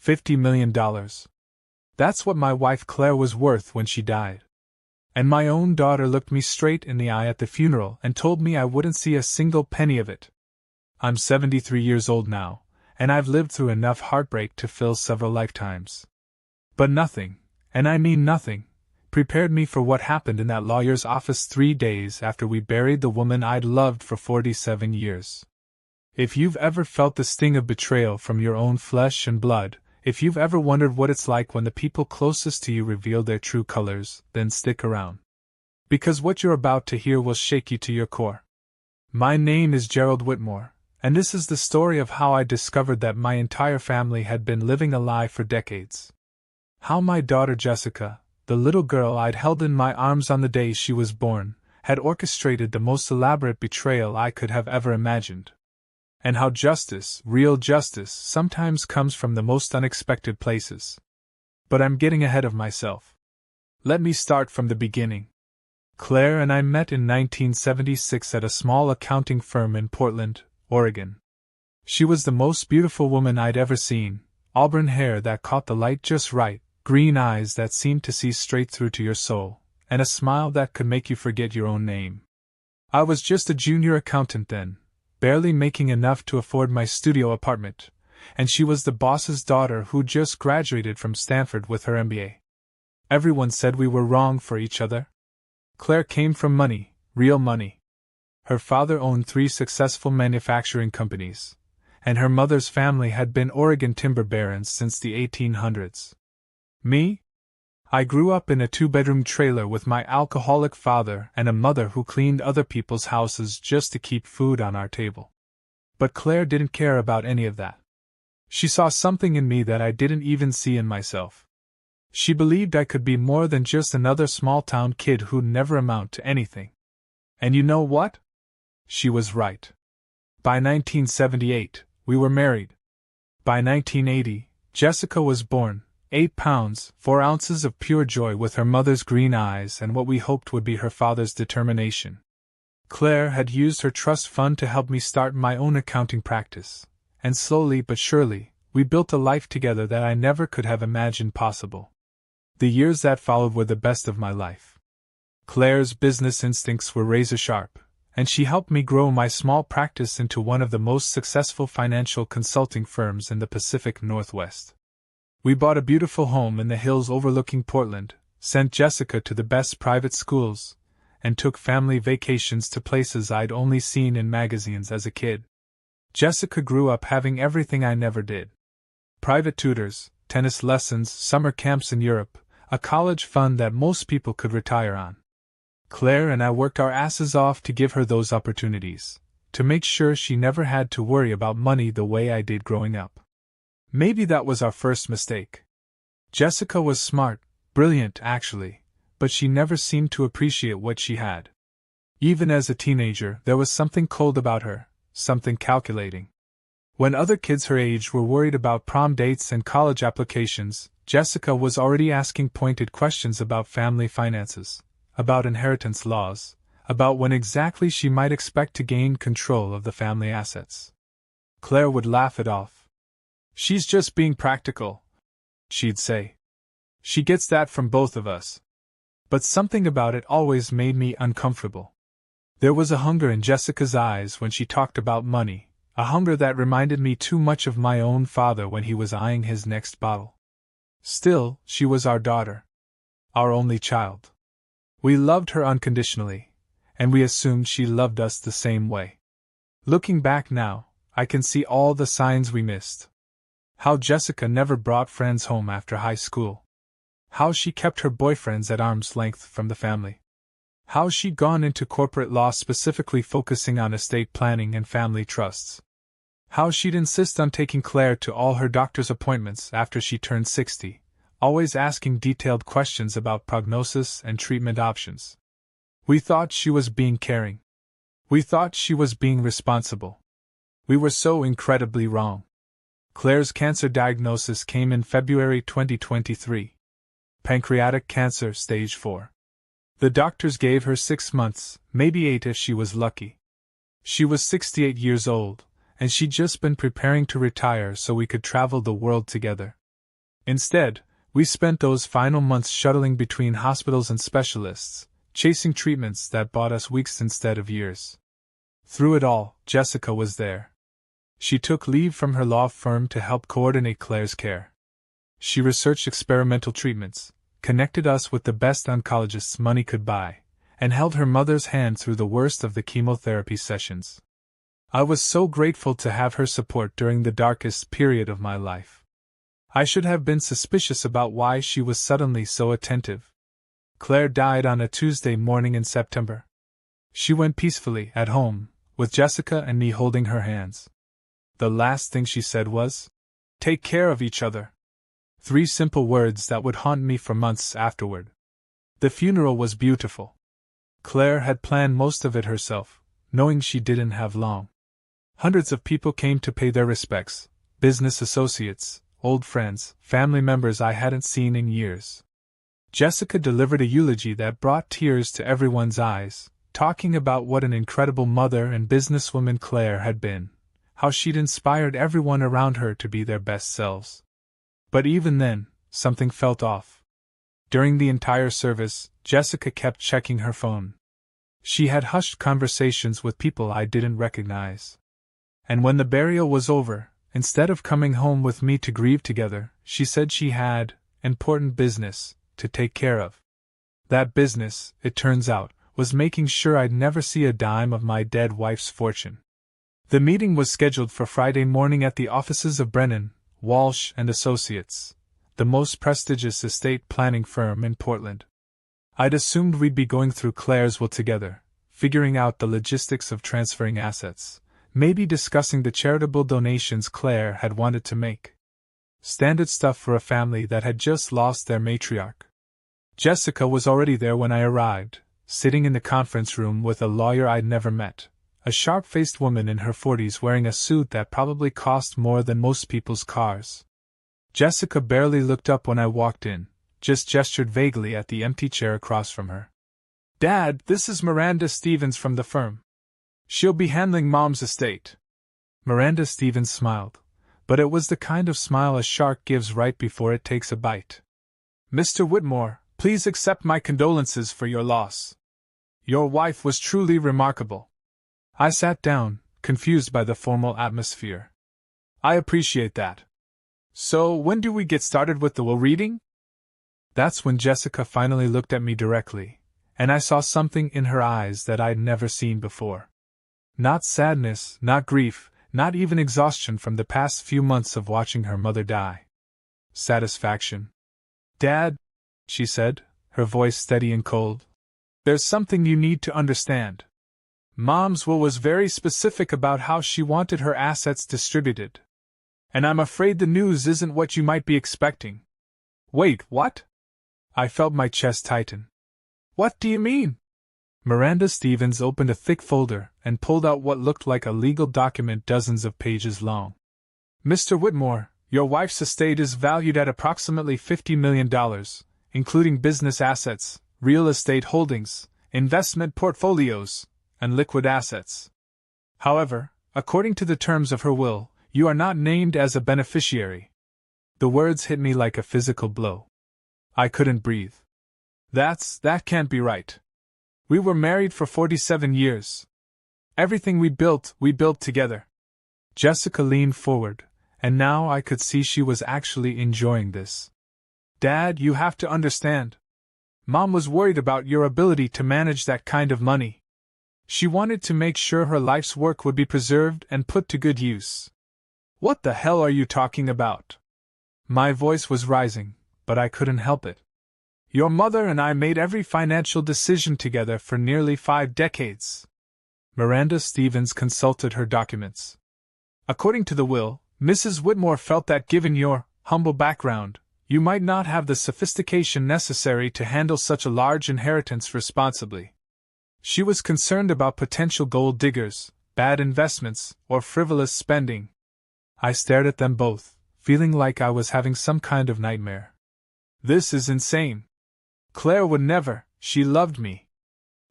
$50 million. That's what my wife Claire was worth when she died. And my own daughter looked me straight in the eye at the funeral and told me I wouldn't see a single penny of it. I'm 73 years old now, and I've lived through enough heartbreak to fill several lifetimes. But nothing, and I mean nothing, prepared me for what happened in that lawyer's office 3 days after we buried the woman I'd loved for 47 years. If you've ever felt the sting of betrayal from your own flesh and blood, if you've ever wondered what it's like when the people closest to you reveal their true colors, then stick around. Because what you're about to hear will shake you to your core. My name is Gerald Whitmore, and this is the story of how I discovered that my entire family had been living a lie for decades. How my daughter Jessica, the little girl I'd held in my arms on the day she was born, had orchestrated the most elaborate betrayal I could have ever imagined. And how justice, real justice, sometimes comes from the most unexpected places. But I'm getting ahead of myself. Let me start from the beginning. Claire and I met in 1976 at a small accounting firm in Portland, Oregon. She was the most beautiful woman I'd ever seen, auburn hair that caught the light just right, green eyes that seemed to see straight through to your soul, and a smile that could make you forget your own name. I was just a junior accountant then, barely making enough to afford my studio apartment, and she was the boss's daughter who just graduated from Stanford with her MBA. Everyone said we were wrong for each other. Claire came from money, real money. Her father owned 3 successful manufacturing companies, and her mother's family had been Oregon timber barons since the 1800s. Me? I grew up in a 2-bedroom trailer with my alcoholic father and a mother who cleaned other people's houses just to keep food on our table. But Claire didn't care about any of that. She saw something in me that I didn't even see in myself. She believed I could be more than just another small-town kid who'd never amount to anything. And you know what? She was right. By 1978, we were married. By 1980, Jessica was born. 8 pounds, 4 ounces of pure joy with her mother's green eyes and what we hoped would be her father's determination. Claire had used her trust fund to help me start my own accounting practice, and slowly but surely, we built a life together that I never could have imagined possible. The years that followed were the best of my life. Claire's business instincts were razor sharp, and she helped me grow my small practice into one of the most successful financial consulting firms in the Pacific Northwest. We bought a beautiful home in the hills overlooking Portland, sent Jessica to the best private schools, and took family vacations to places I'd only seen in magazines as a kid. Jessica grew up having everything I never did. Private tutors, tennis lessons, summer camps in Europe, a college fund that most people could retire on. Claire and I worked our asses off to give her those opportunities, to make sure she never had to worry about money the way I did growing up. Maybe that was our first mistake. Jessica was smart, brilliant actually, but she never seemed to appreciate what she had. Even as a teenager, there was something cold about her, something calculating. When other kids her age were worried about prom dates and college applications, Jessica was already asking pointed questions about family finances, about inheritance laws, about when exactly she might expect to gain control of the family assets. Claire would laugh it off. "She's just being practical," she'd say. "She gets that from both of us." But something about it always made me uncomfortable. There was a hunger in Jessica's eyes when she talked about money, a hunger that reminded me too much of my own father when he was eyeing his next bottle. Still, she was our daughter. Our only child. We loved her unconditionally, and we assumed she loved us the same way. Looking back now, I can see all the signs we missed. How Jessica never brought friends home after high school. How she kept her boyfriends at arm's length from the family. How she'd gone into corporate law specifically focusing on estate planning and family trusts. How she'd insist on taking Claire to all her doctor's appointments after she turned 60, always asking detailed questions about prognosis and treatment options. We thought she was being caring. We thought she was being responsible. We were so incredibly wrong. Claire's cancer diagnosis came in February 2023. Pancreatic cancer, stage 4. The doctors gave her 6 months, maybe 8 if she was lucky. She was 68 years old, and she'd just been preparing to retire so we could travel the world together. Instead, we spent those final months shuttling between hospitals and specialists, chasing treatments that bought us weeks instead of years. Through it all, Jessica was there. She took leave from her law firm to help coordinate Claire's care. She researched experimental treatments, connected us with the best oncologists money could buy, and held her mother's hand through the worst of the chemotherapy sessions. I was so grateful to have her support during the darkest period of my life. I should have been suspicious about why she was suddenly so attentive. Claire died on a Tuesday morning in September. She went peacefully at home, with Jessica and me holding her hands. The last thing she said was, "Take care of each other." 3 simple words that would haunt me for months afterward. The funeral was beautiful. Claire had planned most of it herself, knowing she didn't have long. Hundreds of people came to pay their respects: business associates, old friends, family members I hadn't seen in years. Jessica delivered a eulogy that brought tears to everyone's eyes, talking about what an incredible mother and businesswoman Claire had been, how she'd inspired everyone around her to be their best selves. But even then, something felt off. During the entire service, Jessica kept checking her phone. She had hushed conversations with people I didn't recognize. And when the burial was over, instead of coming home with me to grieve together, she said she had important business to take care of. That business, it turns out, was making sure I'd never see a dime of my dead wife's fortune. The meeting was scheduled for Friday morning at the offices of Brennan, Walsh and Associates, the most prestigious estate planning firm in Portland. I'd assumed we'd be going through Claire's will together, figuring out the logistics of transferring assets, maybe discussing the charitable donations Claire had wanted to make. Standard stuff for a family that had just lost their matriarch. Jessica was already there when I arrived, sitting in the conference room with a lawyer I'd never met, a sharp-faced woman in her 40s wearing a suit that probably cost more than most people's cars. Jessica barely looked up when I walked in, just gestured vaguely at the empty chair across from her. "Dad, this is Miranda Stevens from the firm. She'll be handling Mom's estate." Miranda Stevens smiled, but it was the kind of smile a shark gives right before it takes a bite. "Mr. Whitmore, please accept my condolences for your loss. Your wife was truly remarkable." I sat down, confused by the formal atmosphere. "I appreciate that. So, when do we get started with the will reading?" That's when Jessica finally looked at me directly, and I saw something in her eyes that I'd never seen before. Not sadness, not grief, not even exhaustion from the past few months of watching her mother die. Satisfaction. "Dad," she said, her voice steady and cold, "there's something you need to understand. Mom's will was very specific about how she wanted her assets distributed. And I'm afraid the news isn't what you might be expecting." "Wait, what?" I felt my chest tighten. "What do you mean?" Miranda Stevens opened a thick folder and pulled out what looked like a legal document dozens of pages long. "Mr. Whitmore, your wife's estate is valued at approximately $50 million, including business assets, real estate holdings, investment portfolios, and liquid assets. However, according to the terms of her will, you are not named as a beneficiary." The words hit me like a physical blow. I couldn't breathe. That can't be right. We were married for 47 years. Everything we built together." Jessica leaned forward, and now I could see she was actually enjoying this. "Dad, you have to understand. Mom was worried about your ability to manage that kind of money. She wanted to make sure her life's work would be preserved and put to good use." "What the hell are you talking about?" My voice was rising, but I couldn't help it. "Your mother and I made every financial decision together for nearly 5 decades. Miranda Stevens consulted her documents. "According to the will, Mrs. Whitmore felt that given your humble background, you might not have the sophistication necessary to handle such a large inheritance responsibly. She was concerned about potential gold diggers, bad investments, or frivolous spending." I stared at them both, feeling like I was having some kind of nightmare. "This is insane. Claire would never. She loved me.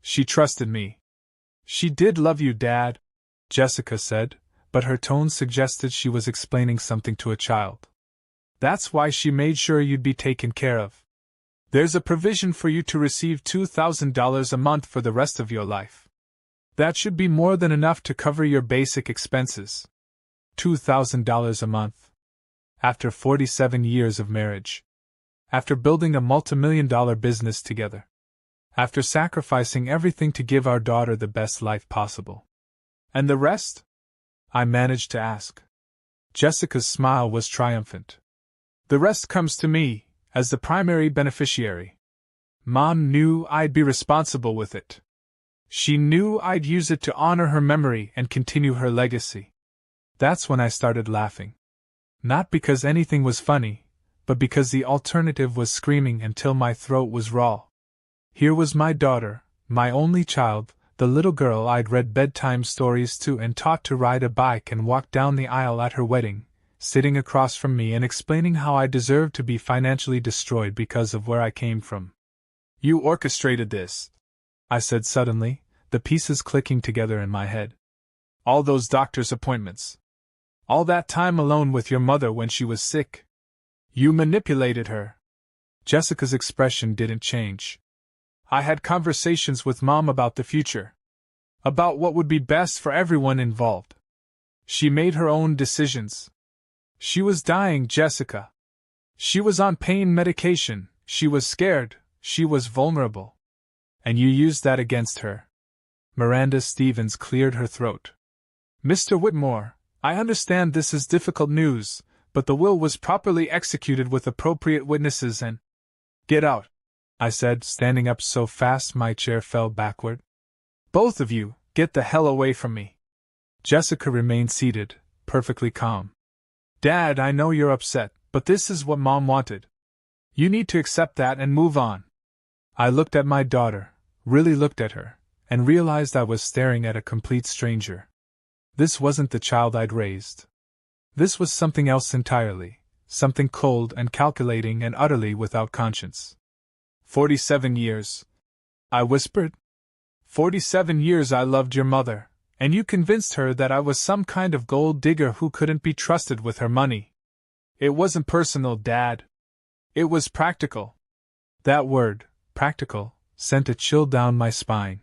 She trusted me." "She did love you, Dad," Jessica said, but her tone suggested she was explaining something to a child. That's why she made sure you'd be taken care of. There's a provision for you to receive $2,000 a month for the rest of your life. That should be more than enough to cover your basic expenses. $2,000 a month. After 47 years of marriage. After building a multimillion-dollar business together. After sacrificing everything to give our daughter the best life possible. And the rest? I managed to ask. Jessica's smile was triumphant. The rest comes to me, as the primary beneficiary. Mom knew I'd be responsible with it. She knew I'd use it to honor her memory and continue her legacy. That's when I started laughing. Not because anything was funny, but because the alternative was screaming until my throat was raw. Here was my daughter, my only child, the little girl I'd read bedtime stories to and taught to ride a bike and walk down the aisle at her wedding, sitting across from me and explaining how I deserved to be financially destroyed because of where I came from. You orchestrated this, I said suddenly, the pieces clicking together in my head. All those doctor's appointments. All that time alone with your mother when she was sick. You manipulated her. Jessica's expression didn't change. I had conversations with Mom about the future. About what would be best for everyone involved. She made her own decisions. She was dying, Jessica. She was on pain medication, she was scared, she was vulnerable. And you used that against her. Miranda Stevens cleared her throat. Mr. Whitmore, I understand this is difficult news, but the will was properly executed with appropriate witnesses and… Get out, I said, standing up so fast my chair fell backward. Both of you, get the hell away from me. Jessica remained seated, perfectly calm. Dad, I know you're upset, but this is what Mom wanted. You need to accept that and move on. I looked at my daughter, really looked at her, and realized I was staring at a complete stranger. This wasn't the child I'd raised. This was something else entirely, something cold and calculating and utterly without conscience. 47 years, I whispered. 47 years I loved your mother, and you convinced her that I was some kind of gold digger who couldn't be trusted with her money. It wasn't personal, Dad. It was practical. That word, practical, sent a chill down my spine.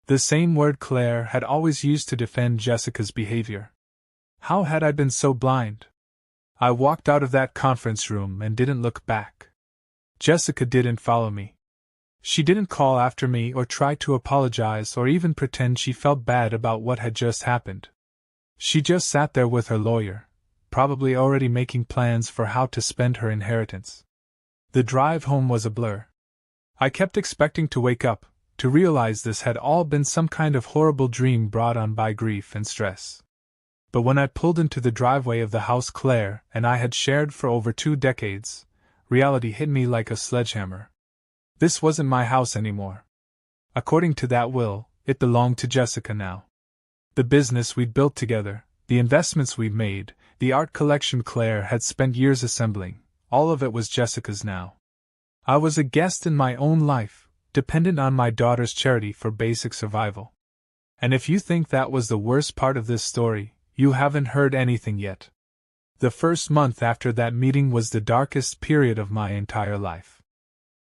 The same word Claire had always used to defend Jessica's behavior. How had I been so blind? I walked out of that conference room and didn't look back. Jessica didn't follow me. She didn't call after me or try to apologize or even pretend she felt bad about what had just happened. She just sat there with her lawyer, probably already making plans for how to spend her inheritance. The drive home was a blur. I kept expecting to wake up, to realize this had all been some kind of horrible dream brought on by grief and stress. But when I pulled into the driveway of the house Claire and I had shared for over 2 decades, reality hit me like a sledgehammer. This wasn't my house anymore. According to that will, it belonged to Jessica now. The business we'd built together, the investments we'd made, the art collection Claire had spent years assembling, all of it was Jessica's now. I was a guest in my own life, dependent on my daughter's charity for basic survival. And if you think that was the worst part of this story, you haven't heard anything yet. The first month after that meeting was the darkest period of my entire life.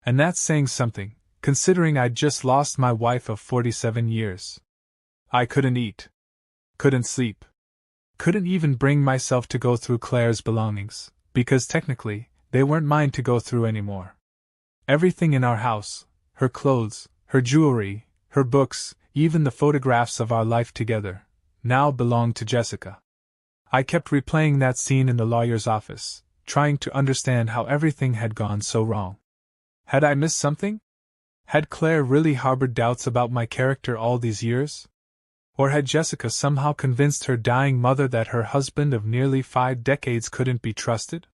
And that's saying something, considering I'd just lost my wife of 47 years. I couldn't eat. Couldn't sleep. Couldn't even bring myself to go through Claire's belongings, because technically, they weren't mine to go through anymore. Everything in our house, her clothes, her jewelry, her books, even the photographs of our life together, now belonged to Jessica. I kept replaying that scene in the lawyer's office, trying to understand how everything had gone so wrong. Had I missed something? Had Claire really harbored doubts about my character all these years? Or had Jessica somehow convinced her dying mother that her husband of nearly 5 decades couldn't be trusted?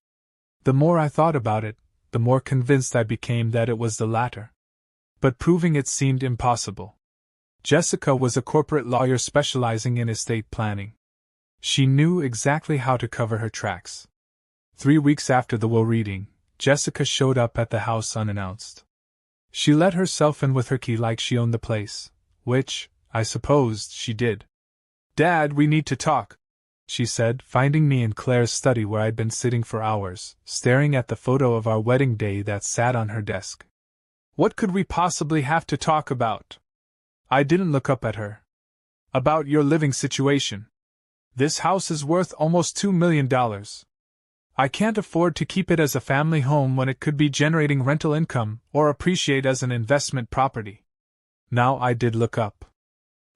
The more I thought about it, the more convinced I became that it was the latter. But proving it seemed impossible. Jessica was a corporate lawyer specializing in estate planning. She knew exactly how to cover her tracks. 3 weeks after the will reading, Jessica showed up at the house unannounced. She let herself in with her key like she owned the place, which, I supposed, she did. "Dad, we need to talk," she said, finding me in Claire's study where I'd been sitting for hours, staring at the photo of our wedding day that sat on her desk. What could we possibly have to talk about? I didn't look up at her. About your living situation. This house is worth almost $2 million. I can't afford to keep it as a family home when it could be generating rental income or appreciate as an investment property. Now I did look up.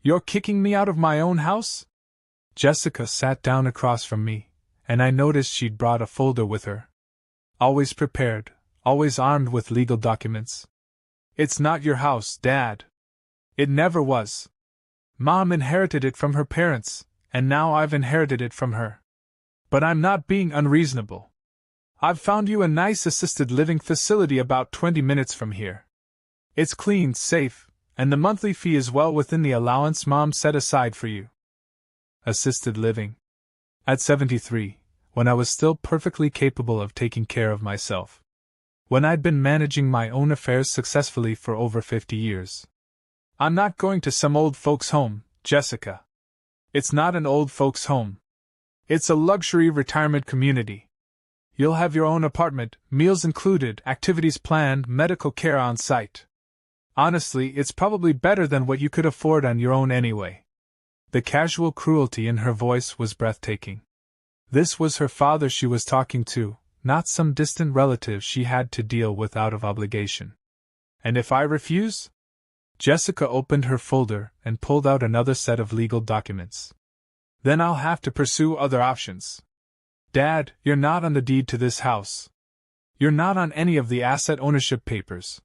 You're kicking me out of my own house? Jessica sat down across from me, and I noticed she'd brought a folder with her. Always prepared, always armed with legal documents. It's not your house, Dad. It never was. Mom inherited it from her parents, and now I've inherited it from her. But I'm not being unreasonable. I've found you a nice assisted living facility about 20 minutes from here. It's clean, safe, and the monthly fee is well within the allowance Mom set aside for you. Assisted living. At 73, when I was still perfectly capable of taking care of myself. When I'd been managing my own affairs successfully for over 50 years. I'm not going to some old folks' home, Jessica. It's not an old folks' home. It's a luxury retirement community. You'll have your own apartment, meals included, activities planned, medical care on site. Honestly, it's probably better than what you could afford on your own anyway. The casual cruelty in her voice was breathtaking. This was her father she was talking to, not some distant relative she had to deal with out of obligation. And if I refuse? Jessica opened her folder and pulled out another set of legal documents. Then I'll have to pursue other options. Dad, you're not on the deed to this house. You're not on any of the asset ownership papers.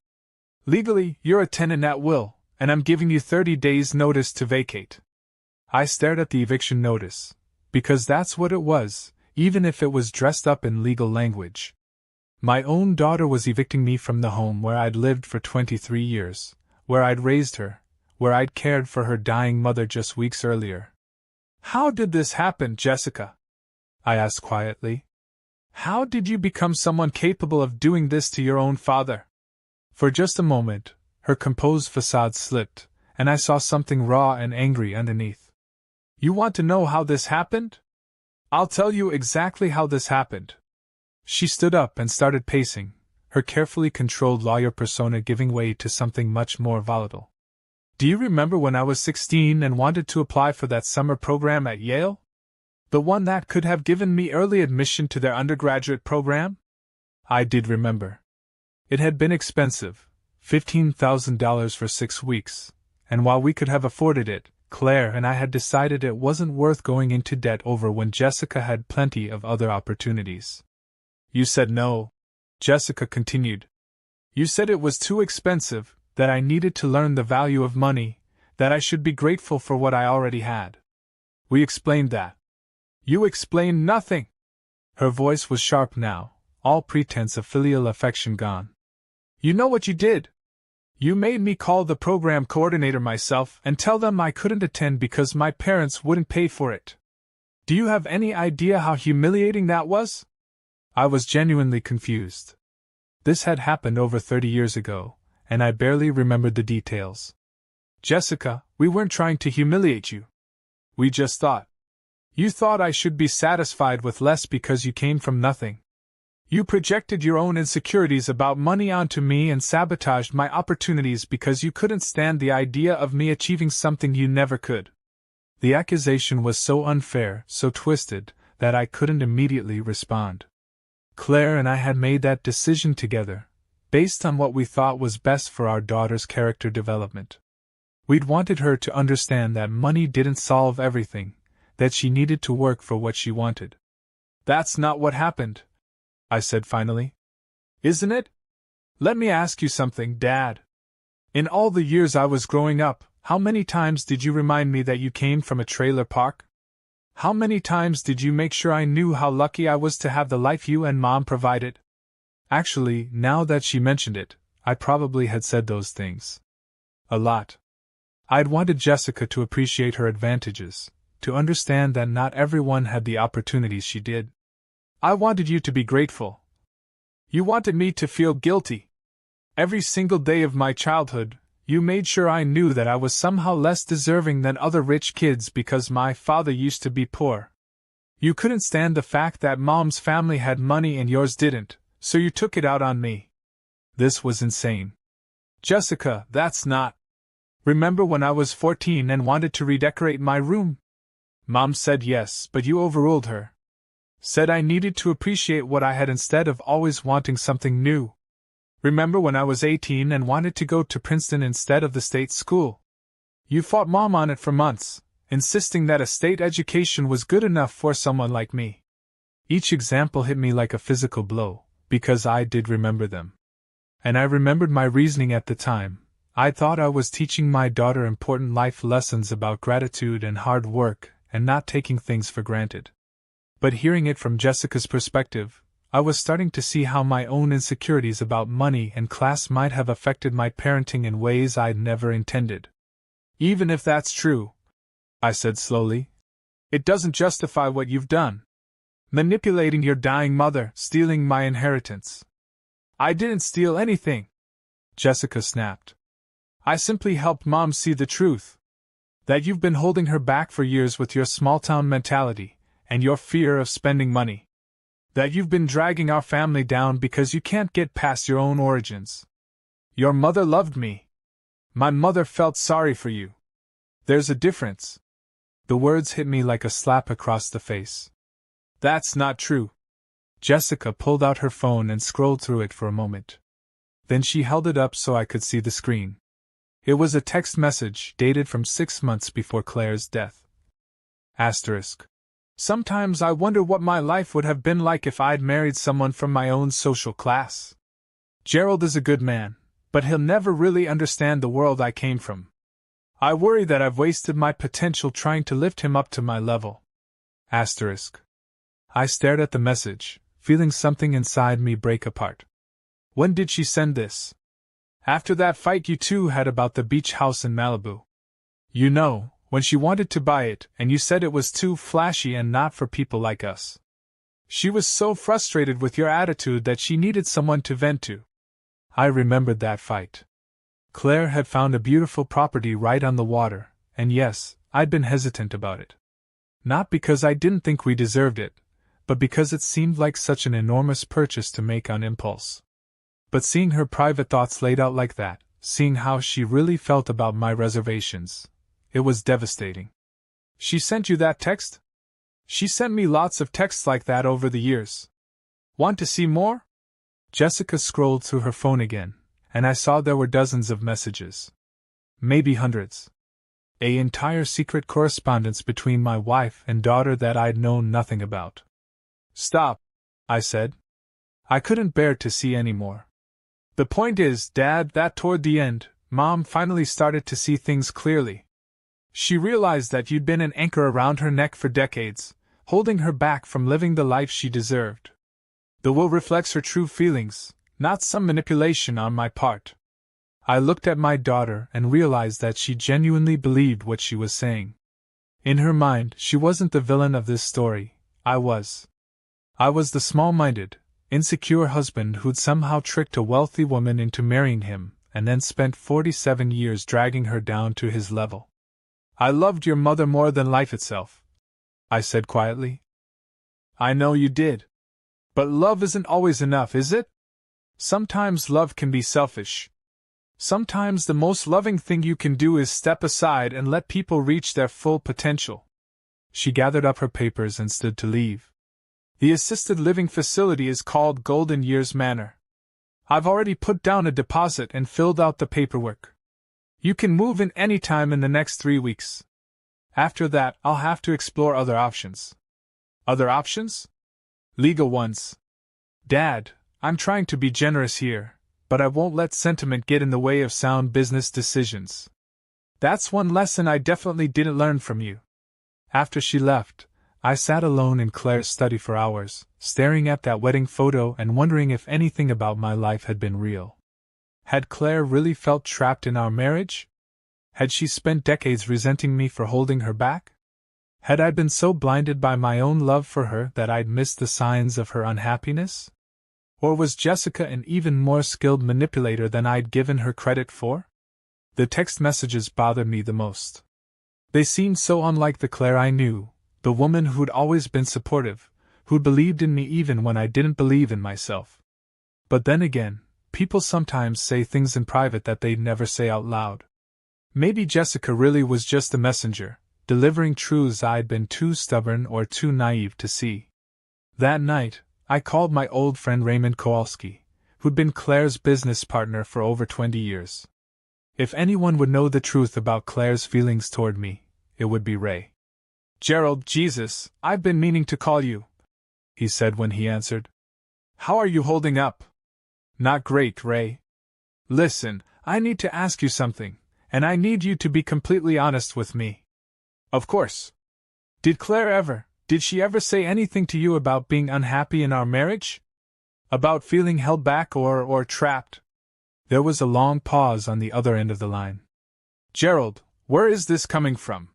Legally, you're a tenant at will, and I'm giving you 30 days' notice to vacate. I stared at the eviction notice, because that's what it was, even if it was dressed up in legal language. My own daughter was evicting me from the home where I'd lived for 23 years, where I'd raised her, where I'd cared for her dying mother just weeks earlier. How did this happen, Jessica? I asked quietly. How did you become someone capable of doing this to your own father? For just a moment, her composed facade slipped, and I saw something raw and angry underneath. You want to know how this happened? I'll tell you exactly how this happened. She stood up and started pacing, her carefully controlled lawyer persona giving way to something much more volatile. Do you remember when I was 16 and wanted to apply for that summer program at Yale? The one that could have given me early admission to their undergraduate program? I did remember. It had been expensive, $15,000 for 6 weeks, and while we could have afforded it, Claire and I had decided it wasn't worth going into debt over when Jessica had plenty of other opportunities. You said no, Jessica continued. You said it was too expensive, that I needed to learn the value of money, that I should be grateful for what I already had. We explained that. You explained nothing. Her voice was sharp now, all pretense of filial affection gone. You know what you did? You made me call the program coordinator myself and tell them I couldn't attend because my parents wouldn't pay for it. Do you have any idea how humiliating that was? I was genuinely confused. This had happened over 30 years ago, and I barely remembered the details. Jessica, we weren't trying to humiliate you. We just thought. You thought I should be satisfied with less because you came from nothing. You projected your own insecurities about money onto me and sabotaged my opportunities because you couldn't stand the idea of me achieving something you never could. The accusation was so unfair, so twisted, that I couldn't immediately respond. Claire and I had made that decision together, based on what we thought was best for our daughter's character development. We'd wanted her to understand that money didn't solve everything, that she needed to work for what she wanted. That's not what happened, I said finally. Isn't it? Let me ask you something, Dad. In all the years I was growing up, how many times did you remind me that you came from a trailer park? How many times did you make sure I knew how lucky I was to have the life you and Mom provided? Actually, now that she mentioned it, I probably had said those things. A lot. I'd wanted Jessica to appreciate her advantages, to understand that not everyone had the opportunities she did. I wanted you to be grateful. You wanted me to feel guilty. Every single day of my childhood, you made sure I knew that I was somehow less deserving than other rich kids because my father used to be poor. You couldn't stand the fact that Mom's family had money and yours didn't, so you took it out on me. This was insane. Jessica, that's not. Remember when I was 14 and wanted to redecorate my room? Mom said yes, but you overruled her. Said I needed to appreciate what I had instead of always wanting something new. Remember when I was 18 and wanted to go to Princeton instead of the state school? You fought Mom on it for months, insisting that a state education was good enough for someone like me. Each example hit me like a physical blow, because I did remember them. And I remembered my reasoning at the time. I thought I was teaching my daughter important life lessons about gratitude and hard work, and not taking things for granted. But hearing it from Jessica's perspective, I was starting to see how my own insecurities about money and class might have affected my parenting in ways I'd never intended. Even if that's true, I said slowly, it doesn't justify what you've done. Manipulating your dying mother, stealing my inheritance. I didn't steal anything, Jessica snapped. I simply helped Mom see the truth. That you've been holding her back for years with your small-town mentality and your fear of spending money. That you've been dragging our family down because you can't get past your own origins. Your mother loved me. My mother felt sorry for you. There's a difference. The words hit me like a slap across the face. That's not true. Jessica pulled out her phone and scrolled through it for a moment. Then she held it up so I could see the screen. It was a text message dated from 6 months before Claire's death. Asterisk. Sometimes I wonder what my life would have been like if I'd married someone from my own social class. Gerald is a good man, but he'll never really understand the world I came from. I worry that I've wasted my potential trying to lift him up to my level. Asterisk. I stared at the message, feeling something inside me break apart. When did she send this? After that fight you two had about the beach house in Malibu. You know, when she wanted to buy it and you said it was too flashy and not for people like us. She was so frustrated with your attitude that she needed someone to vent to. I remembered that fight. Claire had found a beautiful property right on the water, and yes, I'd been hesitant about it. Not because I didn't think we deserved it, but because it seemed like such an enormous purchase to make on impulse. But seeing her private thoughts laid out like that, seeing how she really felt about my reservations, it was devastating. She sent you that text? She sent me lots of texts like that over the years. Want to see more? Jessica scrolled through her phone again, and I saw there were dozens of messages. Maybe hundreds. An entire secret correspondence between my wife and daughter that I'd known nothing about. Stop, I said. I couldn't bear to see any more. The point is, Dad, that toward the end, Mom finally started to see things clearly. She realized that you'd been an anchor around her neck for decades, holding her back from living the life she deserved. The will reflects her true feelings, not some manipulation on my part. I looked at my daughter and realized that she genuinely believed what she was saying. In her mind, she wasn't the villain of this story, I was. I was the small-minded, insecure husband who'd somehow tricked a wealthy woman into marrying him and then spent 47 years dragging her down to his level. I loved your mother more than life itself, I said quietly. I know you did. But love isn't always enough, is it? Sometimes love can be selfish. Sometimes the most loving thing you can do is step aside and let people reach their full potential. She gathered up her papers and stood to leave. The assisted living facility is called Golden Years Manor. I've already put down a deposit and filled out the paperwork. You can move in any time in the next 3 weeks. After that, I'll have to explore other options. Other options? Legal ones. Dad, I'm trying to be generous here, but I won't let sentiment get in the way of sound business decisions. That's one lesson I definitely didn't learn from you. After she left, I sat alone in Claire's study for hours, staring at that wedding photo and wondering if anything about my life had been real. Had Claire really felt trapped in our marriage? Had she spent decades resenting me for holding her back? Had I been so blinded by my own love for her that I'd missed the signs of her unhappiness? Or was Jessica an even more skilled manipulator than I'd given her credit for? The text messages bothered me the most. They seemed so unlike the Claire I knew, The woman who'd always been supportive, who'd believed in me even when I didn't believe in myself. But then again, people sometimes say things in private that they'd never say out loud. Maybe Jessica really was just a messenger, delivering truths I'd been too stubborn or too naive to see. That night, I called my old friend Raymond Kowalski, who'd been Claire's business partner for over 20 years. If anyone would know the truth about Claire's feelings toward me, it would be Ray. "Gerald, Jesus, I've been meaning to call you," he said when he answered. "How are you holding up?" "Not great, Ray. Listen, I need to ask you something, and I need you to be completely honest with me." "Of course. Did she ever say anything to you about being unhappy in our marriage? About feeling held back or trapped?" There was a long pause on the other end of the line. "Gerald, where is this coming from?"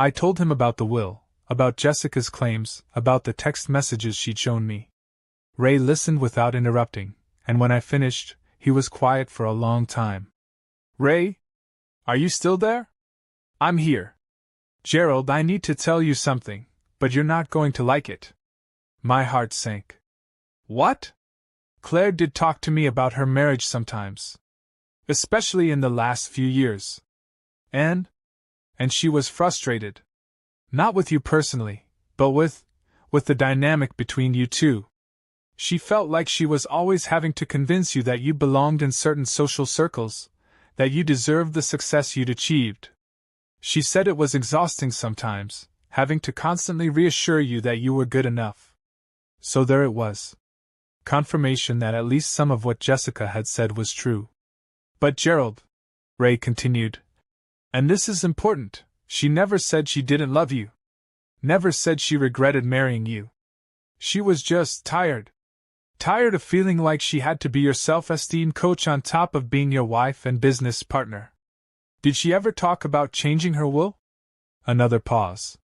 I told him about the will, about Jessica's claims, about the text messages she'd shown me. Ray listened without interrupting, and when I finished, he was quiet for a long time. "Ray? Are you still there?" "I'm here. Gerald, I need to tell you something, but you're not going to like it." My heart sank. "What?" "Claire did talk to me about her marriage sometimes. Especially in the last few years. And she was frustrated. Not with you personally, but with the dynamic between you two. She felt like she was always having to convince you that you belonged in certain social circles, that you deserved the success you'd achieved. She said it was exhausting sometimes, having to constantly reassure you that you were good enough." So there it was. Confirmation that at least some of what Jessica had said was true. "But Gerald," Ray continued, "and this is important, she never said she didn't love you. Never said she regretted marrying you. She was just tired. Tired of feeling like she had to be your self-esteem coach on top of being your wife and business partner." "Did she ever talk about changing her will?" Another pause.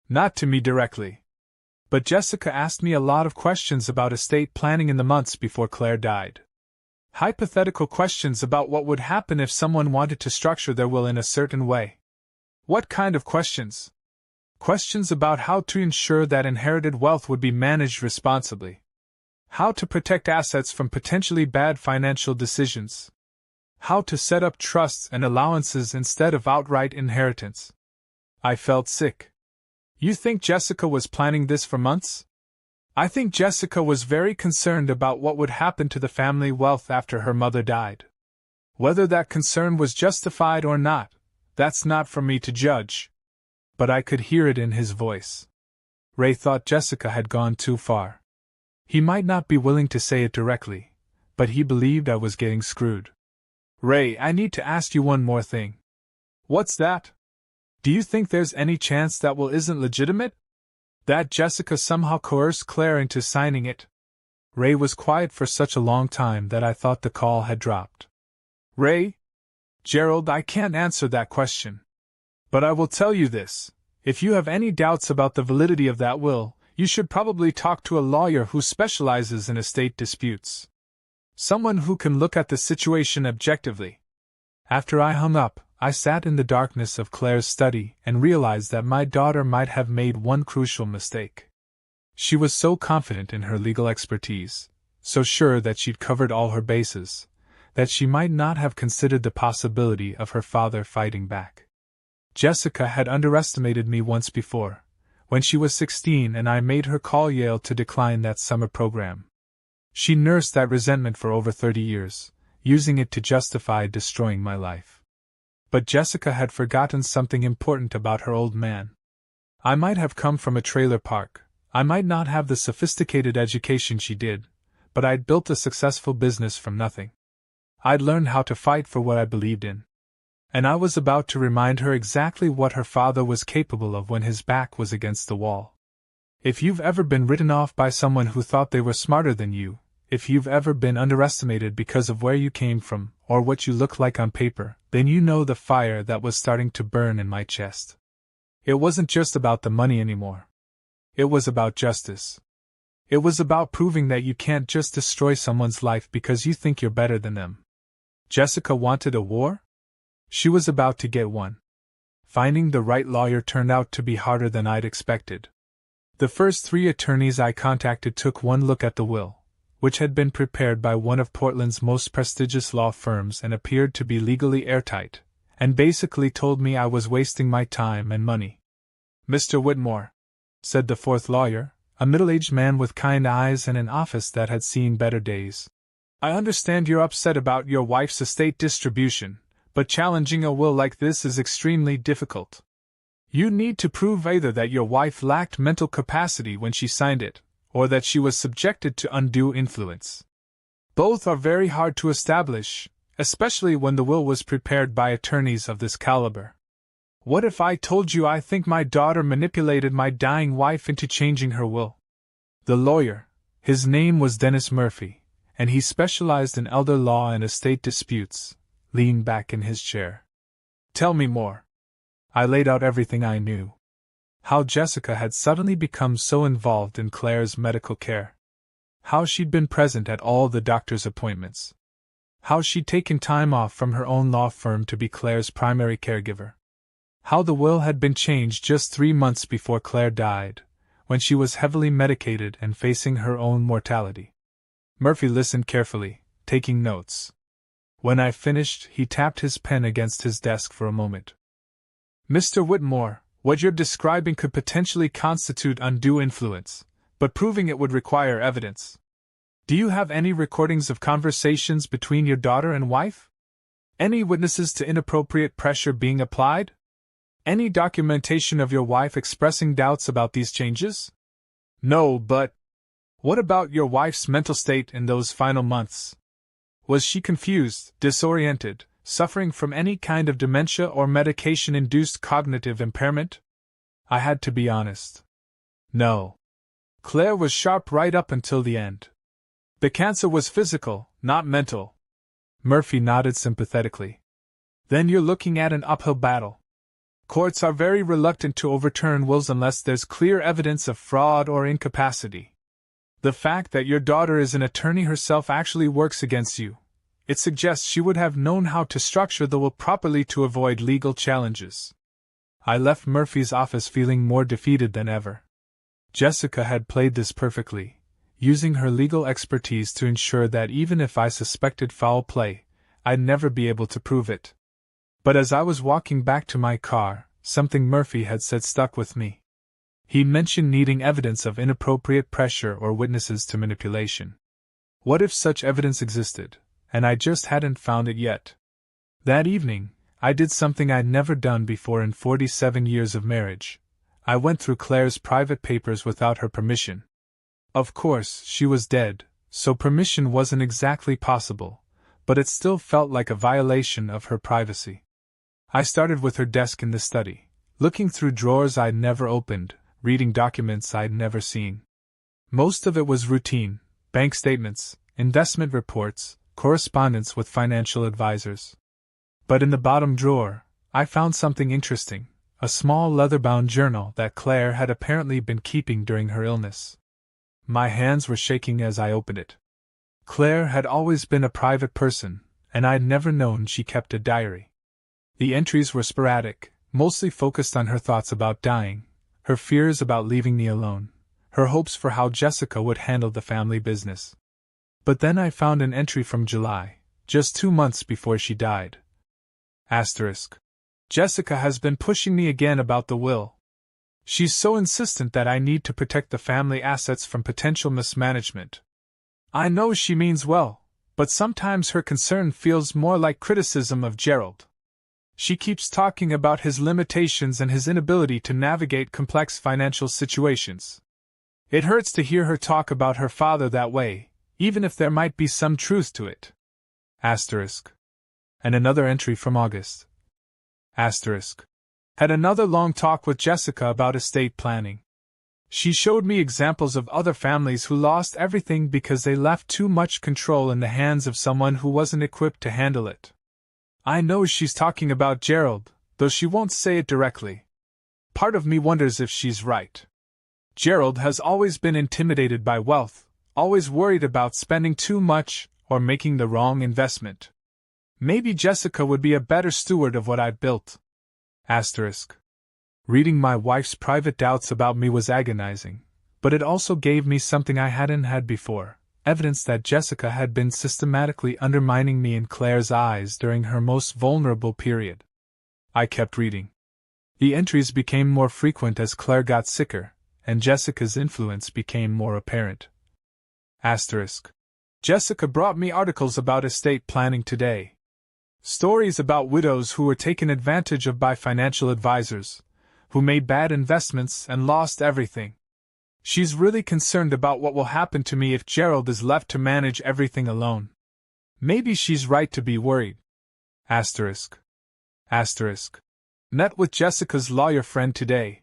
"Not to me directly. But Jessica asked me a lot of questions about estate planning in the months before Claire died. Hypothetical questions about what would happen if someone wanted to structure their will in a certain way." "What kind of questions?" "Questions about how to ensure that inherited wealth would be managed responsibly. How to protect assets from potentially bad financial decisions. How to set up trusts and allowances instead of outright inheritance." I felt sick. "You think Jessica was planning this for months?" "I think Jessica was very concerned about what would happen to the family wealth after her mother died. Whether that concern was justified or not, that's not for me to judge." But I could hear it in his voice. Ray thought Jessica had gone too far. He might not be willing to say it directly, but he believed I was getting screwed. "Ray, I need to ask you one more thing." "What's that?" "Do you think there's any chance that will isn't legitimate? That Jessica somehow coerced Claire into signing it?" Ray was quiet for such a long time that I thought the call had dropped. "Ray? Gerald, I can't answer that question. But I will tell you this. If you have any doubts about the validity of that will, you should probably talk to a lawyer who specializes in estate disputes. Someone who can look at the situation objectively." After I hung up, I sat in the darkness of Claire's study and realized that my daughter might have made one crucial mistake. She was so confident in her legal expertise, so sure that she'd covered all her bases, that she might not have considered the possibility of her father fighting back. Jessica had underestimated me once before, when she was 16 and I made her call Yale to decline that summer program. She nursed that resentment for over 30 years, using it to justify destroying my life. But Jessica had forgotten something important about her old man. I might have come from a trailer park, I might not have the sophisticated education she did, but I'd built a successful business from nothing. I'd learned how to fight for what I believed in. And I was about to remind her exactly what her father was capable of when his back was against the wall. If you've ever been written off by someone who thought they were smarter than you, if you've ever been underestimated because of where you came from or what you look like on paper, then you know the fire that was starting to burn in my chest. It wasn't just about the money anymore. It was about justice. It was about proving that you can't just destroy someone's life because you think you're better than them. Jessica wanted a war? She was about to get one. Finding the right lawyer turned out to be harder than I'd expected. The first 3 attorneys I contacted took one look at the will, which had been prepared by one of Portland's most prestigious law firms and appeared to be legally airtight, and basically told me I was wasting my time and money. "Mr. Whitmore," said the 4th lawyer, a middle-aged man with kind eyes and an office that had seen better days. "I understand you're upset about your wife's estate distribution, but challenging a will like this is extremely difficult. You need to prove either that your wife lacked mental capacity when she signed it, or that she was subjected to undue influence. Both are very hard to establish, especially when the will was prepared by attorneys of this caliber. What if I told you I think my daughter manipulated my dying wife into changing her will?" The lawyer, his name was Dennis Murphy, and he specialized in elder law and estate disputes, leaned back in his chair. "Tell me more." I laid out everything I knew. How Jessica had suddenly become so involved in Claire's medical care. How she'd been present at all the doctor's appointments. How she'd taken time off from her own law firm to be Claire's primary caregiver. How the will had been changed just 3 months before Claire died, when she was heavily medicated and facing her own mortality. Murphy listened carefully, taking notes. When I finished, he tapped his pen against his desk for a moment. "Mr. Whitmore, what you're describing could potentially constitute undue influence, but proving it would require evidence. Do you have any recordings of conversations between your daughter and wife? Any witnesses to inappropriate pressure being applied? Any documentation of your wife expressing doubts about these changes?" "No, but what about your wife's mental state in those final months? Was she confused, disoriented, suffering from any kind of dementia or medication-induced cognitive impairment?" I had to be honest. No. Claire was sharp right up until the end. "The cancer was physical, not mental." Murphy nodded sympathetically. "Then you're looking at an uphill battle. Courts are very reluctant to overturn wills unless there's clear evidence of fraud or incapacity. The fact that your daughter is an attorney herself actually works against you. It suggests she would have known how to structure the will properly to avoid legal challenges." I left Murphy's office feeling more defeated than ever. Jessica had played this perfectly, using her legal expertise to ensure that even if I suspected foul play, I'd never be able to prove it. But as I was walking back to my car, something Murphy had said stuck with me. He mentioned needing evidence of inappropriate pressure or witnesses to manipulation. What if such evidence existed, and I just hadn't found it yet? That evening, I did something I'd never done before in 47 years of marriage. I went through Claire's private papers without her permission. Of course, she was dead, so permission wasn't exactly possible, but it still felt like a violation of her privacy. I started with her desk in the study, looking through drawers I'd never opened, reading documents I'd never seen. Most of it was routine: bank statements, investment reports, correspondence with financial advisors. But in the bottom drawer, I found something interesting: a small leather-bound journal that Claire had apparently been keeping during her illness. My hands were shaking as I opened it. Claire had always been a private person, and I'd never known she kept a diary. The entries were sporadic, mostly focused on her thoughts about dying, her fears about leaving me alone, her hopes for how Jessica would handle the family business. But then I found an entry from July, just 2 months before she died. Asterisk. "Jessica has been pushing me again about the will. She's so insistent that I need to protect the family assets from potential mismanagement. I know she means well, but sometimes her concern feels more like criticism of Gerald. She keeps talking about his limitations and his inability to navigate complex financial situations. It hurts to hear her talk about her father that way, even if there might be some truth to it." Asterisk. And another entry from August. Asterisk. "Had another long talk with Jessica about estate planning. She showed me examples of other families who lost everything because they left too much control in the hands of someone who wasn't equipped to handle it. I know she's talking about Gerald, though she won't say it directly. Part of me wonders if she's right. Gerald has always been intimidated by wealth, always worried about spending too much or making the wrong investment. Maybe Jessica would be a better steward of what I've built." Asterisk. Reading my wife's private doubts about me was agonizing, but it also gave me something I hadn't had before, evidence that Jessica had been systematically undermining me in Claire's eyes during her most vulnerable period. I kept reading. The entries became more frequent as Claire got sicker, and Jessica's influence became more apparent. Asterisk. Jessica brought me articles about estate planning today. Stories about widows who were taken advantage of by financial advisors, who made bad investments and lost everything. She's really concerned about what will happen to me if Gerald is left to manage everything alone. Maybe she's right to be worried. Asterisk. Asterisk. Met with Jessica's lawyer friend today.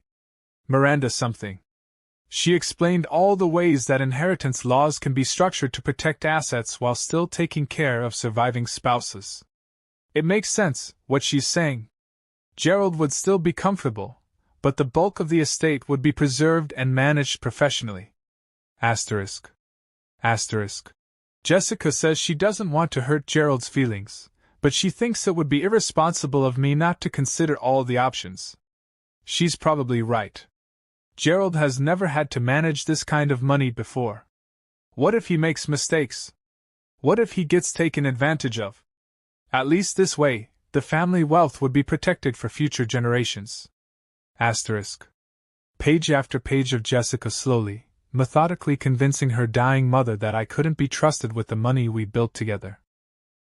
Miranda something. She explained all the ways that inheritance laws can be structured to protect assets while still taking care of surviving spouses. It makes sense, what she's saying. Gerald would still be comfortable, but the bulk of the estate would be preserved and managed professionally. Asterisk. Asterisk. Jessica says she doesn't want to hurt Gerald's feelings, but she thinks it would be irresponsible of me not to consider all the options. She's probably right. Gerald has never had to manage this kind of money before. What if he makes mistakes? What if he gets taken advantage of? At least this way, the family wealth would be protected for future generations. Asterisk. Page after page of Jessica slowly, methodically convincing her dying mother that I couldn't be trusted with the money we built together.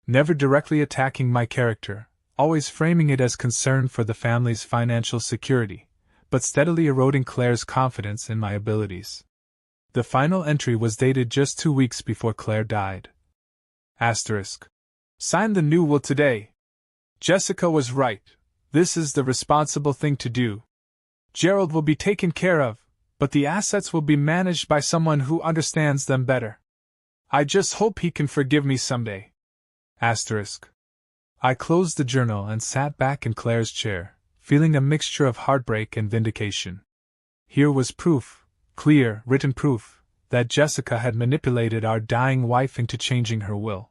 Never directly attacking my character, always framing it as concern for the family's financial security, but steadily eroding Claire's confidence in my abilities. The final entry was dated just 2 weeks before Claire died. Asterisk. Signed the new will today. Jessica was right. This is the responsible thing to do. Gerald will be taken care of, but the assets will be managed by someone who understands them better. I just hope he can forgive me someday. Asterisk. I closed the journal and sat back in Claire's chair, feeling a mixture of heartbreak and vindication. Here was proof, clear, written proof, that Jessica had manipulated our dying wife into changing her will.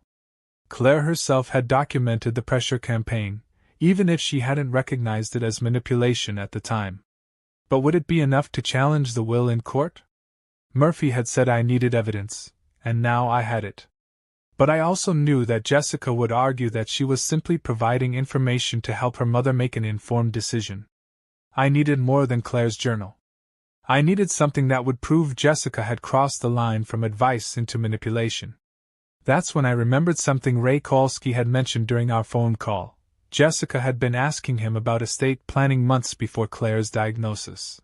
Claire herself had documented the pressure campaign, even if she hadn't recognized it as manipulation at the time. But would it be enough to challenge the will in court? Murphy had said I needed evidence, and now I had it. But I also knew that Jessica would argue that she was simply providing information to help her mother make an informed decision. I needed more than Claire's journal. I needed something that would prove Jessica had crossed the line from advice into manipulation. That's when I remembered something Ray Kolsky had mentioned during our phone call. Jessica had been asking him about estate planning months before Claire's diagnosis.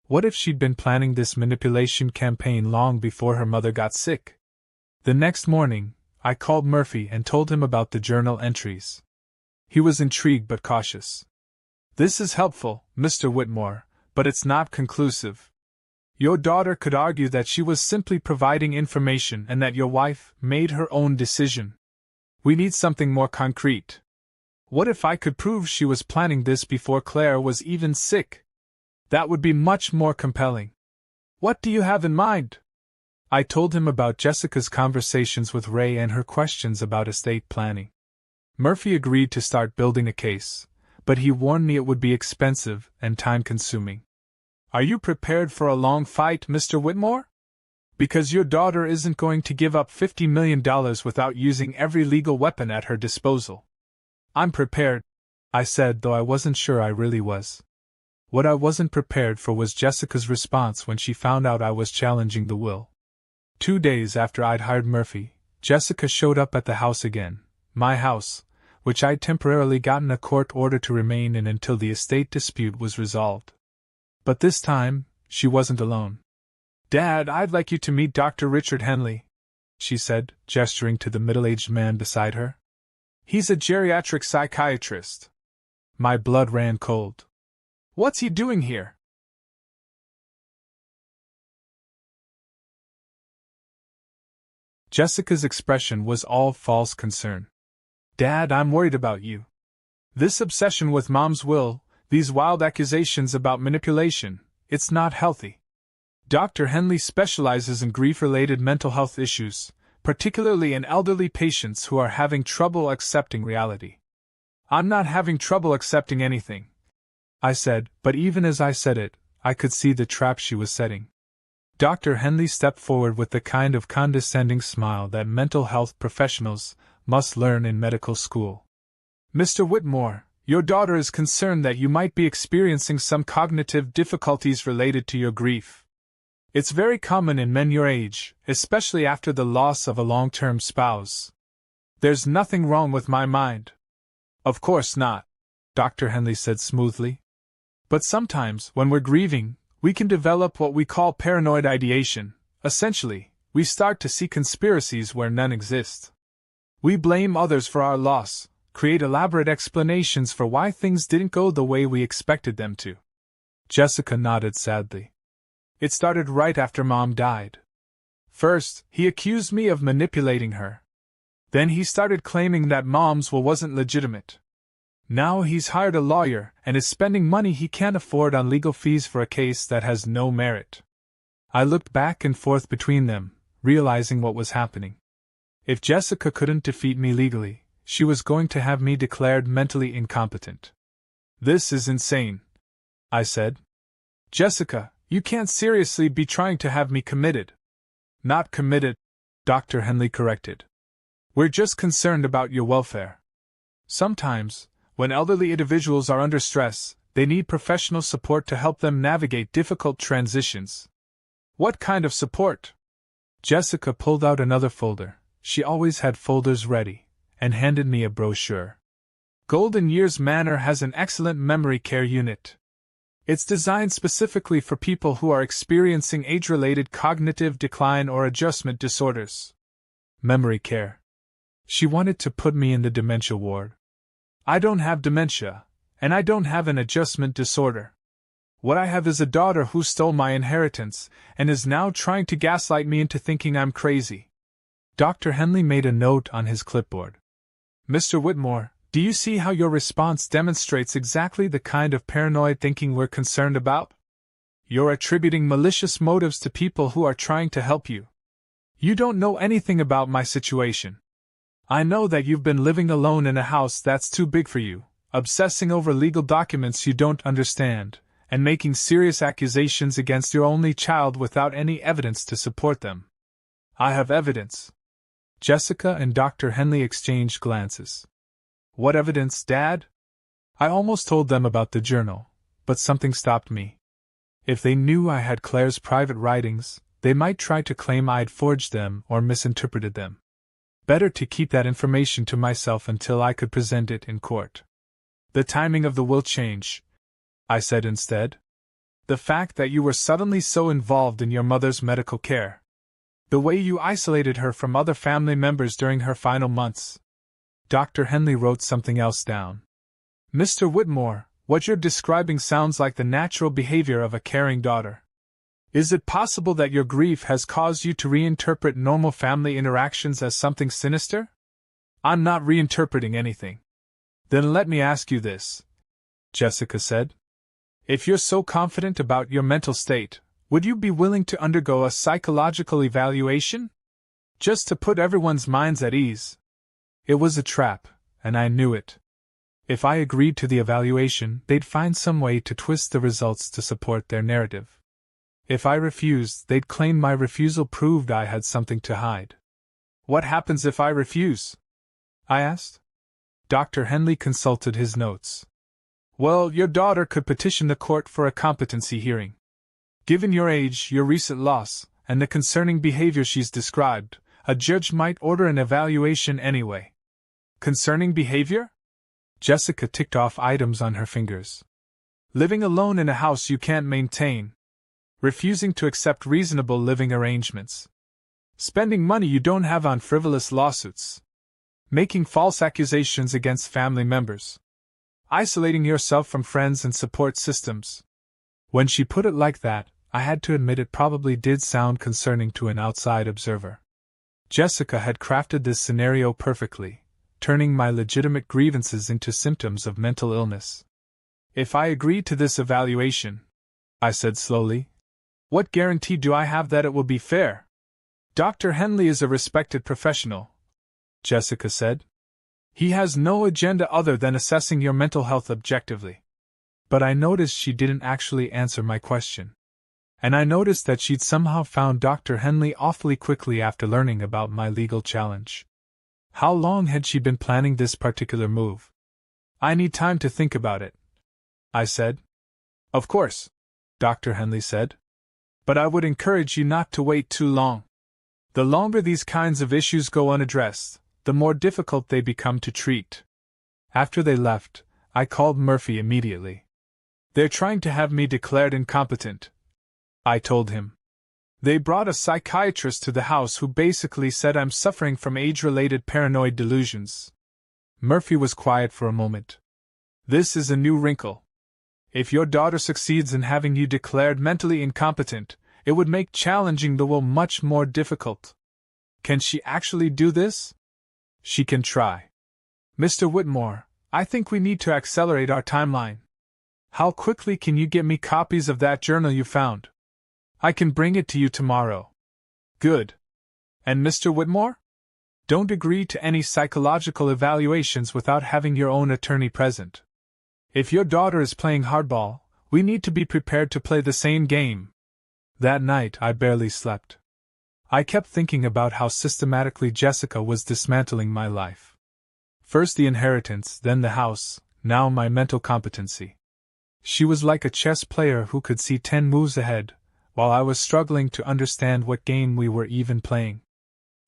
What if she'd been planning this manipulation campaign long before her mother got sick? The next morning, I called Murphy and told him about the journal entries. He was intrigued but cautious. This is helpful, Mr. Whitmore, but it's not conclusive. Your daughter could argue that she was simply providing information and that your wife made her own decision. We need something more concrete. What if I could prove she was planning this before Claire was even sick? That would be much more compelling. What do you have in mind? I told him about Jessica's conversations with Ray and her questions about estate planning. Murphy agreed to start building a case, but he warned me it would be expensive and time-consuming. Are you prepared for a long fight, Mr. Whitmore? Because your daughter isn't going to give up $50 million without using every legal weapon at her disposal. I'm prepared, I said, though I wasn't sure I really was. What I wasn't prepared for was Jessica's response when she found out I was challenging the will. 2 days after I'd hired Murphy, Jessica showed up at the house again, my house, which I'd temporarily gotten a court order to remain in until the estate dispute was resolved. But this time, she wasn't alone. Dad, I'd like you to meet Dr. Richard Henley, she said, gesturing to the middle-aged man beside her. He's a geriatric psychiatrist. My blood ran cold. What's he doing here? Jessica's expression was all false concern. Dad, I'm worried about you. This obsession with Mom's will, these wild accusations about manipulation, it's not healthy. Dr. Henley specializes in grief-related mental health issues, particularly in elderly patients who are having trouble accepting reality. I'm not having trouble accepting anything. I said, but even as I said it, I could see the trap she was setting. Dr. Henley stepped forward with the kind of condescending smile that mental health professionals must learn in medical school. Mr. Whitmore, your daughter is concerned that you might be experiencing some cognitive difficulties related to your grief. It's very common in men your age, especially after the loss of a long-term spouse. There's nothing wrong with my mind. Of course not, Dr. Henley said smoothly. But sometimes, when we're grieving, we can develop what we call paranoid ideation. Essentially, we start to see conspiracies where none exist. We blame others for our loss, create elaborate explanations for why things didn't go the way we expected them to. Jessica nodded sadly. It started right after Mom died. First, he accused me of manipulating her. Then he started claiming that Mom's will wasn't legitimate. Now he's hired a lawyer and is spending money he can't afford on legal fees for a case that has no merit. I looked back and forth between them, realizing what was happening. If Jessica couldn't defeat me legally, she was going to have me declared mentally incompetent. This is insane, I said. Jessica, you can't seriously be trying to have me committed. Not committed, Dr. Henley corrected. We're just concerned about your welfare. Sometimes, when elderly individuals are under stress, they need professional support to help them navigate difficult transitions. What kind of support? Jessica pulled out another folder. She always had folders ready, and handed me a brochure. Golden Years Manor has an excellent memory care unit. It's designed specifically for people who are experiencing age-related cognitive decline or adjustment disorders. Memory care. She wanted to put me in the dementia ward. I don't have dementia, and I don't have an adjustment disorder. What I have is a daughter who stole my inheritance and is now trying to gaslight me into thinking I'm crazy. Dr. Henley made a note on his clipboard. Mr. Whitmore, do you see how your response demonstrates exactly the kind of paranoid thinking we're concerned about? You're attributing malicious motives to people who are trying to help you. You don't know anything about my situation. I know that you've been living alone in a house that's too big for you, obsessing over legal documents you don't understand, and making serious accusations against your only child without any evidence to support them. I have evidence. Jessica and Dr. Henley exchanged glances. What evidence, Dad? I almost told them about the journal, but something stopped me. If they knew I had Claire's private writings, they might try to claim I'd forged them or misinterpreted them. Better to keep that information to myself until I could present it in court. The timing of the will change, I said instead. The fact that you were suddenly so involved in your mother's medical care. The way you isolated her from other family members during her final months. Dr. Henley wrote something else down. Mr. Whitmore, what you're describing sounds like the natural behavior of a caring daughter. Is it possible that your grief has caused you to reinterpret normal family interactions as something sinister? I'm not reinterpreting anything. Then let me ask you this, Jessica said. If you're so confident about your mental state, would you be willing to undergo a psychological evaluation? Just to put everyone's minds at ease. It was a trap, and I knew it. If I agreed to the evaluation, they'd find some way to twist the results to support their narrative. If I refused, they'd claim my refusal proved I had something to hide. What happens if I refuse? I asked. Dr. Henley consulted his notes. Well, your daughter could petition the court for a competency hearing. Given your age, your recent loss, and the concerning behavior she's described, a judge might order an evaluation anyway. Concerning behavior? Jessica ticked off items on her fingers. Living alone in a house you can't maintain. Refusing to accept reasonable living arrangements. Spending money you don't have on frivolous lawsuits. Making false accusations against family members. Isolating yourself from friends and support systems. When she put it like that, I had to admit it probably did sound concerning to an outside observer. Jessica had crafted this scenario perfectly, turning my legitimate grievances into symptoms of mental illness. If I agreed to this evaluation, I said slowly, what guarantee do I have that it will be fair? Dr. Henley is a respected professional, Jessica said. He has no agenda other than assessing your mental health objectively. But I noticed she didn't actually answer my question. And I noticed that she'd somehow found Dr. Henley awfully quickly after learning about my legal challenge. How long had she been planning this particular move? I need time to think about it, I said. Of course, Dr. Henley said. But I would encourage you not to wait too long. The longer these kinds of issues go unaddressed, the more difficult they become to treat. After they left, I called Murphy immediately. They're trying to have me declared incompetent, I told him. They brought a psychiatrist to the house who basically said I'm suffering from age-related paranoid delusions. Murphy was quiet for a moment. This is a new wrinkle. If your daughter succeeds in having you declared mentally incompetent, it would make challenging the will much more difficult. Can she actually do this? She can try. Mr. Whitmore, I think we need to accelerate our timeline. How quickly can you get me copies of that journal you found? I can bring it to you tomorrow. Good. And Mr. Whitmore? Don't agree to any psychological evaluations without having your own attorney present. If your daughter is playing hardball, we need to be prepared to play the same game. That night I barely slept. I kept thinking about how systematically Jessica was dismantling my life. First the inheritance, then the house, now my mental competency. She was like a chess player who could see 10 moves ahead, while I was struggling to understand what game we were even playing.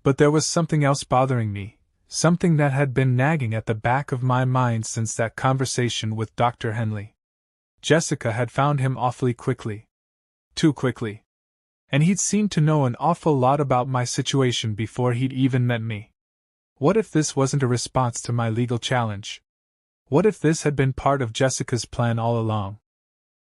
But there was something else bothering me, something that had been nagging at the back of my mind since that conversation with Dr. Henley. Jessica had found him awfully quickly. Too quickly. And he'd seemed to know an awful lot about my situation before he'd even met me. What if this wasn't a response to my legal challenge? What if this had been part of Jessica's plan all along?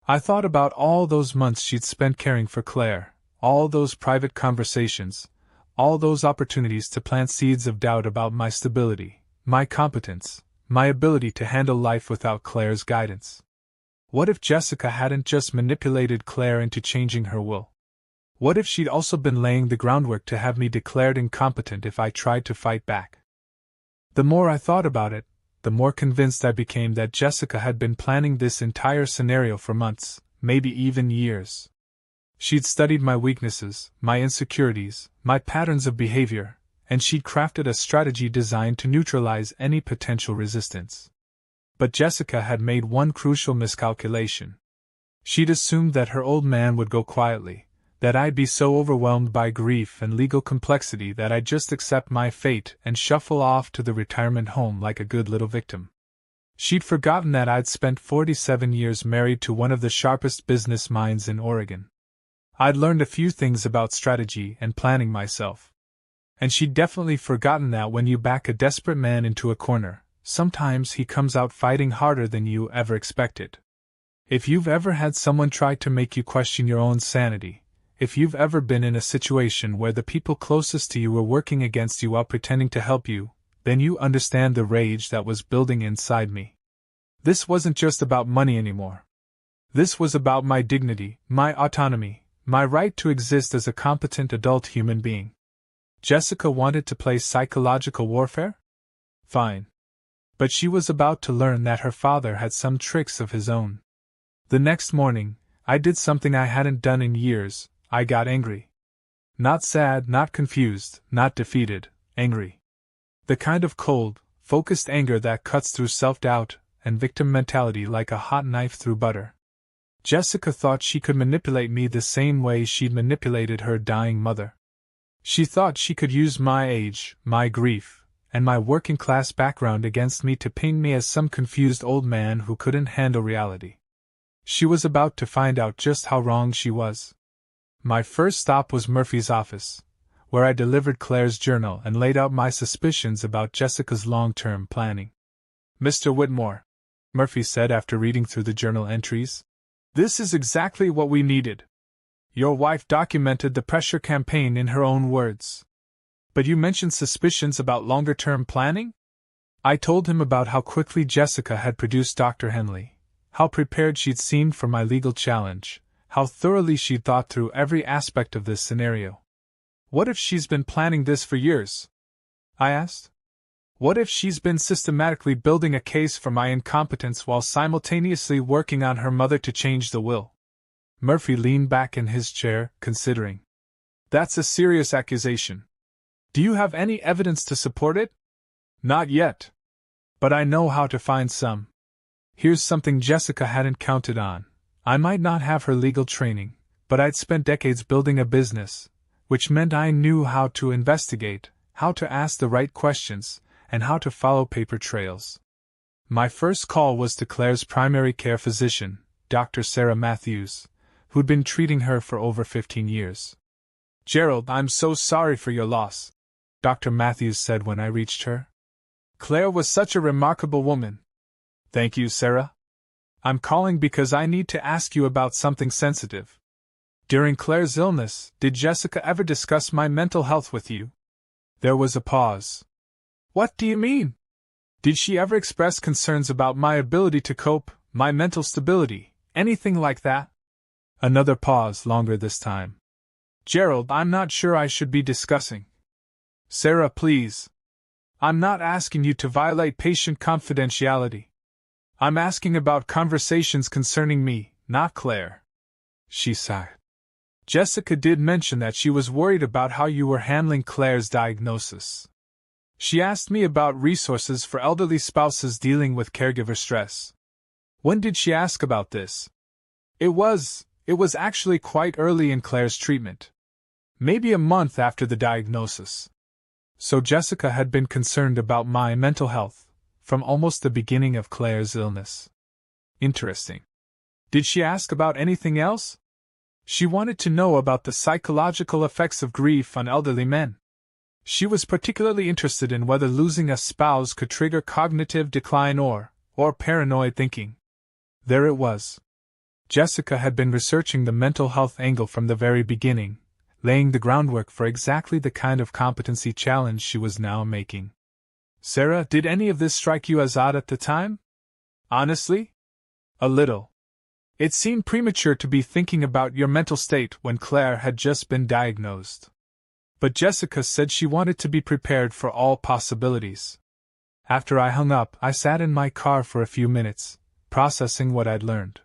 I thought about all those months she'd spent caring for Claire, all those private conversations, all those opportunities to plant seeds of doubt about my stability, my competence, my ability to handle life without Claire's guidance. What if Jessica hadn't just manipulated Claire into changing her will? What if she'd also been laying the groundwork to have me declared incompetent if I tried to fight back? The more I thought about it, the more convinced I became that Jessica had been planning this entire scenario for months, maybe even years. She'd studied my weaknesses, my insecurities, my patterns of behavior, and she'd crafted a strategy designed to neutralize any potential resistance. But Jessica had made one crucial miscalculation. She'd assumed that her old man would go quietly, that I'd be so overwhelmed by grief and legal complexity that I'd just accept my fate and shuffle off to the retirement home like a good little victim. She'd forgotten that I'd spent 47 years married to one of the sharpest business minds in Oregon. I'd learned a few things about strategy and planning myself. And she'd definitely forgotten that when you back a desperate man into a corner, sometimes he comes out fighting harder than you ever expected. If you've ever had someone try to make you question your own sanity, if you've ever been in a situation where the people closest to you were working against you while pretending to help you, then you understand the rage that was building inside me. This wasn't just about money anymore. This was about my dignity, my autonomy, my right to exist as a competent adult human being. Jessica wanted to play psychological warfare? Fine. But she was about to learn that her father had some tricks of his own. The next morning, I did something I hadn't done in years. I got angry. Not sad, not confused, not defeated, angry. The kind of cold, focused anger that cuts through self-doubt and victim mentality like a hot knife through butter. Jessica thought she could manipulate me the same way she'd manipulated her dying mother. She thought she could use my age, my grief, and my working-class background against me to paint me as some confused old man who couldn't handle reality. She was about to find out just how wrong she was. My first stop was Murphy's office, where I delivered Claire's journal and laid out my suspicions about Jessica's long-term planning. "Mr. Whitmore," Murphy said after reading through the journal entries, "this is exactly what we needed. Your wife documented the pressure campaign in her own words. But you mentioned suspicions about longer-term planning?" I told him about how quickly Jessica had produced Dr. Henley, how prepared she'd seemed for my legal challenge, how thoroughly she'd thought through every aspect of this scenario. "What if she's been planning this for years?" I asked. What if she's been systematically building a case for my incompetence while simultaneously working on her mother to change the will? Murphy leaned back in his chair, considering. That's a serious accusation. Do you have any evidence to support it? Not yet. But I know how to find some. Here's something Jessica hadn't counted on. I might not have her legal training, but I'd spent decades building a business, which meant I knew how to investigate, how to ask the right questions, and how to follow paper trails. My first call was to Claire's primary care physician, Dr. Sarah Matthews, who'd been treating her for over 15 years. Gerald, I'm so sorry for your loss, Dr. Matthews said when I reached her. Claire was such a remarkable woman. Thank you, Sarah. I'm calling because I need to ask you about something sensitive. During Claire's illness, did Jessica ever discuss my mental health with you? There was a pause. What do you mean? Did she ever express concerns about my ability to cope, my mental stability, anything like that? Another pause, longer this time. Gerald, I'm not sure I should be discussing. Sarah, please. I'm not asking you to violate patient confidentiality. I'm asking about conversations concerning me, not Claire. She sighed. Jessica did mention that she was worried about how you were handling Claire's diagnosis. She asked me about resources for elderly spouses dealing with caregiver stress. When did she ask about this? It was actually quite early in Claire's treatment. Maybe a month after the diagnosis. So Jessica had been concerned about my mental health from almost the beginning of Claire's illness. Interesting. Did she ask about anything else? She wanted to know about the psychological effects of grief on elderly men. She was particularly interested in whether losing a spouse could trigger cognitive decline or paranoid thinking. There it was. Jessica had been researching the mental health angle from the very beginning, laying the groundwork for exactly the kind of competency challenge she was now making. Sarah, did any of this strike you as odd at the time? Honestly? A little. It seemed premature to be thinking about your mental state when Claire had just been diagnosed. But Jessica said she wanted to be prepared for all possibilities. After I hung up, I sat in my car for a few minutes, processing what I'd learned.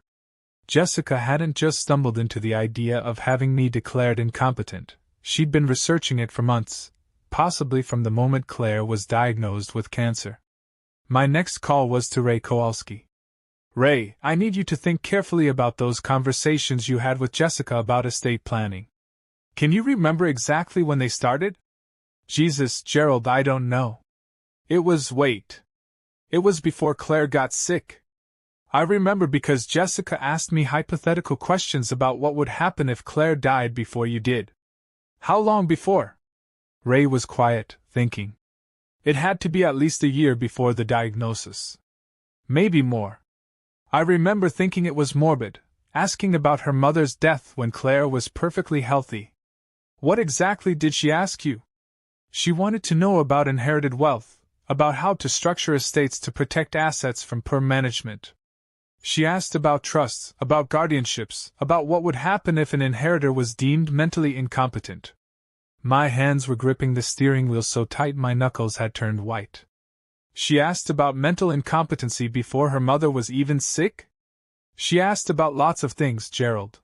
Jessica hadn't just stumbled into the idea of having me declared incompetent. She'd been researching it for months, possibly from the moment Claire was diagnosed with cancer. My next call was to Ray Kowalski. Ray, I need you to think carefully about those conversations you had with Jessica about estate planning. Can you remember exactly when they started? Jesus, Gerald, I don't know. It was before Claire got sick. I remember because Jessica asked me hypothetical questions about what would happen if Claire died before you did. How long before? Ray was quiet, thinking. It had to be at least a year before the diagnosis. Maybe more. I remember thinking it was morbid, asking about her mother's death when Claire was perfectly healthy. What exactly did she ask you? She wanted to know about inherited wealth, about how to structure estates to protect assets from poor management. She asked about trusts, about guardianships, about what would happen if an inheritor was deemed mentally incompetent. My hands were gripping the steering wheel so tight my knuckles had turned white. She asked about mental incompetency before her mother was even sick? She asked about lots of things, Gerald.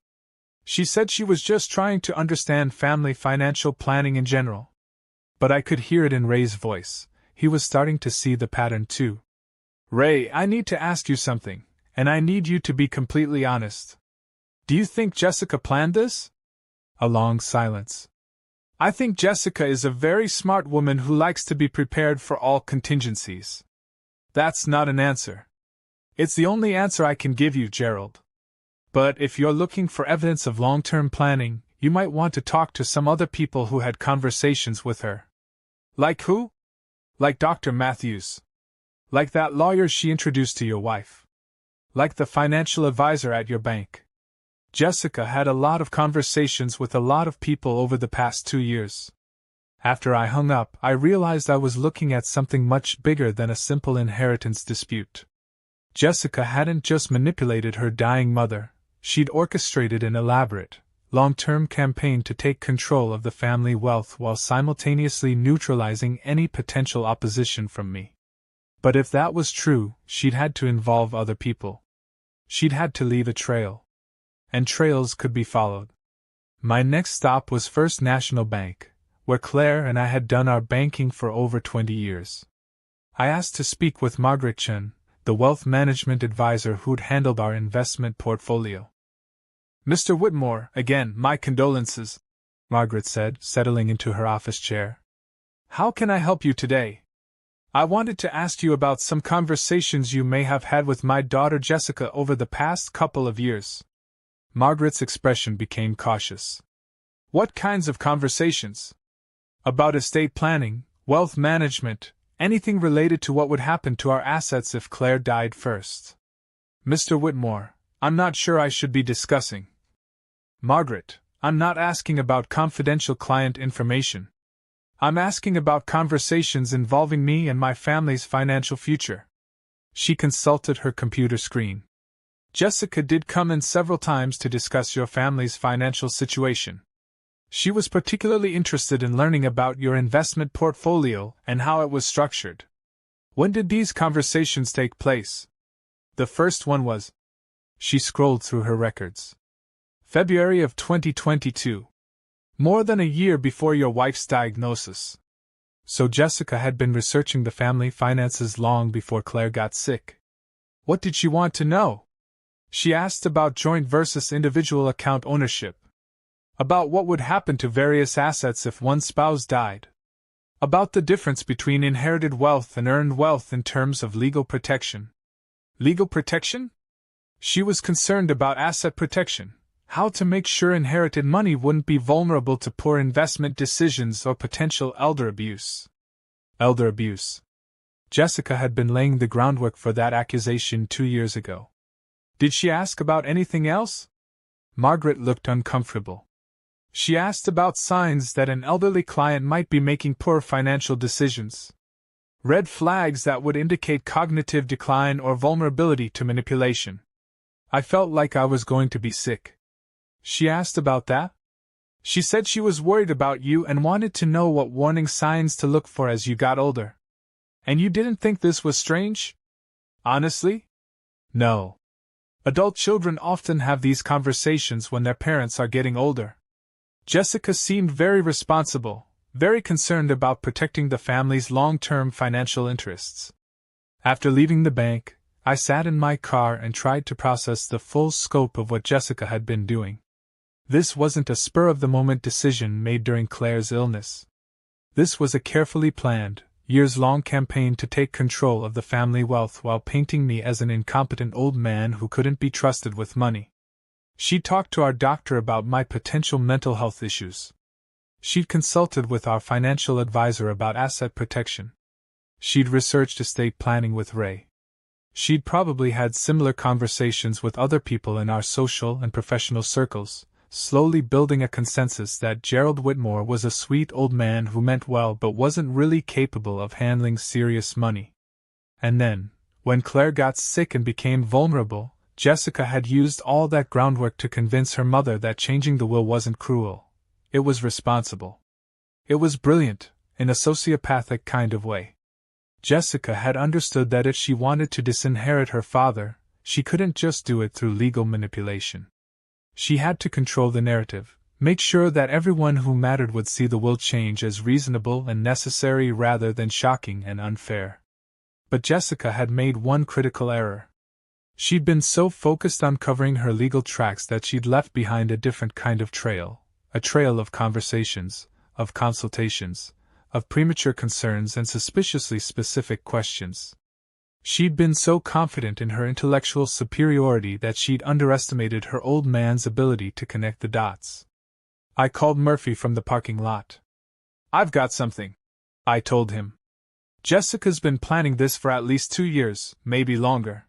She said she was just trying to understand family financial planning in general. But I could hear it in Ray's voice. He was starting to see the pattern too. Ray, I need to ask you something, and I need you to be completely honest. Do you think Jessica planned this? A long silence. I think Jessica is a very smart woman who likes to be prepared for all contingencies. That's not an answer. It's the only answer I can give you, Gerald. But if you're looking for evidence of long-term planning, you might want to talk to some other people who had conversations with her. Like who? Like Dr. Matthews. Like that lawyer she introduced to your wife. Like the financial advisor at your bank. Jessica had a lot of conversations with a lot of people over the past 2 years. After I hung up, I realized I was looking at something much bigger than a simple inheritance dispute. Jessica hadn't just manipulated her dying mother, she'd orchestrated an elaborate, long-term campaign to take control of the family wealth while simultaneously neutralizing any potential opposition from me. But if that was true, she'd had to involve other people. She'd had to leave a trail. And trails could be followed. My next stop was First National Bank, where Claire and I had done our banking for over 20 years. I asked to speak with Margaret Chen, the wealth management advisor who'd handled our investment portfolio. "Mr. Whitmore, again, my condolences," Margaret said, settling into her office chair. "How can I help you today? I wanted to ask you about some conversations you may have had with my daughter Jessica over the past couple of years." Margaret's expression became cautious. "What kinds of conversations?" "About estate planning, wealth management, anything related to what would happen to our assets if Claire died first." "Mr. Whitmore, I'm not sure I should be discussing." "Margaret, I'm not asking about confidential client information. I'm asking about conversations involving me and my family's financial future." She consulted her computer screen. "Jessica did come in several times to discuss your family's financial situation. She was particularly interested in learning about your investment portfolio and how it was structured." "When did these conversations take place?" "The first one was..." She scrolled through her records. "February of 2022. More than a year before your wife's diagnosis." So Jessica had been researching the family finances long before Claire got sick. What did she want to know? She asked about joint versus individual account ownership. About what would happen to various assets if one spouse died. About the difference between inherited wealth and earned wealth in terms of legal protection. Legal protection? She was concerned about asset protection. How to make sure inherited money wouldn't be vulnerable to poor investment decisions or potential elder abuse. Elder abuse. Jessica had been laying the groundwork for that accusation 2 years ago. Did she ask about anything else? Margaret looked uncomfortable. She asked about signs that an elderly client might be making poor financial decisions. Red flags that would indicate cognitive decline or vulnerability to manipulation. I felt like I was going to be sick. She asked about that? She said she was worried about you and wanted to know what warning signs to look for as you got older. And you didn't think this was strange? Honestly? No. Adult children often have these conversations when their parents are getting older. Jessica seemed very responsible, very concerned about protecting the family's long-term financial interests. After leaving the bank, I sat in my car and tried to process the full scope of what Jessica had been doing. This wasn't a spur-of-the-moment decision made during Claire's illness. This was a carefully planned, years-long campaign to take control of the family wealth while painting me as an incompetent old man who couldn't be trusted with money. She talked to our doctor about my potential mental health issues. She'd consulted with our financial advisor about asset protection. She'd researched estate planning with Ray. She'd probably had similar conversations with other people in our social and professional circles, slowly building a consensus that Gerald Whitmore was a sweet old man who meant well but wasn't really capable of handling serious money. And then, when Claire got sick and became vulnerable, Jessica had used all that groundwork to convince her mother that changing the will wasn't cruel. It was responsible. It was brilliant, in a sociopathic kind of way. Jessica had understood that if she wanted to disinherit her father, she couldn't just do it through legal manipulation. She had to control the narrative, make sure that everyone who mattered would see the will change as reasonable and necessary rather than shocking and unfair. But Jessica had made one critical error. She'd been so focused on covering her legal tracks that she'd left behind a different kind of trail, a trail of conversations, of consultations, of premature concerns and suspiciously specific questions. She'd been so confident in her intellectual superiority that she'd underestimated her old man's ability to connect the dots. I called Murphy from the parking lot. "I've got something," I told him. "Jessica's been planning this for at least 2 years, maybe longer.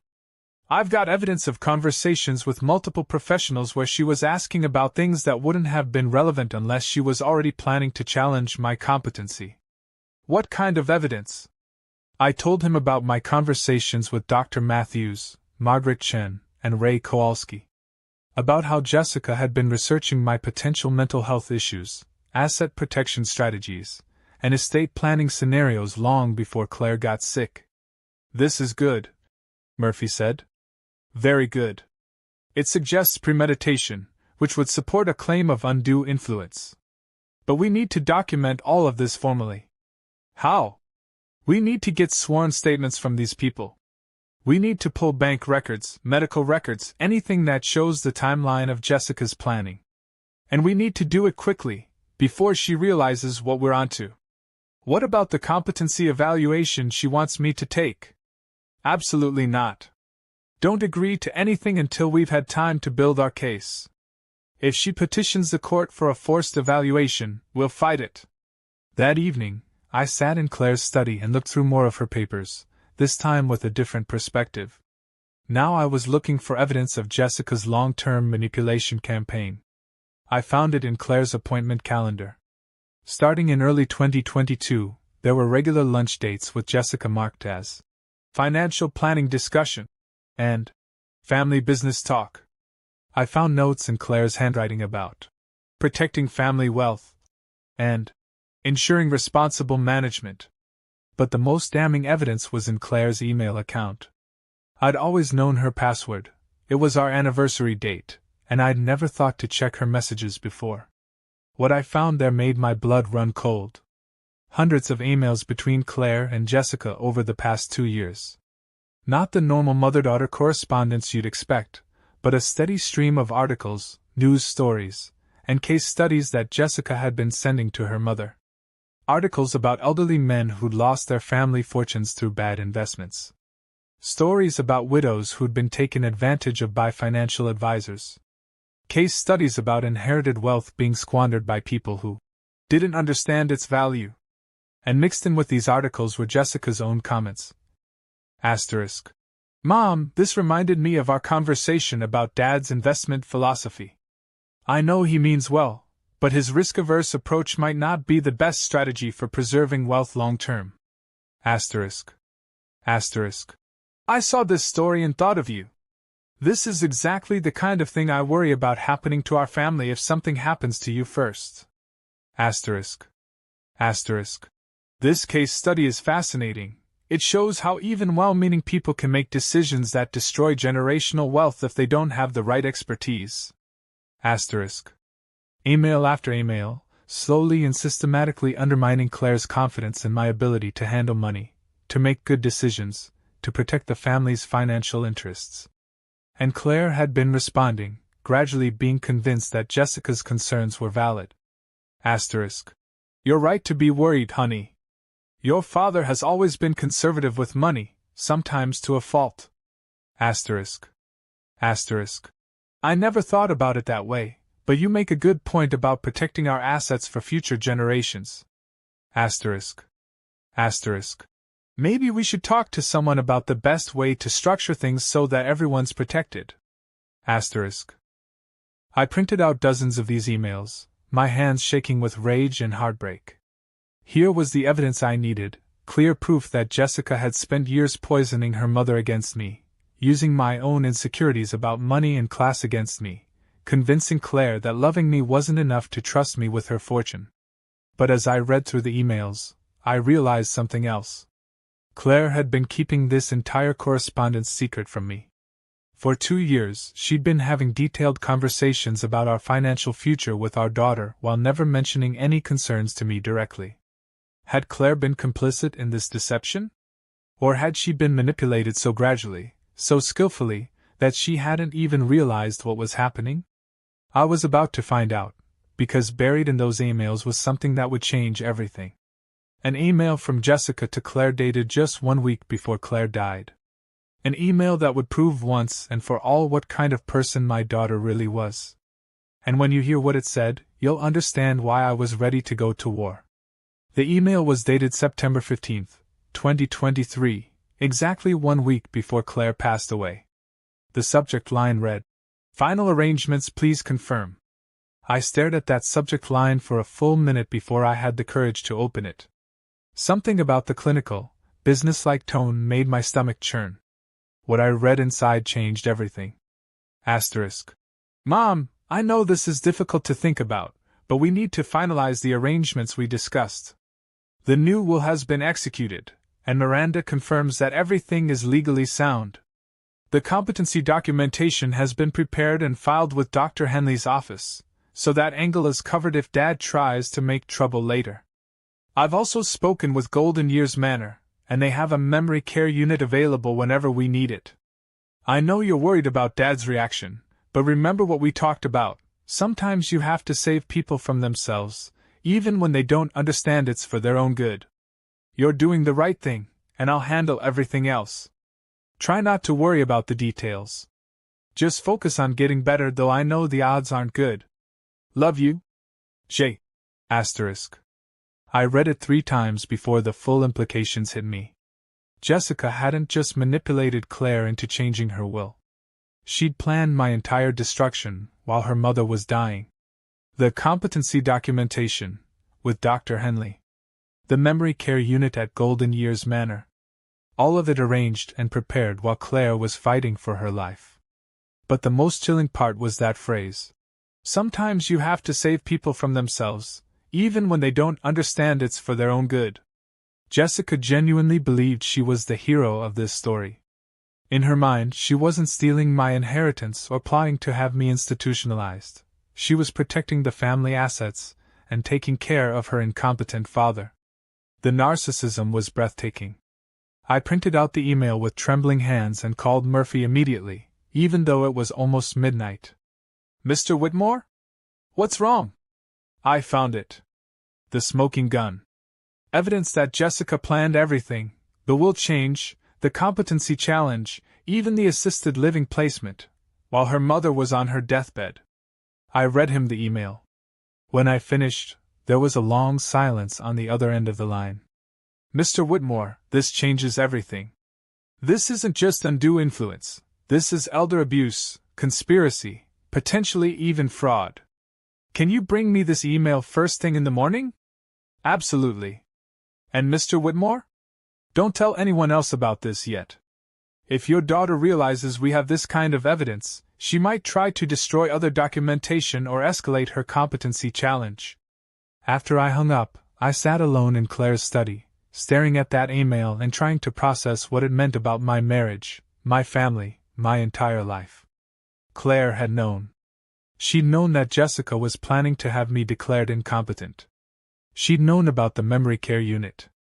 I've got evidence of conversations with multiple professionals where she was asking about things that wouldn't have been relevant unless she was already planning to challenge my competency." "What kind of evidence?" I told him about my conversations with Dr. Matthews, Margaret Chen, and Ray Kowalski. About how Jessica had been researching my potential mental health issues, asset protection strategies, and estate planning scenarios long before Claire got sick. "This is good," Murphy said. "Very good. It suggests premeditation, which would support a claim of undue influence. But we need to document all of this formally." "How?" "We need to get sworn statements from these people. We need to pull bank records, medical records, anything that shows the timeline of Jessica's planning. And we need to do it quickly, before she realizes what we're onto." "What about the competency evaluation she wants me to take?" "Absolutely not. Don't agree to anything until we've had time to build our case. If she petitions the court for a forced evaluation, we'll fight it." That evening, I sat in Claire's study and looked through more of her papers, this time with a different perspective. Now I was looking for evidence of Jessica's long-term manipulation campaign. I found it in Claire's appointment calendar. Starting in early 2022, there were regular lunch dates with Jessica marked as financial planning discussion and family business talk. I found notes in Claire's handwriting about protecting family wealth and ensuring responsible management. But the most damning evidence was in Claire's email account. I'd always known her password. It was our anniversary date, and I'd never thought to check her messages before. What I found there made my blood run cold. Hundreds of emails between Claire and Jessica over the past 2 years. Not the normal mother-daughter correspondence you'd expect, but a steady stream of articles, news stories, and case studies that Jessica had been sending to her mother. Articles about elderly men who'd lost their family fortunes through bad investments. Stories about widows who'd been taken advantage of by financial advisors. Case studies about inherited wealth being squandered by people who didn't understand its value. And mixed in with these articles were Jessica's own comments. Asterisk. "Mom, this reminded me of our conversation about Dad's investment philosophy. I know he means well, but his risk-averse approach might not be the best strategy for preserving wealth long-term." Asterisk. Asterisk. "I saw this story and thought of you. This is exactly the kind of thing I worry about happening to our family if something happens to you first." Asterisk. Asterisk. "This case study is fascinating. It shows how even well-meaning people can make decisions that destroy generational wealth if they don't have the right expertise." Asterisk. Email after email, slowly and systematically undermining Claire's confidence in my ability to handle money, to make good decisions, to protect the family's financial interests. And Claire had been responding, gradually being convinced that Jessica's concerns were valid. Asterisk. "You're right to be worried, honey. Your father has always been conservative with money, sometimes to a fault." Asterisk. Asterisk. "I never thought about it that way, but you make a good point about protecting our assets for future generations." Asterisk. Asterisk. "Maybe we should talk to someone about the best way to structure things so that everyone's protected." Asterisk. I printed out dozens of these emails, my hands shaking with rage and heartbreak. Here was the evidence I needed, clear proof that Jessica had spent years poisoning her mother against me, using my own insecurities about money and class against me, convincing Claire that loving me wasn't enough to trust me with her fortune. But as I read through the emails, I realized something else. Claire had been keeping this entire correspondence secret from me. For 2 years, she'd been having detailed conversations about our financial future with our daughter while never mentioning any concerns to me directly. Had Claire been complicit in this deception? Or had she been manipulated so gradually, so skillfully, that she hadn't even realized what was happening? I was about to find out, because buried in those emails was something that would change everything. An email from Jessica to Claire dated just 1 week before Claire died. An email that would prove once and for all what kind of person my daughter really was. And when you hear what it said, you'll understand why I was ready to go to war. The email was dated September 15th, 2023, exactly 1 week before Claire passed away. The subject line read, "Final arrangements, please confirm." I stared at that subject line for a full minute before I had the courage to open it. Something about the clinical, businesslike tone made my stomach churn. What I read inside changed everything. Asterisk. Mom, I know this is difficult to think about, but we need to finalize the arrangements we discussed. The new will has been executed, and Miranda confirms that everything is legally sound. The competency documentation has been prepared and filed with Dr. Henley's office, so that angle is covered if Dad tries to make trouble later. I've also spoken with Golden Years Manor, and they have a memory care unit available whenever we need it. I know you're worried about Dad's reaction, but remember what we talked about. Sometimes you have to save people from themselves, even when they don't understand it's for their own good. You're doing the right thing, and I'll handle everything else. Try not to worry about the details. Just focus on getting better, though I know the odds aren't good. Love you. J. Asterisk. I read it 3 times before the full implications hit me. Jessica hadn't just manipulated Claire into changing her will. She'd planned my entire destruction while her mother was dying. The competency documentation, with Dr. Henley. The memory care unit at Golden Years Manor. All of it arranged and prepared while Claire was fighting for her life. But the most chilling part was that phrase. Sometimes you have to save people from themselves, even when they don't understand it's for their own good. Jessica genuinely believed she was the hero of this story. In her mind, she wasn't stealing my inheritance or plotting to have me institutionalized. She was protecting the family assets and taking care of her incompetent father. The narcissism was breathtaking. I printed out the email with trembling hands and called Murphy immediately, even though it was almost midnight. Mr. Whitmore? What's wrong? I found it. The smoking gun. Evidence that Jessica planned everything, the will change, the competency challenge, even the assisted living placement, while her mother was on her deathbed. I read him the email. When I finished, there was a long silence on the other end of the line. Mr. Whitmore, this changes everything. This isn't just undue influence, this is elder abuse, conspiracy, potentially even fraud. Can you bring me this email first thing in the morning? Absolutely. And Mr. Whitmore? Don't tell anyone else about this yet. If your daughter realizes we have this kind of evidence, she might try to destroy other documentation or escalate her competency challenge. After I hung up, I sat alone in Claire's study, staring at that email and trying to process what it meant about my marriage, my family, my entire life. Claire had known. She'd known that Jessica was planning to have me declared incompetent. She'd known about the memory care unit.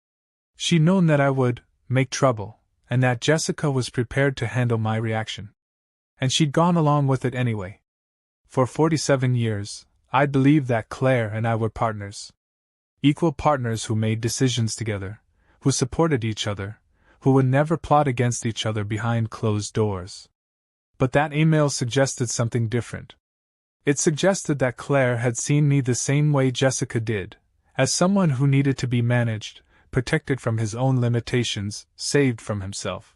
She'd known that I would make trouble, and that Jessica was prepared to handle my reaction. And she'd gone along with it anyway. For 47 years, I'd believed that Claire and I were partners. Equal partners who made decisions together, who supported each other, who would never plot against each other behind closed doors. But that email suggested something different. It suggested that Claire had seen me the same way Jessica did, as someone who needed to be managed, protected from his own limitations, saved from himself.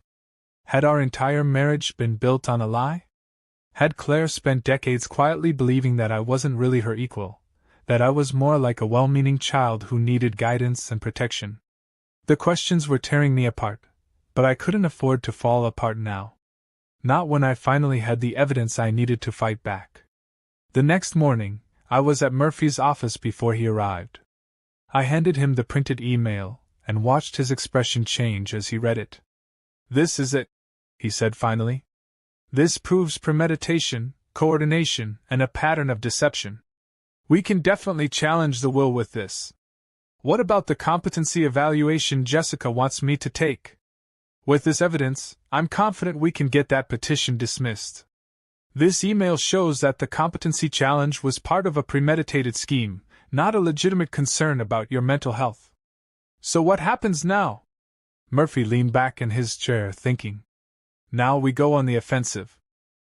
Had our entire marriage been built on a lie? Had Claire spent decades quietly believing that I wasn't really her equal, that I was more like a well-meaning child who needed guidance and protection? The questions were tearing me apart, but I couldn't afford to fall apart now. Not when I finally had the evidence I needed to fight back. The next morning, I was at Murphy's office before he arrived. I handed him the printed email and watched his expression change as he read it. "This is it," he said finally. "This proves premeditation, coordination, and a pattern of deception. We can definitely challenge the will with this. What about the competency evaluation Jessica wants me to take? With this evidence, I'm confident we can get that petition dismissed. This email shows that the competency challenge was part of a premeditated scheme, not a legitimate concern about your mental health. So what happens now?" Murphy leaned back in his chair thinking. "Now we go on the offensive.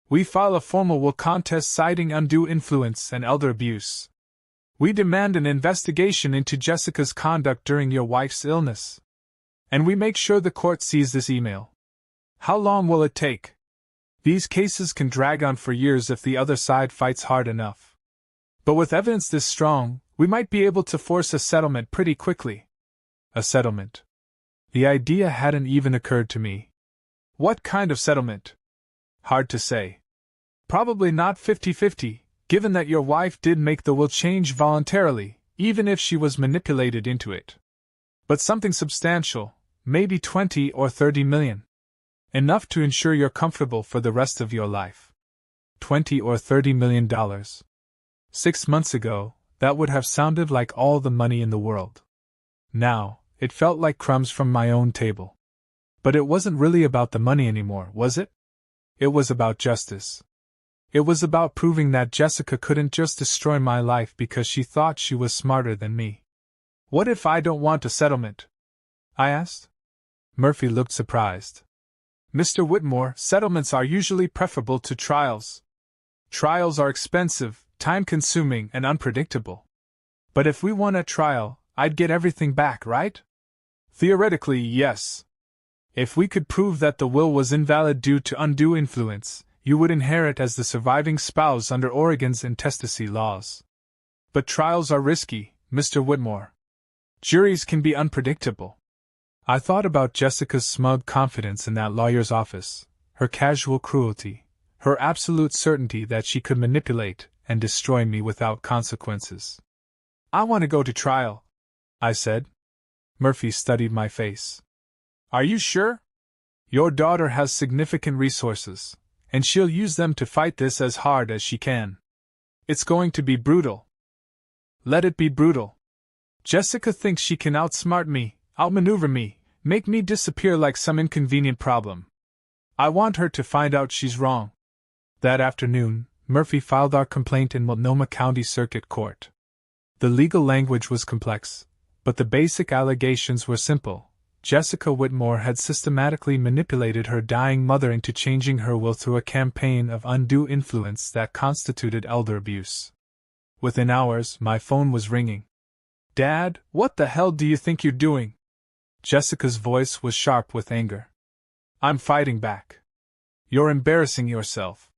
We file a formal will contest citing undue influence and elder abuse. We demand an investigation into Jessica's conduct during your wife's illness. And we make sure the court sees this email. How long will it take? These cases can drag on for years if the other side fights hard enough. But with evidence this strong, we might be able to force a settlement pretty quickly." A settlement. The idea hadn't even occurred to me. What kind of settlement? Hard to say. Probably not 50-50, given that your wife did make the will change voluntarily, even if she was manipulated into it. But something substantial, maybe 20 or 30 million. Enough to ensure you're comfortable for the rest of your life. $20 or $30 million. 6 months ago, that would have sounded like all the money in the world. Now, it felt like crumbs from my own table. But it wasn't really about the money anymore, was it? It was about justice. It was about proving that Jessica couldn't just destroy my life because she thought she was smarter than me. What if I don't want a settlement? I asked. Murphy looked surprised. Mr. Whitmore, settlements are usually preferable to trials. Trials are expensive, time-consuming, and unpredictable. But if we won a trial, I'd get everything back, right? Theoretically, yes. If we could prove that the will was invalid due to undue influence, you would inherit as the surviving spouse under Oregon's intestacy laws. But trials are risky, Mr. Whitmore. Juries can be unpredictable. I thought about Jessica's smug confidence in that lawyer's office, her casual cruelty, her absolute certainty that she could manipulate and destroy me without consequences. I want to go to trial, I said. Murphy studied my face. Are you sure? Your daughter has significant resources, and she'll use them to fight this as hard as she can. It's going to be brutal. Let it be brutal. Jessica thinks she can outsmart me, outmaneuver me, make me disappear like some inconvenient problem. I want her to find out she's wrong. That afternoon, Murphy filed our complaint in Multnomah County Circuit Court. The legal language was complex, but the basic allegations were simple. Jessica Whitmore had systematically manipulated her dying mother into changing her will through a campaign of undue influence that constituted elder abuse. Within hours, my phone was ringing. Dad, what the hell do you think you're doing? Jessica's voice was sharp with anger. I'm fighting back. You're embarrassing yourself.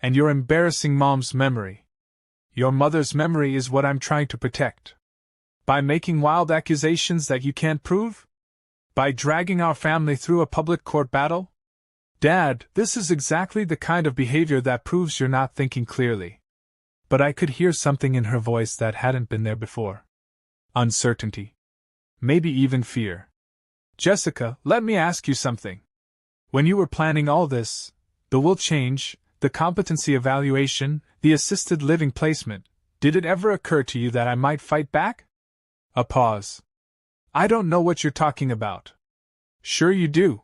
And you're embarrassing Mom's memory. Your mother's memory is what I'm trying to protect. By making wild accusations that you can't prove? By dragging our family through a public court battle? Dad, this is exactly the kind of behavior that proves you're not thinking clearly. But I could hear something in her voice that hadn't been there before. Uncertainty. Maybe even fear. Jessica, let me ask you something. When you were planning all this, the will change, the competency evaluation, the assisted living placement, did it ever occur to you that I might fight back? A pause. I don't know what you're talking about. Sure you do.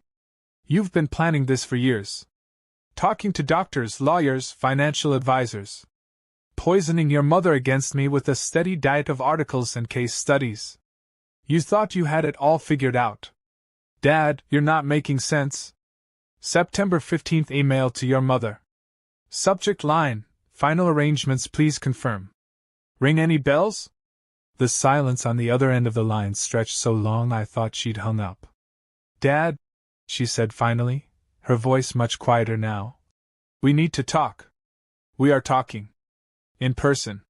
You've been planning this for years. Talking to doctors, lawyers, financial advisors. Poisoning your mother against me with a steady diet of articles and case studies. You thought you had it all figured out. Dad, you're not making sense. September 15th email to your mother. Subject line, final arrangements please confirm. Ring any bells? The silence on the other end of the line stretched so long I thought she'd hung up. Dad, she said finally, her voice much quieter now. We need to talk. We are talking. In person.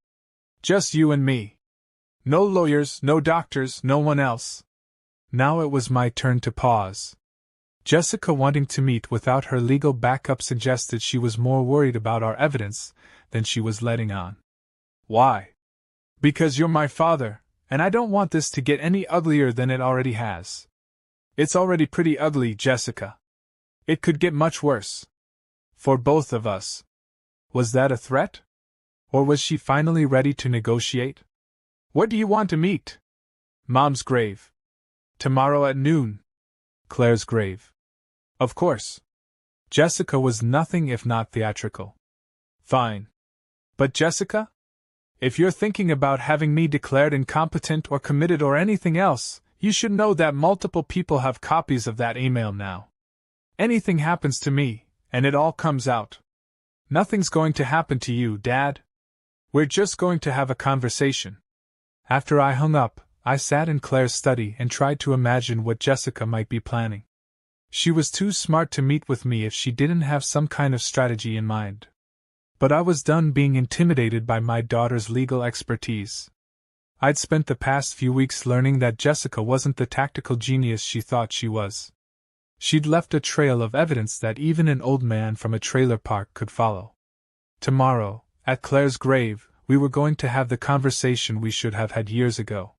Just you and me. No lawyers, no doctors, no one else. Now it was my turn to pause. Jessica wanting to meet without her legal backup suggested she was more worried about our evidence than she was letting on. Why? Because you're my father, and I don't want this to get any uglier than it already has. It's already pretty ugly, Jessica. It could get much worse. For both of us. Was that a threat? Or was she finally ready to negotiate? What do you want to meet? Mom's grave. Tomorrow at noon. Claire's grave. Of course. Jessica was nothing if not theatrical. Fine. But Jessica? If you're thinking about having me declared incompetent or committed or anything else, you should know that multiple people have copies of that email now. Anything happens to me, and it all comes out. Nothing's going to happen to you, Dad. We're just going to have a conversation. After I hung up, I sat in Claire's study and tried to imagine what Jessica might be planning. She was too smart to meet with me if she didn't have some kind of strategy in mind. But I was done being intimidated by my daughter's legal expertise. I'd spent the past few weeks learning that Jessica wasn't the tactical genius she thought she was. She'd left a trail of evidence that even an old man from a trailer park could follow. Tomorrow, at Claire's grave, we were going to have the conversation we should have had years ago.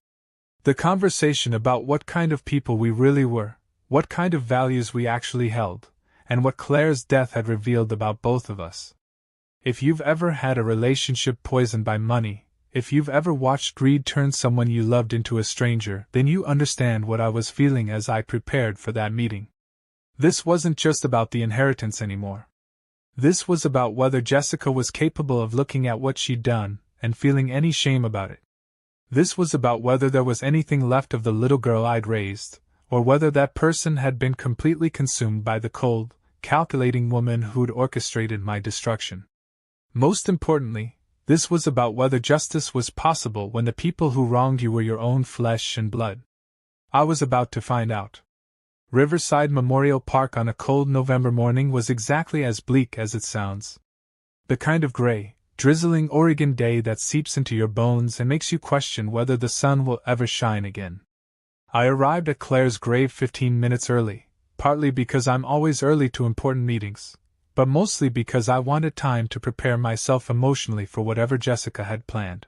The conversation about what kind of people we really were, what kind of values we actually held, and what Claire's death had revealed about both of us. If you've ever had a relationship poisoned by money, if you've ever watched greed turn someone you loved into a stranger, then you understand what I was feeling as I prepared for that meeting. This wasn't just about the inheritance anymore. This was about whether Jessica was capable of looking at what she'd done and feeling any shame about it. This was about whether there was anything left of the little girl I'd raised, or whether that person had been completely consumed by the cold, calculating woman who'd orchestrated my destruction. Most importantly, this was about whether justice was possible when the people who wronged you were your own flesh and blood. I was about to find out. Riverside Memorial Park on a cold November morning was exactly as bleak as it sounds. The kind of gray, drizzling Oregon day that seeps into your bones and makes you question whether the sun will ever shine again. I arrived at Claire's grave 15 minutes early, partly because I'm always early to important meetings, but mostly because I wanted time to prepare myself emotionally for whatever Jessica had planned.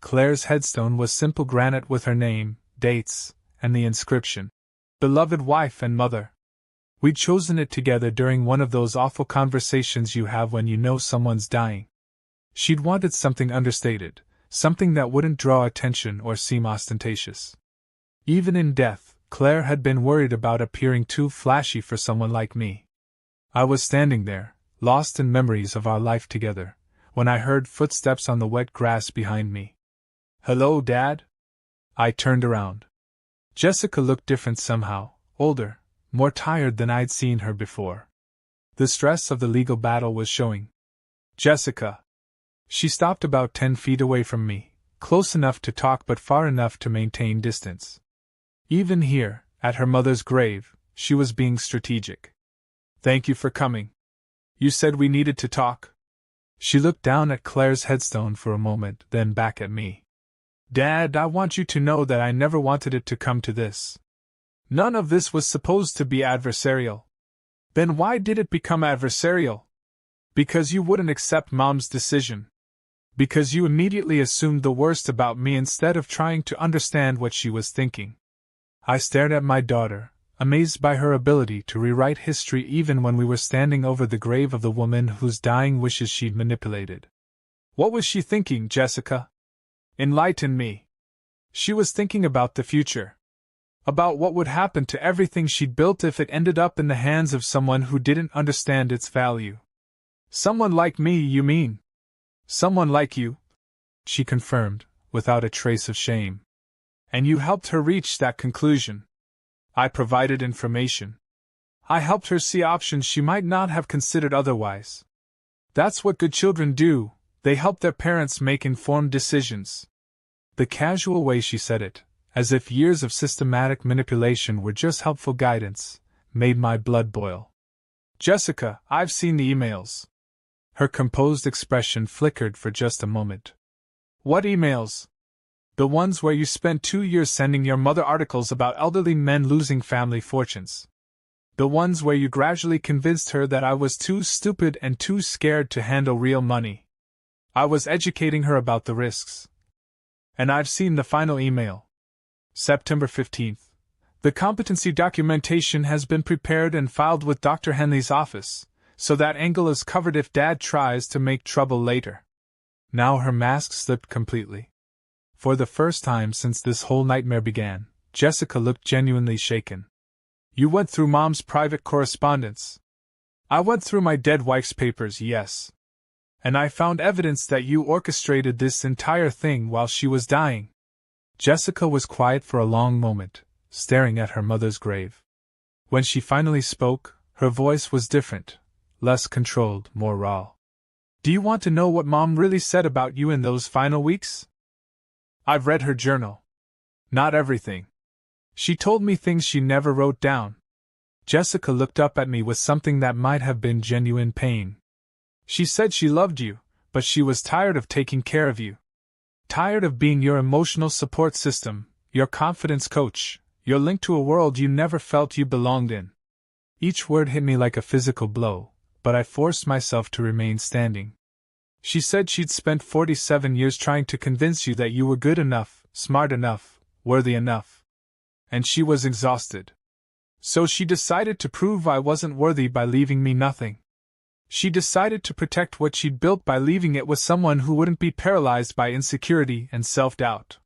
Claire's headstone was simple granite with her name, dates, and the inscription, "Beloved wife and mother." We'd chosen it together during one of those awful conversations you have when you know someone's dying. She'd wanted something understated, something that wouldn't draw attention or seem ostentatious. Even in death, Claire had been worried about appearing too flashy for someone like me. I was standing there, lost in memories of our life together, when I heard footsteps on the wet grass behind me. "Hello, Dad?" I turned around. Jessica looked different somehow, older, more tired than I'd seen her before. The stress of the legal battle was showing. "Jessica." She stopped about 10 feet away from me, close enough to talk but far enough to maintain distance. Even here, at her mother's grave, she was being strategic. "Thank you for coming. You said we needed to talk." She looked down at Claire's headstone for a moment, then back at me. "Dad, I want you to know that I never wanted it to come to this. None of this was supposed to be adversarial." "Then why did it become adversarial?" "Because you wouldn't accept Mom's decision. Because you immediately assumed the worst about me instead of trying to understand what she was thinking." I stared at my daughter, amazed by her ability to rewrite history even when we were standing over the grave of the woman whose dying wishes she'd manipulated. "What was she thinking, Jessica? Enlighten me." "She was thinking about the future. About what would happen to everything she'd built if it ended up in the hands of someone who didn't understand its value." "Someone like me, you mean?" "Someone like you," she confirmed, without a trace of shame. "And you helped her reach that conclusion." "I provided information. I helped her see options she might not have considered otherwise. That's what good children do, they help their parents make informed decisions." The casual way she said it, as if years of systematic manipulation were just helpful guidance, made my blood boil. "Jessica, I've seen the emails." Her composed expression flickered for just a moment. "What emails?" "The ones where you spent 2 years sending your mother articles about elderly men losing family fortunes. The ones where you gradually convinced her that I was too stupid and too scared to handle real money. I was educating her about the risks. And I've seen the final email. September 15th. The competency documentation has been prepared and filed with Dr. Henley's office, so that angle is covered if Dad tries to make trouble later. Now her mask slipped completely. For the first time since this whole nightmare began, Jessica looked genuinely shaken. "You went through Mom's private correspondence." "I went through my dead wife's papers, yes. And I found evidence that you orchestrated this entire thing while she was dying." Jessica was quiet for a long moment, staring at her mother's grave. When she finally spoke, her voice was different, less controlled, more raw. "Do you want to know what Mom really said about you in those final weeks?" "I've read her journal. Not everything. She told me things she never wrote down." Jessica looked up at me with something that might have been genuine pain. "She said she loved you, but she was tired of taking care of you. Tired of being your emotional support system, your confidence coach, your link to a world you never felt you belonged in." Each word hit me like a physical blow, but I forced myself to remain standing. She said she'd spent 47 years trying to convince you that you were good enough, smart enough, worthy enough. And she was exhausted. So she decided to prove I wasn't worthy by leaving me nothing. She decided to protect what she'd built by leaving it with someone who wouldn't be paralyzed by insecurity and self-doubt.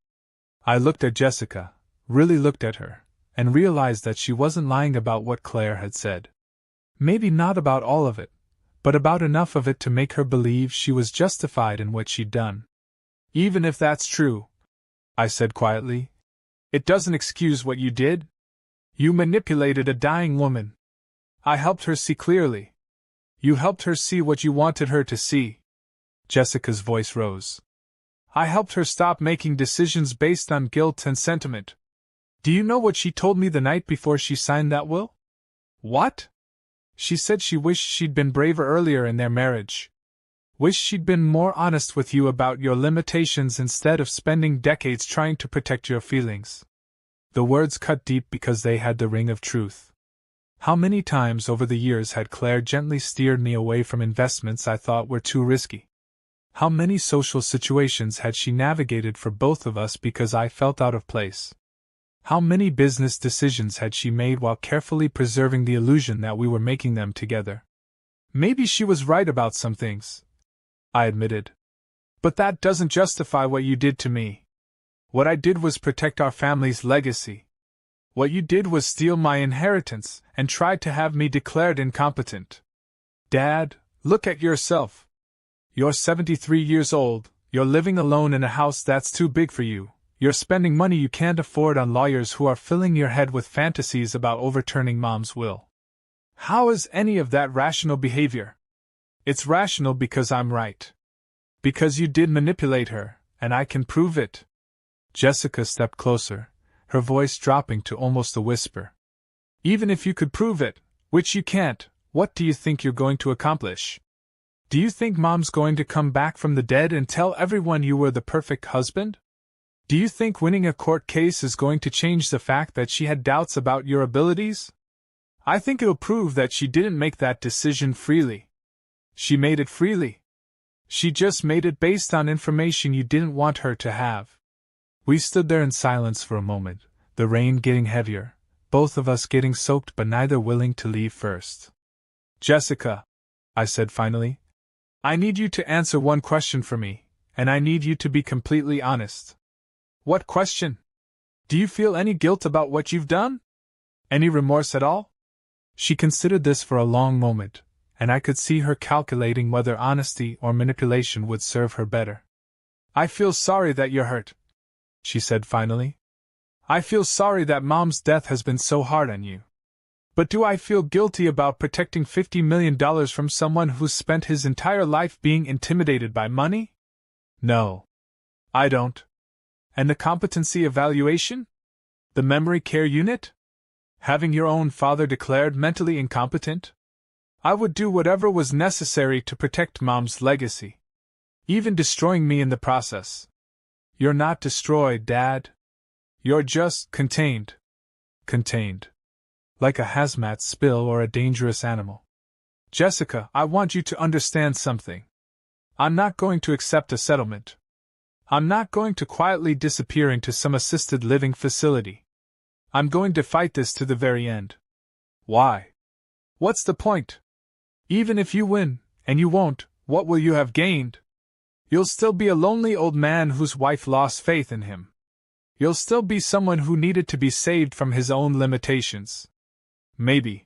I looked at Jessica, really looked at her, and realized that she wasn't lying about what Claire had said. Maybe not about all of it, but about enough of it to make her believe she was justified in what she'd done. Even if that's true, I said quietly, it doesn't excuse what you did. You manipulated a dying woman. I helped her see clearly. You helped her see what you wanted her to see. Jessica's voice rose. I helped her stop making decisions based on guilt and sentiment. Do you know what she told me the night before she signed that will? What? She said she wished she'd been braver earlier in their marriage. Wished she'd been more honest with you about your limitations instead of spending decades trying to protect your feelings. The words cut deep because they had the ring of truth. How many times over the years had Claire gently steered me away from investments I thought were too risky? How many social situations had she navigated for both of us because I felt out of place? How many business decisions had she made while carefully preserving the illusion that we were making them together? Maybe she was right about some things, I admitted. But that doesn't justify what you did to me. What I did was protect our family's legacy. What you did was steal my inheritance and tried to have me declared incompetent. Dad, look at yourself. You're 73 years old, you're living alone in a house that's too big for you, you're spending money you can't afford on lawyers who are filling your head with fantasies about overturning Mom's will. How is any of that rational behavior? It's rational because I'm right. Because you did manipulate her, and I can prove it. Jessica stepped closer, her voice dropping to almost a whisper. Even if you could prove it, which you can't, what do you think you're going to accomplish? Do you think Mom's going to come back from the dead and tell everyone you were the perfect husband? Do you think winning a court case is going to change the fact that she had doubts about your abilities? I think it'll prove that she didn't make that decision freely. She made it freely. She just made it based on information you didn't want her to have. We stood there in silence for a moment, the rain getting heavier, both of us getting soaked but neither willing to leave first. Jessica, I said finally, I need you to answer one question for me, and I need you to be completely honest. What question? Do you feel any guilt about what you've done? Any remorse at all? She considered this for a long moment, and I could see her calculating whether honesty or manipulation would serve her better. I feel sorry that you're hurt, she said finally. I feel sorry that Mom's death has been so hard on you. But do I feel guilty about protecting $50 million from someone who's spent his entire life being intimidated by money? No. I don't. And the competency evaluation? The memory care unit? Having your own father declared mentally incompetent? I would do whatever was necessary to protect Mom's legacy. Even destroying me in the process. You're not destroyed, Dad. You're just contained. Contained. Like a hazmat spill or a dangerous animal. Jessica, I want you to understand something. I'm not going to accept a settlement. I'm not going to quietly disappear into some assisted living facility. I'm going to fight this to the very end. Why? What's the point? Even if you win, and you won't, what will you have gained? You'll still be a lonely old man whose wife lost faith in him. You'll still be someone who needed to be saved from his own limitations. Maybe.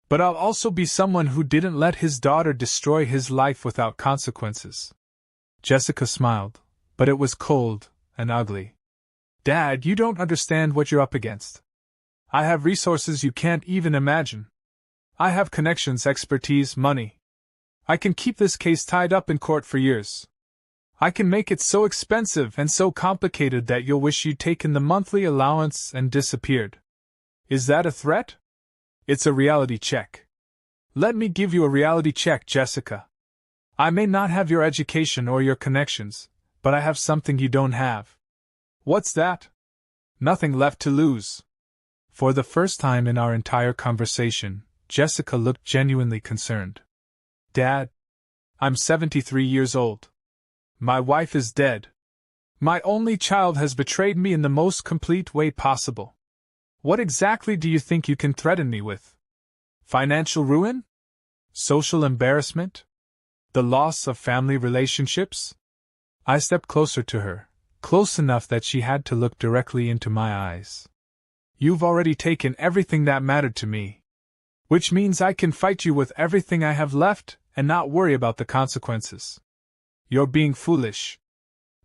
But I'll also be someone who didn't let his daughter destroy his life without consequences. Jessica smiled, but it was cold and ugly. Dad, you don't understand what you're up against. I have resources you can't even imagine. I have connections, expertise, money. I can keep this case tied up in court for years. I can make it so expensive and so complicated that you'll wish you'd taken the monthly allowance and disappeared. Is that a threat? It's a reality check. Let me give you a reality check, Jessica. I may not have your education or your connections, but I have something you don't have. What's that? Nothing left to lose. For the first time in our entire conversation, Jessica looked genuinely concerned. Dad, I'm 73 years old. My wife is dead. My only child has betrayed me in the most complete way possible. What exactly do you think you can threaten me with? Financial ruin? Social embarrassment? The loss of family relationships? I stepped closer to her, close enough that she had to look directly into my eyes. You've already taken everything that mattered to me. Which means I can fight you with everything I have left and not worry about the consequences. You're being foolish.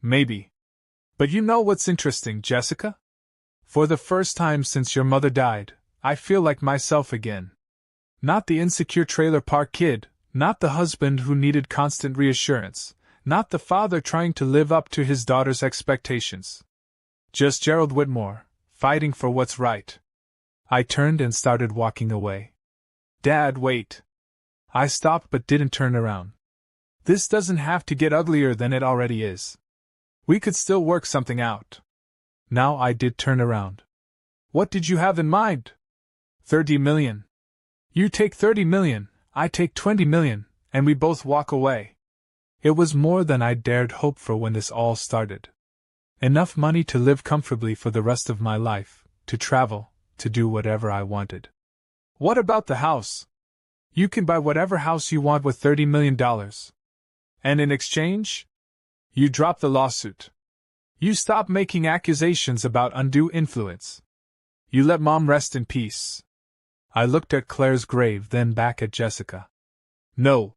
Maybe. But you know what's interesting, Jessica? For the first time since your mother died, I feel like myself again. Not the insecure trailer park kid, not the husband who needed constant reassurance, not the father trying to live up to his daughter's expectations. Just Gerald Whitmore, fighting for what's right. I turned and started walking away. Dad, wait. I stopped but didn't turn around. This doesn't have to get uglier than it already is. We could still work something out. Now I did turn around. What did you have in mind? 30 million. You take 30 million, I take 20 million, and we both walk away. It was more than I dared hope for when this all started. Enough money to live comfortably for the rest of my life, to travel, to do whatever I wanted. What about the house? You can buy whatever house you want with $30 million. And in exchange? You drop the lawsuit. You stop making accusations about undue influence. You let Mom rest in peace. I looked at Claire's grave, then back at Jessica. No.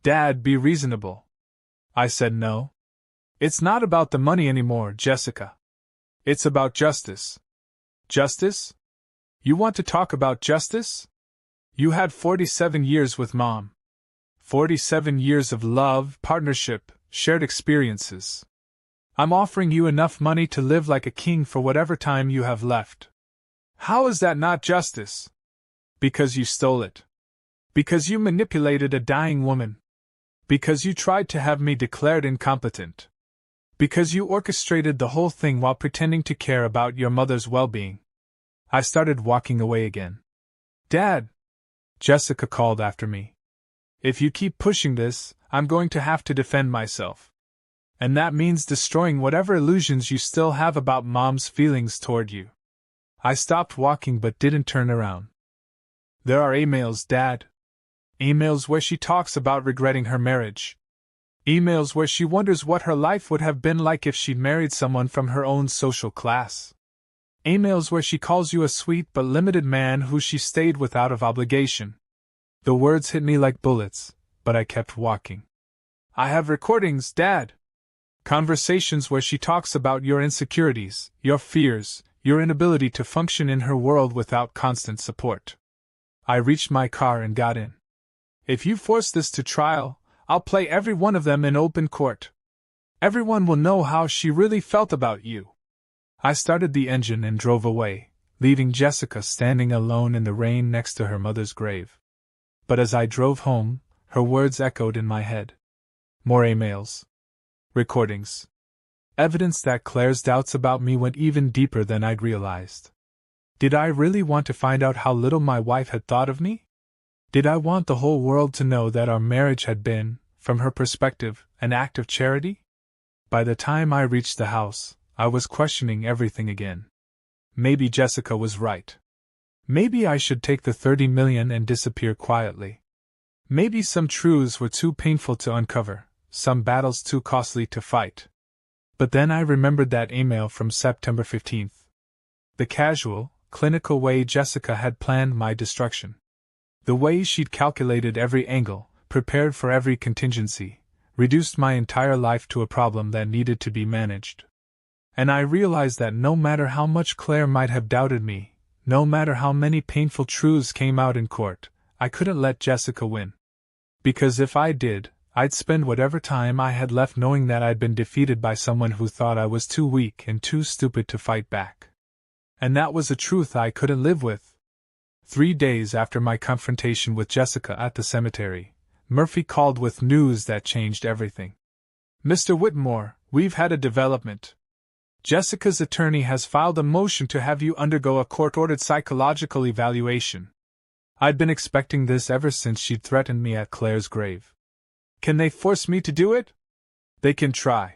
Dad, be reasonable. I said no. It's not about the money anymore, Jessica. It's about justice. Justice? You want to talk about justice? You had 47 years with Mom. 47 years of love, partnership, shared experiences. I'm offering you enough money to live like a king for whatever time you have left. How is that not justice? Because you stole it. Because you manipulated a dying woman. Because you tried to have me declared incompetent. Because you orchestrated the whole thing while pretending to care about your mother's well-being. I started walking away again. Dad! Jessica called after me. If you keep pushing this, I'm going to have to defend myself. And that means destroying whatever illusions you still have about Mom's feelings toward you. I stopped walking but didn't turn around. There are emails, Dad. Emails where she talks about regretting her marriage. Emails where she wonders what her life would have been like if she'd married someone from her own social class. Emails where she calls you a sweet but limited man who she stayed with out of obligation. The words hit me like bullets, but I kept walking. I have recordings, Dad. Conversations where she talks about your insecurities, your fears, your inability to function in her world without constant support. I reached my car and got in. If you force this to trial, I'll play every one of them in open court. Everyone will know how she really felt about you. I started the engine and drove away, leaving Jessica standing alone in the rain next to her mother's grave. But as I drove home, her words echoed in my head. More emails. Recordings. Evidence that Claire's doubts about me went even deeper than I'd realized. Did I really want to find out how little my wife had thought of me? Did I want the whole world to know that our marriage had been, from her perspective, an act of charity? By the time I reached the house, I was questioning everything again. Maybe Jessica was right. Maybe I should take the 30 million and disappear quietly. Maybe some truths were too painful to uncover, some battles too costly to fight. But then I remembered that email from September 15th. The casual, clinical way Jessica had planned my destruction. The way she'd calculated every angle, prepared for every contingency, reduced my entire life to a problem that needed to be managed. And I realized that no matter how much Claire might have doubted me, no matter how many painful truths came out in court, I couldn't let Jessica win. Because if I did, I'd spend whatever time I had left knowing that I'd been defeated by someone who thought I was too weak and too stupid to fight back. And that was a truth I couldn't live with. 3 days after my confrontation with Jessica at the cemetery, Murphy called with news that changed everything. Mr. Whitmore, we've had a development. Jessica's attorney has filed a motion to have you undergo a court-ordered psychological evaluation. I'd been expecting this ever since she'd threatened me at Claire's grave. Can they force me to do it? They can try.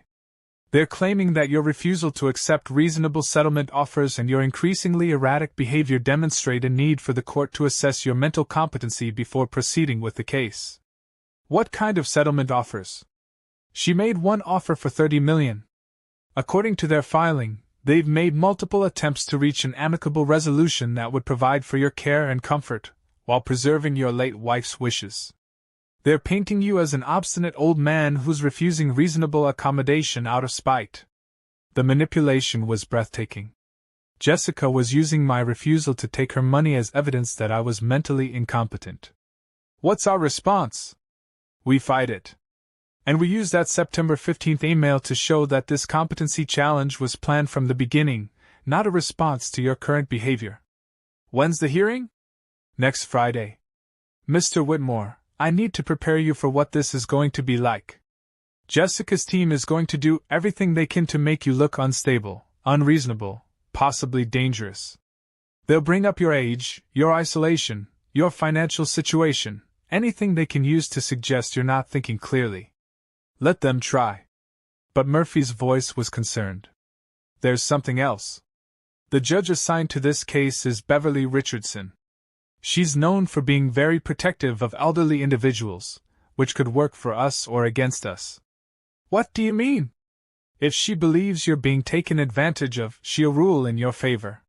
They're claiming that your refusal to accept reasonable settlement offers and your increasingly erratic behavior demonstrate a need for the court to assess your mental competency before proceeding with the case. What kind of settlement offers? She made one offer for $30 million. According to their filing, they've made multiple attempts to reach an amicable resolution that would provide for your care and comfort, while preserving your late wife's wishes. They're painting you as an obstinate old man who's refusing reasonable accommodation out of spite. The manipulation was breathtaking. Jessica was using my refusal to take her money as evidence that I was mentally incompetent. What's our response? We fight it. And we use that September 15th email to show that this competency challenge was planned from the beginning, not a response to your current behavior. When's the hearing? Next Friday. Mr. Whitmore, I need to prepare you for what this is going to be like. Jessica's team is going to do everything they can to make you look unstable, unreasonable, possibly dangerous. They'll bring up your age, your isolation, your financial situation, anything they can use to suggest you're not thinking clearly. Let them try. But Murphy's voice was concerned. There's something else. The judge assigned to this case is Beverly Richardson. She's known for being very protective of elderly individuals, which could work for us or against us. What do you mean? If she believes you're being taken advantage of, she'll rule in your favor.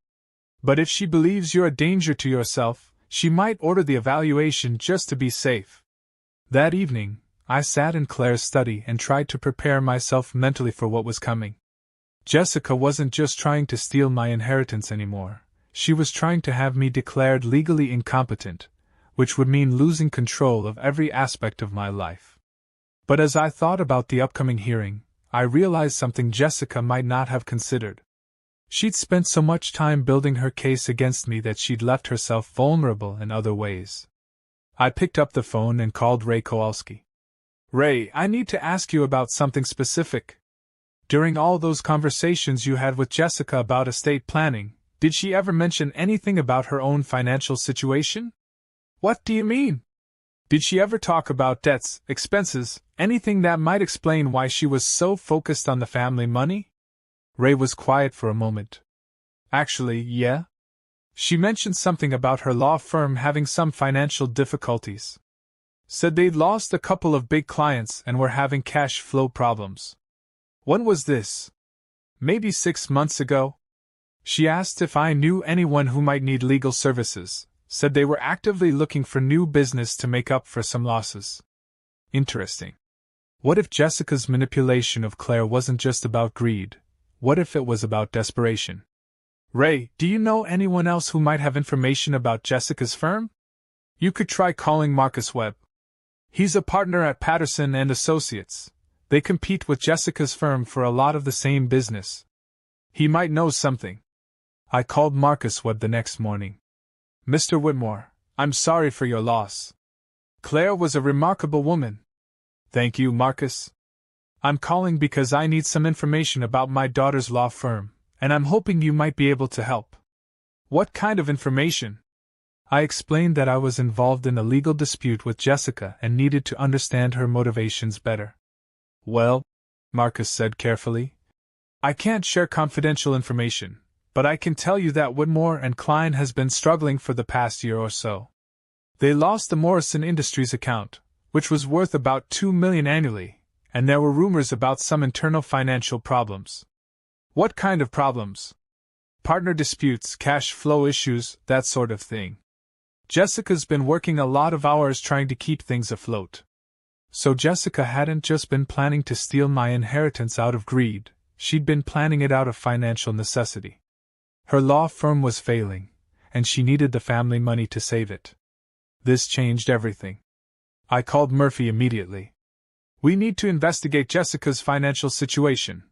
But if she believes you're a danger to yourself, she might order the evaluation just to be safe. That evening, I sat in Claire's study and tried to prepare myself mentally for what was coming. Jessica wasn't just trying to steal my inheritance anymore. She was trying to have me declared legally incompetent, which would mean losing control of every aspect of my life. But as I thought about the upcoming hearing, I realized something Jessica might not have considered. She'd spent so much time building her case against me that she'd left herself vulnerable in other ways. I picked up the phone and called Ray Kowalski. Ray, I need to ask you about something specific. During all those conversations you had with Jessica about estate planning, did she ever mention anything about her own financial situation? What do you mean? Did she ever talk about debts, expenses, anything that might explain why she was so focused on the family money? Ray was quiet for a moment. Actually, yeah. She mentioned something about her law firm having some financial difficulties. Said they'd lost a couple of big clients and were having cash flow problems. When was this? Maybe 6 months ago? She asked if I knew anyone who might need legal services, said they were actively looking for new business to make up for some losses. Interesting. What if Jessica's manipulation of Claire wasn't just about greed? What if it was about desperation? Ray, do you know anyone else who might have information about Jessica's firm? You could try calling Marcus Webb. He's a partner at Patterson and Associates. They compete with Jessica's firm for a lot of the same business. He might know something. I called Marcus Webb the next morning. Mr. Whitmore, I'm sorry for your loss. Claire was a remarkable woman. Thank you, Marcus. I'm calling because I need some information about my daughter's law firm, and I'm hoping you might be able to help. What kind of information? I explained that I was involved in a legal dispute with Jessica and needed to understand her motivations better. Well, Marcus said carefully, I can't share confidential information, but I can tell you that Whitmore and Klein has been struggling for the past year or so. They lost the Morrison Industries account, which was worth about $2 million annually, and there were rumors about some internal financial problems. What kind of problems? Partner disputes, cash flow issues, that sort of thing. Jessica's been working a lot of hours trying to keep things afloat. So Jessica hadn't just been planning to steal my inheritance out of greed, she'd been planning it out of financial necessity. Her law firm was failing, and she needed the family money to save it. This changed everything. I called Murphy immediately. We need to investigate Jessica's financial situation,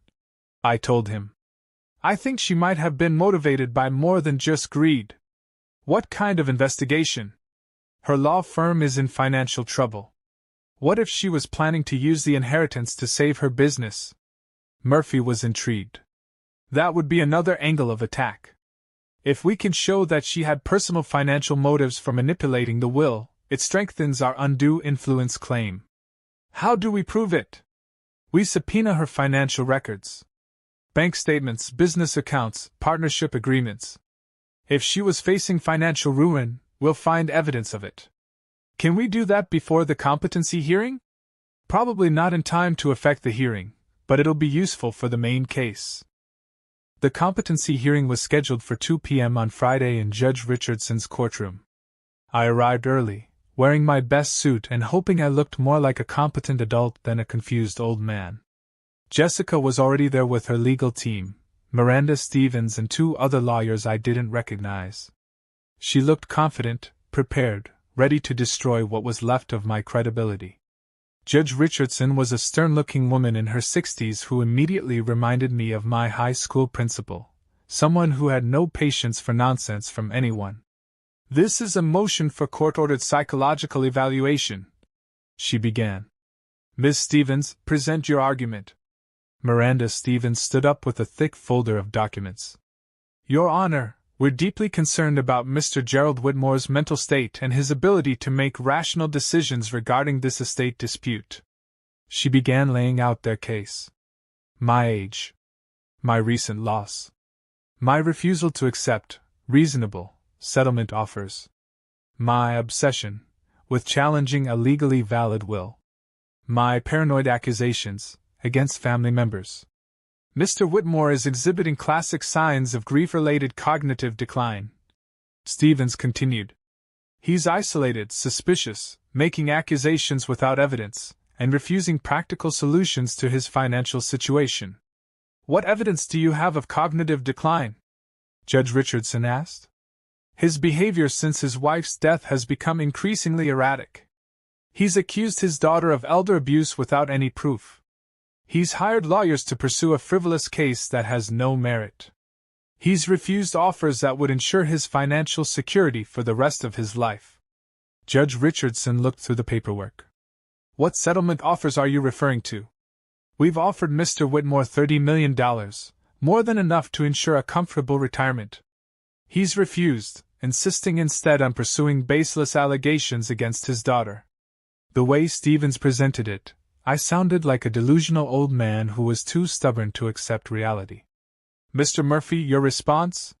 I told him. I think she might have been motivated by more than just greed. What kind of investigation? Her law firm is in financial trouble. What if she was planning to use the inheritance to save her business? Murphy was intrigued. That would be another angle of attack. If we can show that she had personal financial motives for manipulating the will, it strengthens our undue influence claim. How do we prove it? We subpoena her financial records. Bank statements, business accounts, partnership agreements. If she was facing financial ruin, we'll find evidence of it. Can we do that before the competency hearing? Probably not in time to affect the hearing, but it'll be useful for the main case. The competency hearing was scheduled for 2 p.m. on Friday in Judge Richardson's courtroom. I arrived early, wearing my best suit and hoping I looked more like a competent adult than a confused old man. Jessica was already there with her legal team, Miranda Stevens and 2 other lawyers I didn't recognize. She looked confident, prepared, ready to destroy what was left of my credibility. Judge Richardson was a stern-looking woman in her 60s who immediately reminded me of my high school principal, someone who had no patience for nonsense from anyone. "This is a motion for court-ordered psychological evaluation," she began. "Ms. Stevens, present your argument." Miranda Stevens stood up with a thick folder of documents. "Your Honor, we're deeply concerned about Mr. Gerald Whitmore's mental state and his ability to make rational decisions regarding this estate dispute." She began laying out their case. My age. My recent loss. My refusal to accept reasonable settlement offers. My obsession with challenging a legally valid will. My paranoid accusations against family members. "Mr. Whitmore is exhibiting classic signs of grief-related cognitive decline," Stevens continued. "He's isolated, suspicious, making accusations without evidence, and refusing practical solutions to his financial situation." "What evidence do you have of cognitive decline?" Judge Richardson asked. "His behavior since his wife's death has become increasingly erratic. He's accused his daughter of elder abuse without any proof. He's hired lawyers to pursue a frivolous case that has no merit. He's refused offers that would ensure his financial security for the rest of his life." Judge Richardson looked through the paperwork. "What settlement offers are you referring to?" "We've offered Mr. Whitmore $30 million, more than enough to ensure a comfortable retirement. He's refused, insisting instead on pursuing baseless allegations against his daughter." The way Stevens presented it, I sounded like a delusional old man who was too stubborn to accept reality. "Mr. Murphy, your response?"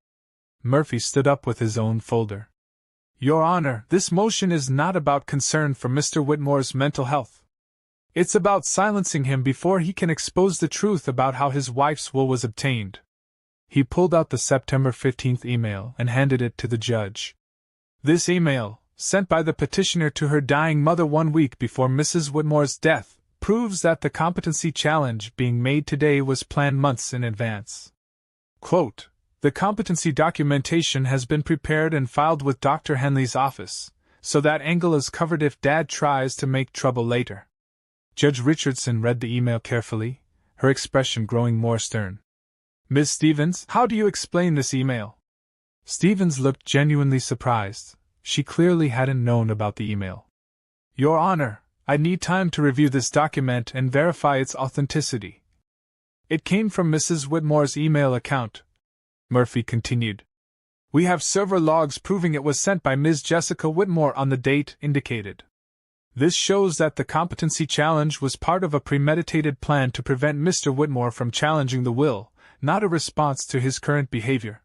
Murphy stood up with his own folder. "Your Honor, this motion is not about concern for Mr. Whitmore's mental health. It's about silencing him before he can expose the truth about how his wife's will was obtained." He pulled out the September 15th email and handed it to the judge. "This email, sent by the petitioner to her dying mother 1 week before Mrs. Whitmore's death, proves that the competency challenge being made today was planned months in advance. Quote, the competency documentation has been prepared and filed with Dr. Henley's office, so that angle is covered if Dad tries to make trouble later." Judge Richardson read the email carefully, her expression growing more stern. "Ms. Stevens, how do you explain this email?" Stevens looked genuinely surprised. She clearly hadn't known about the email. "Your Honor, I need time to review this document and verify its authenticity. It came from Mrs. Whitmore's email account," Murphy continued. "We have server logs proving it was sent by Ms. Jessica Whitmore on the date indicated. This shows that the competency challenge was part of a premeditated plan to prevent Mr. Whitmore from challenging the will, not a response to his current behavior."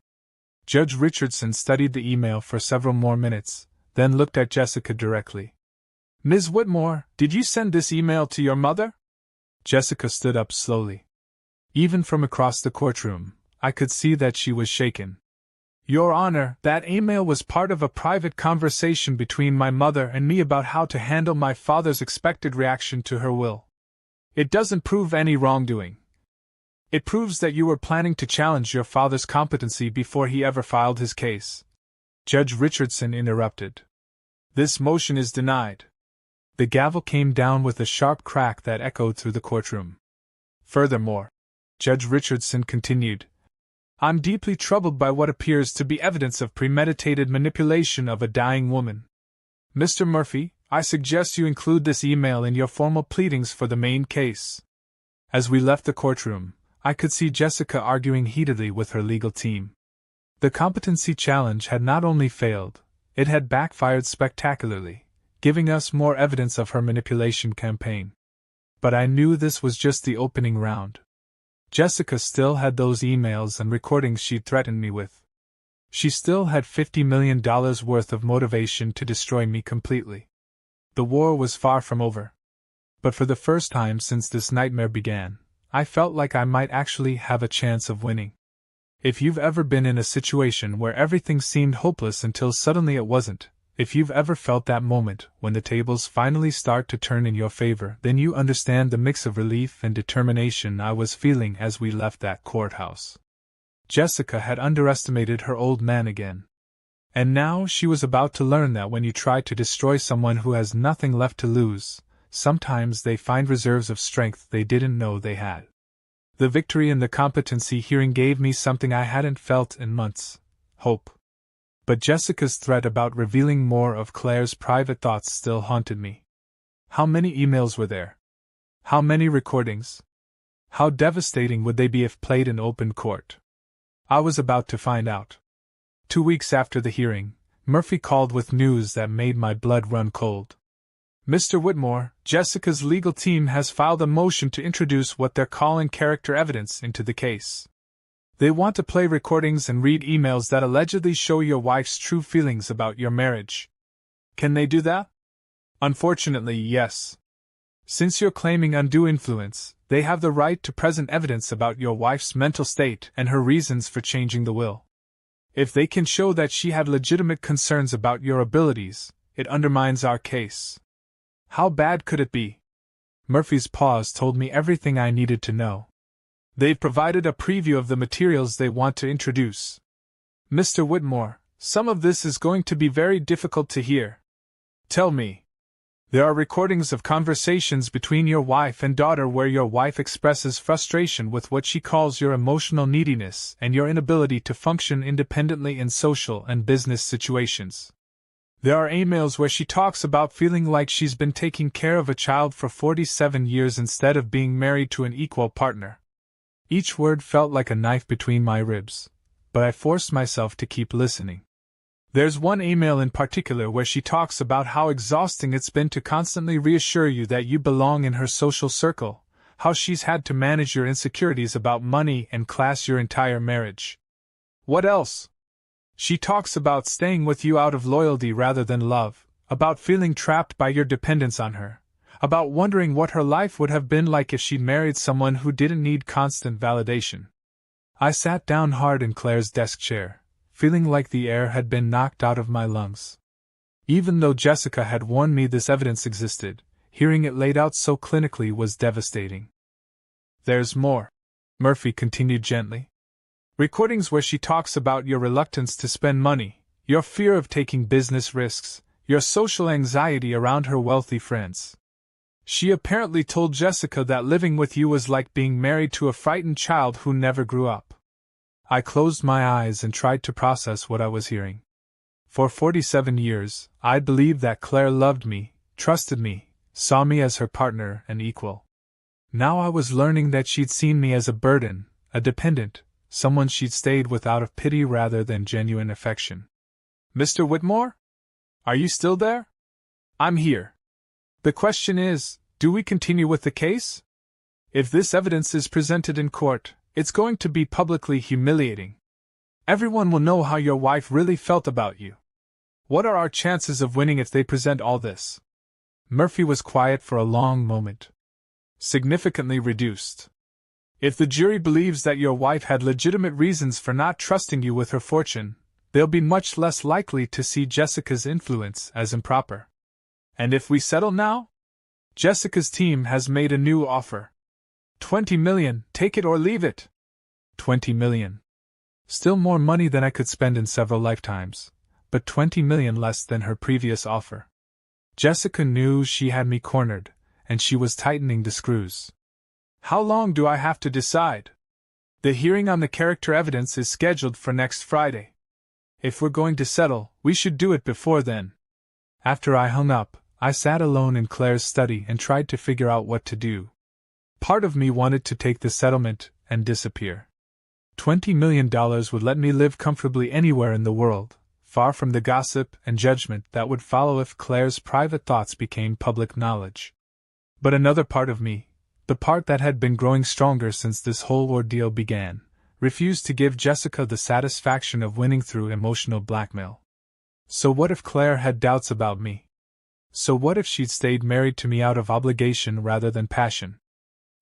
Judge Richardson studied the email for several more minutes, then looked at Jessica directly. "Ms. Whitmore, did you send this email to your mother?" Jessica stood up slowly. Even from across the courtroom, I could see that she was shaken. "Your Honor, that email was part of a private conversation between my mother and me about how to handle my father's expected reaction to her will. It doesn't prove any wrongdoing. It proves that you were planning to challenge your father's competency before he ever filed his case." Judge Richardson interrupted. "This motion is denied." The gavel came down with a sharp crack that echoed through the courtroom. "Furthermore," Judge Richardson continued, "I'm deeply troubled by what appears to be evidence of premeditated manipulation of a dying woman. Mr. Murphy, I suggest you include this email in your formal pleadings for the main case." As we left the courtroom, I could see Jessica arguing heatedly with her legal team. The competency challenge had not only failed, it had backfired spectacularly, giving us more evidence of her manipulation campaign. But I knew this was just the opening round. Jessica still had those emails and recordings she'd threatened me with. She still had $50 million worth of motivation to destroy me completely. The war was far from over. But for the first time since this nightmare began, I felt like I might actually have a chance of winning. If you've ever been in a situation where everything seemed hopeless until suddenly it wasn't, if you've ever felt that moment when the tables finally start to turn in your favor, then you understand the mix of relief and determination I was feeling as we left that courthouse. Jessica had underestimated her old man again. And now she was about to learn that when you try to destroy someone who has nothing left to lose, sometimes they find reserves of strength they didn't know they had. The victory in the competency hearing gave me something I hadn't felt in months: hope. But Jessica's threat about revealing more of Claire's private thoughts still haunted me. How many emails were there? How many recordings? How devastating would they be if played in open court? I was about to find out. 2 weeks after the hearing, Murphy called with news that made my blood run cold. Mr. Whitmore, Jessica's legal team has filed a motion to introduce what they're calling character evidence into the case. They want to play recordings and read emails that allegedly show your wife's true feelings about your marriage. Can they do that? Unfortunately, yes. Since you're claiming undue influence, they have the right to present evidence about your wife's mental state and her reasons for changing the will. If they can show that she had legitimate concerns about your abilities, it undermines our case. How bad could it be? Murphy's pause told me everything I needed to know. They've provided a preview of the materials they want to introduce. Mr. Whitmore, some of this is going to be very difficult to hear. Tell me. There are recordings of conversations between your wife and daughter where your wife expresses frustration with what she calls your emotional neediness and your inability to function independently in social and business situations. There are emails where she talks about feeling like she's been taking care of a child for 47 years instead of being married to an equal partner. Each word felt like a knife between my ribs, but I forced myself to keep listening. There's one email in particular where she talks about how exhausting it's been to constantly reassure you that you belong in her social circle, how she's had to manage your insecurities about money and class your entire marriage. What else? She talks about staying with you out of loyalty rather than love, about feeling trapped by your dependence on her, about wondering what her life would have been like if she'd married someone who didn't need constant validation. I sat down hard in Claire's desk chair, feeling like the air had been knocked out of my lungs. Even though Jessica had warned me this evidence existed, hearing it laid out so clinically was devastating. There's more, Murphy continued gently. Recordings where she talks about your reluctance to spend money, your fear of taking business risks, your social anxiety around her wealthy friends. She apparently told Jessica that living with you was like being married to a frightened child who never grew up. I closed my eyes and tried to process what I was hearing. For 47 years, I'd believed that Claire loved me, trusted me, saw me as her partner and equal. Now I was learning that she'd seen me as a burden, a dependent, someone she'd stayed with out of pity rather than genuine affection. Mr. Whitmore? Are you still there? I'm here. The question is, do we continue with the case? If this evidence is presented in court, it's going to be publicly humiliating. Everyone will know how your wife really felt about you. What are our chances of winning if they present all this? Murphy was quiet for a long moment. Significantly reduced. If the jury believes that your wife had legitimate reasons for not trusting you with her fortune, they'll be much less likely to see Jessica's influence as improper. And if we settle now? Jessica's team has made a new offer. 20 million, take it or leave it. 20 million. Still more money than I could spend in several lifetimes, but 20 million less than her previous offer. Jessica knew she had me cornered, and she was tightening the screws. How long do I have to decide? The hearing on the character evidence is scheduled for next Friday. If we're going to settle, we should do it before then. After I hung up, I sat alone in Claire's study and tried to figure out what to do. Part of me wanted to take the settlement and disappear. $20 million would let me live comfortably anywhere in the world, far from the gossip and judgment that would follow if Claire's private thoughts became public knowledge. But another part of me, The part that had been growing stronger since this whole ordeal began, refused to give Jessica the satisfaction of winning through emotional blackmail. So what if Claire had doubts about me? So what if she'd stayed married to me out of obligation rather than passion?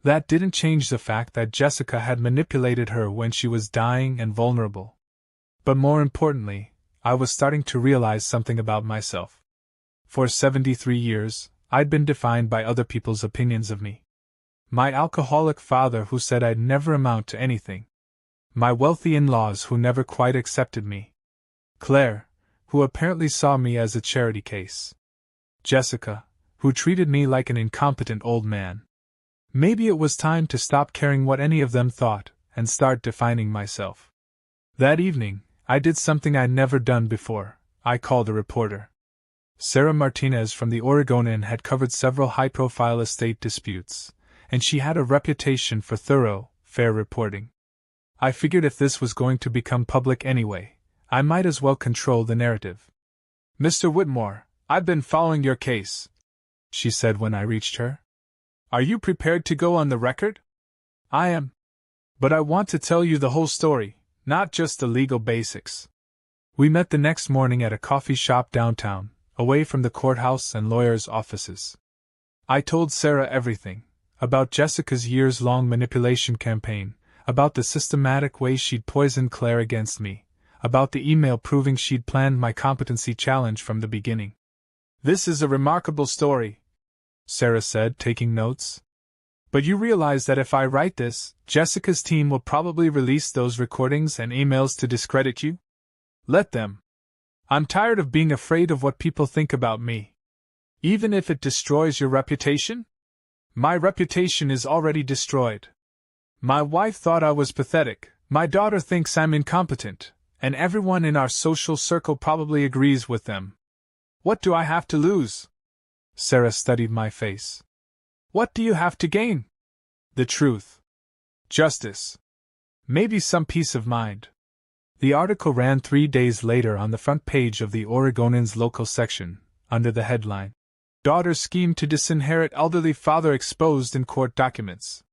That didn't change the fact that Jessica had manipulated her when she was dying and vulnerable. But more importantly, I was starting to realize something about myself. For 73 years, I'd been defined by other people's opinions of me. My alcoholic father who said I'd never amount to anything. My wealthy in-laws who never quite accepted me. Claire, who apparently saw me as a charity case. Jessica, who treated me like an incompetent old man. Maybe it was time to stop caring what any of them thought, and start defining myself. That evening, I did something I'd never done before. I called a reporter. Sarah Martinez from the Oregonian had covered several high-profile estate disputes, and she had a reputation for thorough, fair reporting. I figured if this was going to become public anyway, I might as well control the narrative. "Mr. Whitmore, I've been following your case," she said when I reached her. "Are you prepared to go on the record?" "I am. But I want to tell you the whole story, not just the legal basics." We met the next morning at a coffee shop downtown, away from the courthouse and lawyers' offices. I told Sarah everything, about Jessica's years-long manipulation campaign, about the systematic way she'd poisoned Claire against me, about the email proving she'd planned my competency challenge from the beginning. "This is a remarkable story," Sarah said, taking notes. "But you realize that if I write this, Jessica's team will probably release those recordings and emails to discredit you? Let them. I'm tired of being afraid of what people think about me. Even if it destroys your reputation? My reputation is already destroyed. My wife thought I was pathetic, my daughter thinks I'm incompetent, and everyone in our social circle probably agrees with them. What do I have to lose?" Sarah studied my face. "What do you have to gain?" "The truth. Justice. Maybe some peace of mind." The article ran 3 days later on the front page of the Oregonian's local section, under the headline, "Daughter's Scheme to Disinherit Elderly Father Exposed in Court Documents."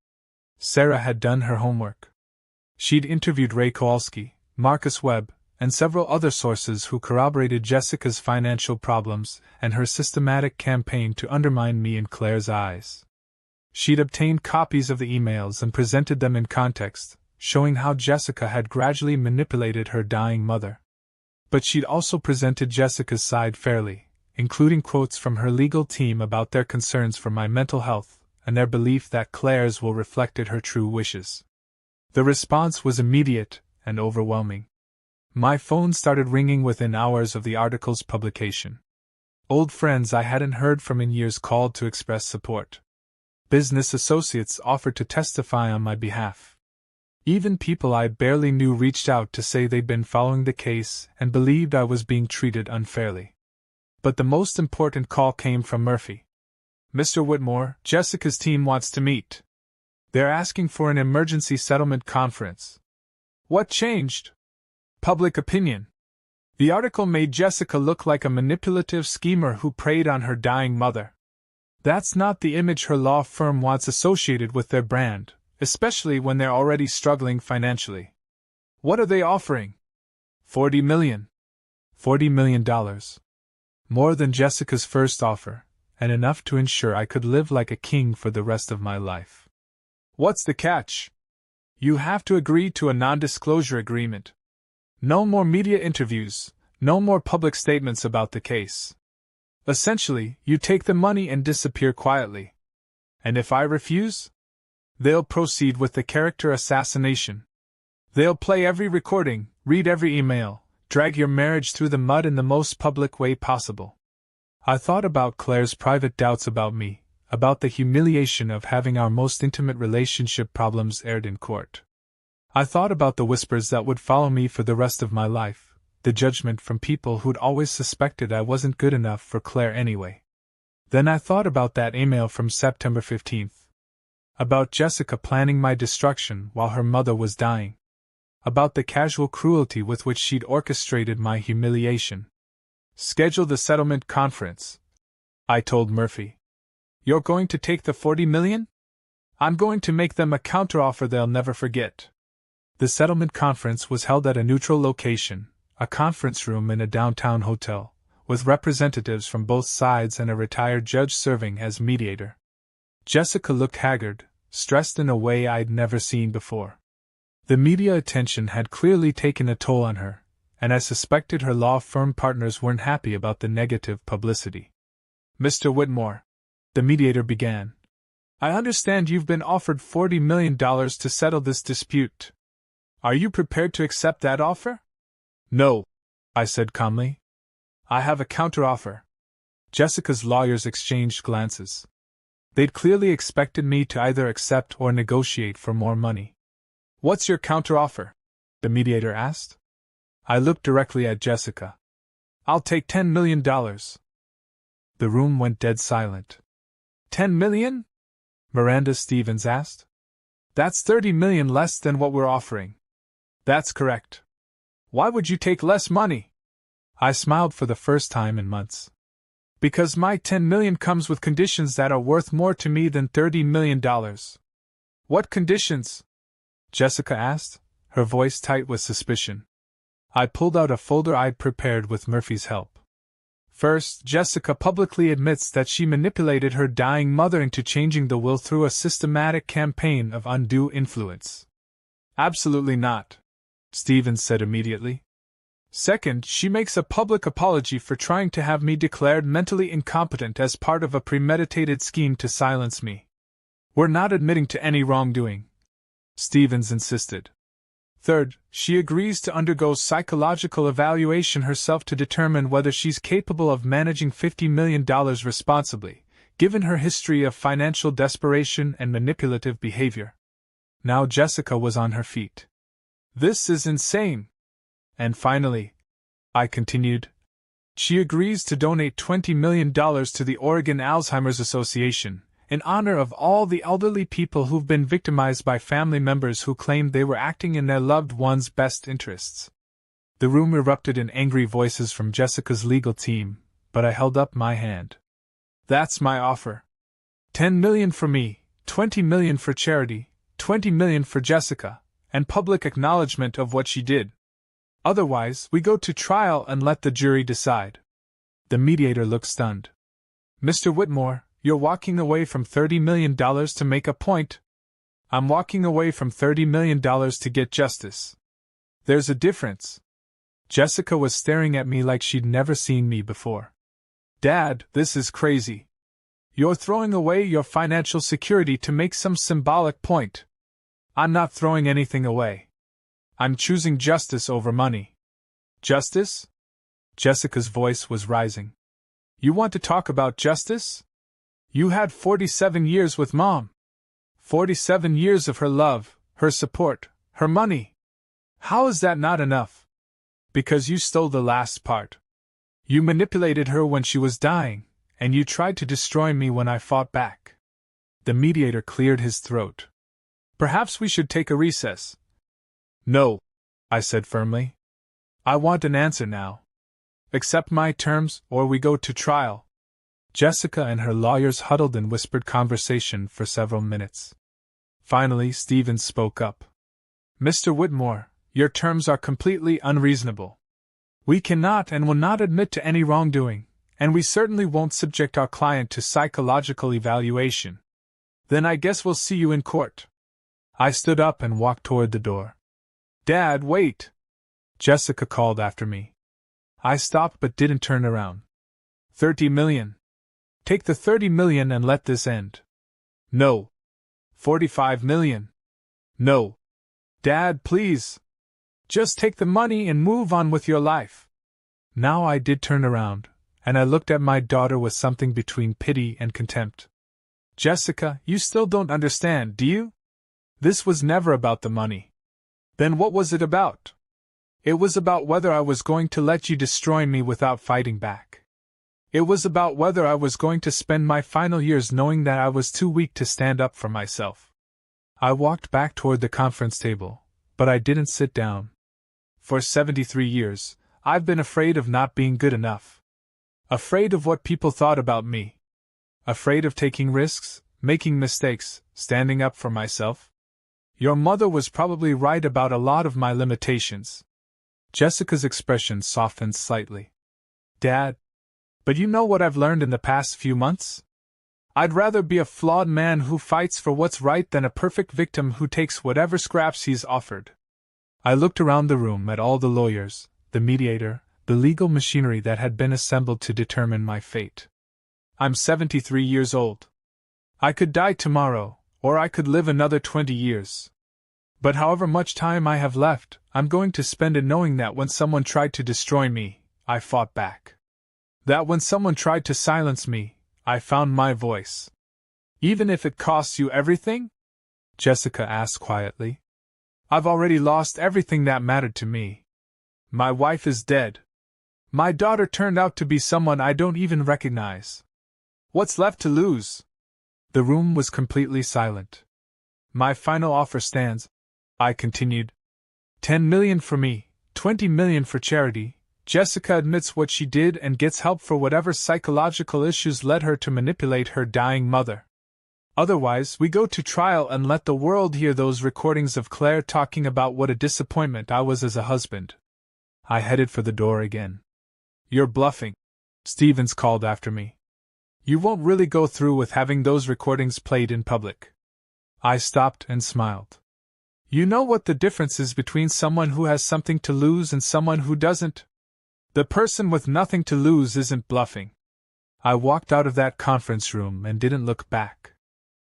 Sarah had done her homework. She'd interviewed Ray Kowalski, Marcus Webb, and several other sources who corroborated Jessica's financial problems and her systematic campaign to undermine me in Claire's eyes. She'd obtained copies of the emails and presented them in context, showing how Jessica had gradually manipulated her dying mother. But she'd also presented Jessica's side fairly, including quotes from her legal team about their concerns for my mental health and their belief that Claire's will reflected her true wishes. The response was immediate and overwhelming. My phone started ringing within hours of the article's publication. Old friends I hadn't heard from in years called to express support. Business associates offered to testify on my behalf. Even people I barely knew reached out to say they'd been following the case and believed I was being treated unfairly. But the most important call came from Murphy. "Mr. Whitmore, Jessica's team wants to meet. They're asking for an emergency settlement conference." What changed? Public opinion. The article made Jessica look like a manipulative schemer who preyed on her dying mother. That's not the image her law firm wants associated with their brand, especially when they're already struggling financially. What are they offering? $40 million. $40 million. More than Jessica's first offer, and enough to ensure I could live like a king for the rest of my life. What's the catch? You have to agree to a non-disclosure agreement. No more media interviews, no more public statements about the case. Essentially, you take the money and disappear quietly. And if I refuse? They'll proceed with the character assassination. They'll play every recording, read every email, drag your marriage through the mud in the most public way possible. I thought about Claire's private doubts about me, about the humiliation of having our most intimate relationship problems aired in court. I thought about the whispers that would follow me for the rest of my life, the judgment from people who'd always suspected I wasn't good enough for Claire anyway. Then I thought about that email from September 15th. About Jessica planning my destruction while her mother was dying. About the casual cruelty with which she'd orchestrated my humiliation. Schedule the settlement conference, I told Murphy. You're going to take the $40 million? I'm going to make them a counteroffer they'll never forget. The settlement conference was held at a neutral location, a conference room in a downtown hotel, with representatives from both sides and a retired judge serving as mediator. Jessica looked haggard, stressed in a way I'd never seen before. The media attention had clearly taken a toll on her, and I suspected her law firm partners weren't happy about the negative publicity. Mr. Whitmore, the mediator began, I understand you've been offered $40 million to settle this dispute. Are you prepared to accept that offer? No, I said calmly. I have a counteroffer. Jessica's lawyers exchanged glances. They'd clearly expected me to either accept or negotiate for more money. What's your counteroffer? The mediator asked. I looked directly at Jessica. I'll take $10 million. The room went dead silent. $10 million? Miranda Stevens asked. That's $30 million less than what we're offering. That's correct. Why would you take less money? I smiled for the first time in months. Because my $10 million comes with conditions that are worth more to me than $30 million. What conditions? Jessica asked, her voice tight with suspicion. I pulled out a folder I'd prepared with Murphy's help. First, Jessica publicly admits that she manipulated her dying mother into changing the will through a systematic campaign of undue influence. Absolutely not, Stevens said immediately. Second, she makes a public apology for trying to have me declared mentally incompetent as part of a premeditated scheme to silence me. We're not admitting to any wrongdoing, Stevens insisted. Third, she agrees to undergo psychological evaluation herself to determine whether she's capable of managing $50 million responsibly, given her history of financial desperation and manipulative behavior. Now Jessica was on her feet. This is insane. And finally, I continued, she agrees to donate $20 million to the Oregon Alzheimer's Association, in honor of all the elderly people who've been victimized by family members who claimed they were acting in their loved ones' best interests. The room erupted in angry voices from Jessica's legal team, but I held up my hand. That's my offer. $10 million for me, $20 million for charity, $20 million for Jessica, and public acknowledgement of what she did. Otherwise, we go to trial and let the jury decide. The mediator looked stunned. Mr. Whitmore, you're walking away from $30 million to make a point. I'm walking away from $30 million to get justice. There's a difference. Jessica was staring at me like she'd never seen me before. Dad, this is crazy. You're throwing away your financial security to make some symbolic point. I'm not throwing anything away. I'm choosing justice over money. Justice? Jessica's voice was rising. You want to talk about justice? You had 47 years with Mom. 47 years of her love, her support, her money. How is that not enough? Because you stole the last part. You manipulated her when she was dying, and you tried to destroy me when I fought back. The mediator cleared his throat. Perhaps we should take a recess. No, I said firmly. I want an answer now. Accept my terms, or we go to trial. Jessica and her lawyers huddled in whispered conversation for several minutes. Finally, Stevens spoke up. Mr. Whitmore, your terms are completely unreasonable. We cannot and will not admit to any wrongdoing, and we certainly won't subject our client to psychological evaluation. Then I guess we'll see you in court. I stood up and walked toward the door. Dad, wait! Jessica called after me. I stopped but didn't turn around. $30 million. Take the $30 million and let this end. No. $45 million. No. Dad, please. Just take the money and move on with your life. Now I did turn around, and I looked at my daughter with something between pity and contempt. Jessica, you still don't understand, do you? This was never about the money. Then what was it about? It was about whether I was going to let you destroy me without fighting back. It was about whether I was going to spend my final years knowing that I was too weak to stand up for myself. I walked back toward the conference table, but I didn't sit down. For 73 years, I've been afraid of not being good enough. Afraid of what people thought about me. Afraid of taking risks, making mistakes, standing up for myself. Your mother was probably right about a lot of my limitations. Jessica's expression softened slightly. Dad, but you know what I've learned in the past few months? I'd rather be a flawed man who fights for what's right than a perfect victim who takes whatever scraps he's offered. I looked around the room at all the lawyers, the mediator, the legal machinery that had been assembled to determine my fate. I'm 73 years old. I could die tomorrow, or I could live another 20 years. But however much time I have left, I'm going to spend it knowing that when someone tried to destroy me, I fought back. That when someone tried to silence me, I found my voice. Even if it costs you everything? Jessica asked quietly. I've already lost everything that mattered to me. My wife is dead. My daughter turned out to be someone I don't even recognize. What's left to lose? The room was completely silent. My final offer stands, I continued. 10 million for me, 20 million for charity. Jessica admits what she did and gets help for whatever psychological issues led her to manipulate her dying mother. Otherwise, we go to trial and let the world hear those recordings of Claire talking about what a disappointment I was as a husband. I headed for the door again. You're bluffing, Stevens called after me. You won't really go through with having those recordings played in public. I stopped and smiled. You know what the difference is between someone who has something to lose and someone who doesn't? The person with nothing to lose isn't bluffing. I walked out of that conference room and didn't look back.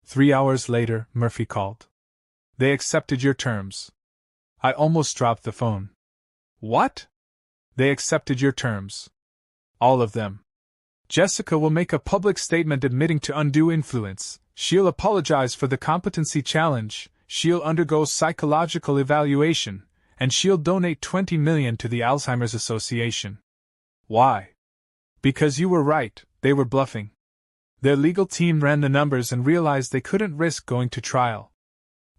3 hours later, Murphy called. They accepted your terms. I almost dropped the phone. What? They accepted your terms. All of them. Jessica will make a public statement admitting to undue influence. She'll apologize for the competency challenge. She'll undergo psychological evaluation. And she'll donate 20 million to the Alzheimer's Association. Why? Because you were right, they were bluffing. Their legal team ran the numbers and realized they couldn't risk going to trial.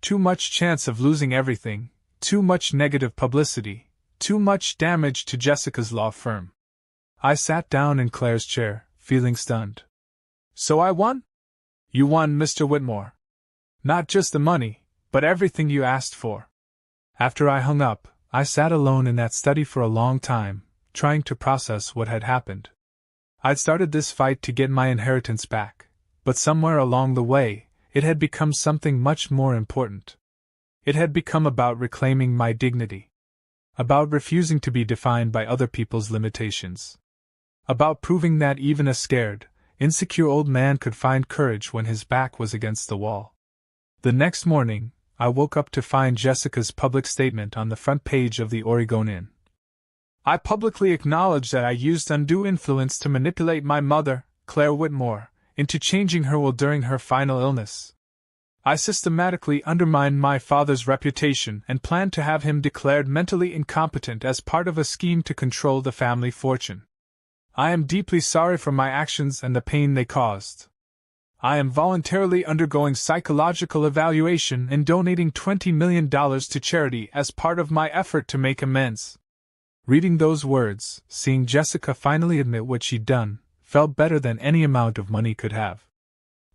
Too much chance of losing everything, too much negative publicity, too much damage to Jessica's law firm. I sat down in Claire's chair, feeling stunned. So I won? You won, Mr. Whitmore. Not just the money, but everything you asked for. After I hung up, I sat alone in that study for a long time, trying to process what had happened. I'd started this fight to get my inheritance back, but somewhere along the way, it had become something much more important. It had become about reclaiming my dignity. About refusing to be defined by other people's limitations. About proving that even a scared, insecure old man could find courage when his back was against the wall. The next morning, I woke up to find Jessica's public statement on the front page of the Oregonian. I publicly acknowledge that I used undue influence to manipulate my mother, Claire Whitmore, into changing her will during her final illness. I systematically undermined my father's reputation and planned to have him declared mentally incompetent as part of a scheme to control the family fortune. I am deeply sorry for my actions and the pain they caused. I am voluntarily undergoing psychological evaluation and donating $20 million to charity as part of my effort to make amends. Reading those words, seeing Jessica finally admit what she'd done, felt better than any amount of money could have.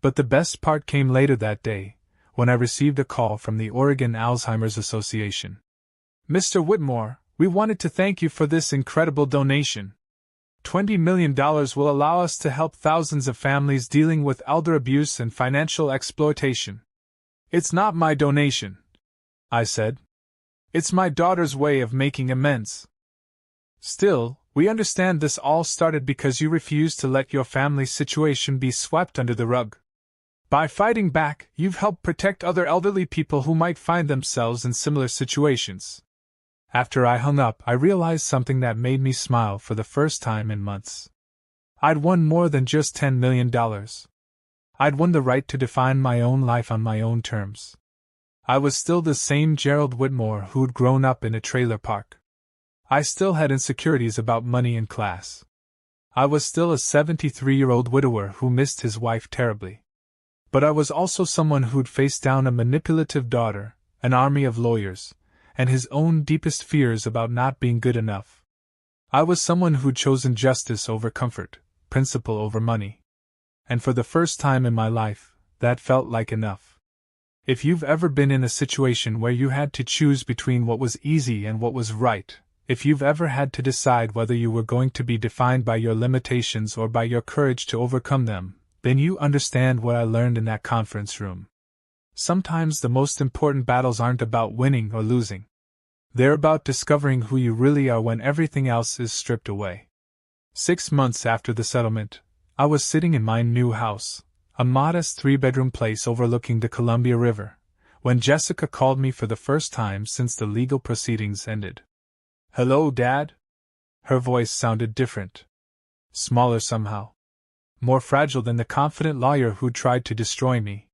But the best part came later that day, when I received a call from the Oregon Alzheimer's Association. Mr. Whitmore, we wanted to thank you for this incredible donation. $20 million will allow us to help thousands of families dealing with elder abuse and financial exploitation. It's not my donation, I said. It's my daughter's way of making amends. Still, we understand this all started because you refused to let your family's situation be swept under the rug. By fighting back, you've helped protect other elderly people who might find themselves in similar situations. After I hung up, I realized something that made me smile for the first time in months. I'd won more than just $10 million. I'd won the right to define my own life on my own terms. I was still the same Gerald Whitmore who'd grown up in a trailer park. I still had insecurities about money and class. I was still a 73-year-old widower who missed his wife terribly. But I was also someone who'd faced down a manipulative daughter, an army of lawyers, and his own deepest fears about not being good enough. I was someone who'd chosen justice over comfort, principle over money. And for the first time in my life, That felt like enough. If you've ever been in a situation where you had to choose between what was easy and what was right, if you've ever had to decide whether you were going to be defined by your limitations or by your courage to overcome them, then you understand what I learned in that conference room. Sometimes the most important battles aren't about winning or losing. They're about discovering who you really are when everything else is stripped away. 6 months after the settlement, I was sitting in my new house, a modest 3-bedroom place overlooking the Columbia River, when Jessica called me for the first time since the legal proceedings ended. "Hello, Dad?" Her voice sounded different. Smaller somehow. More fragile than the confident lawyer who'd tried to destroy me.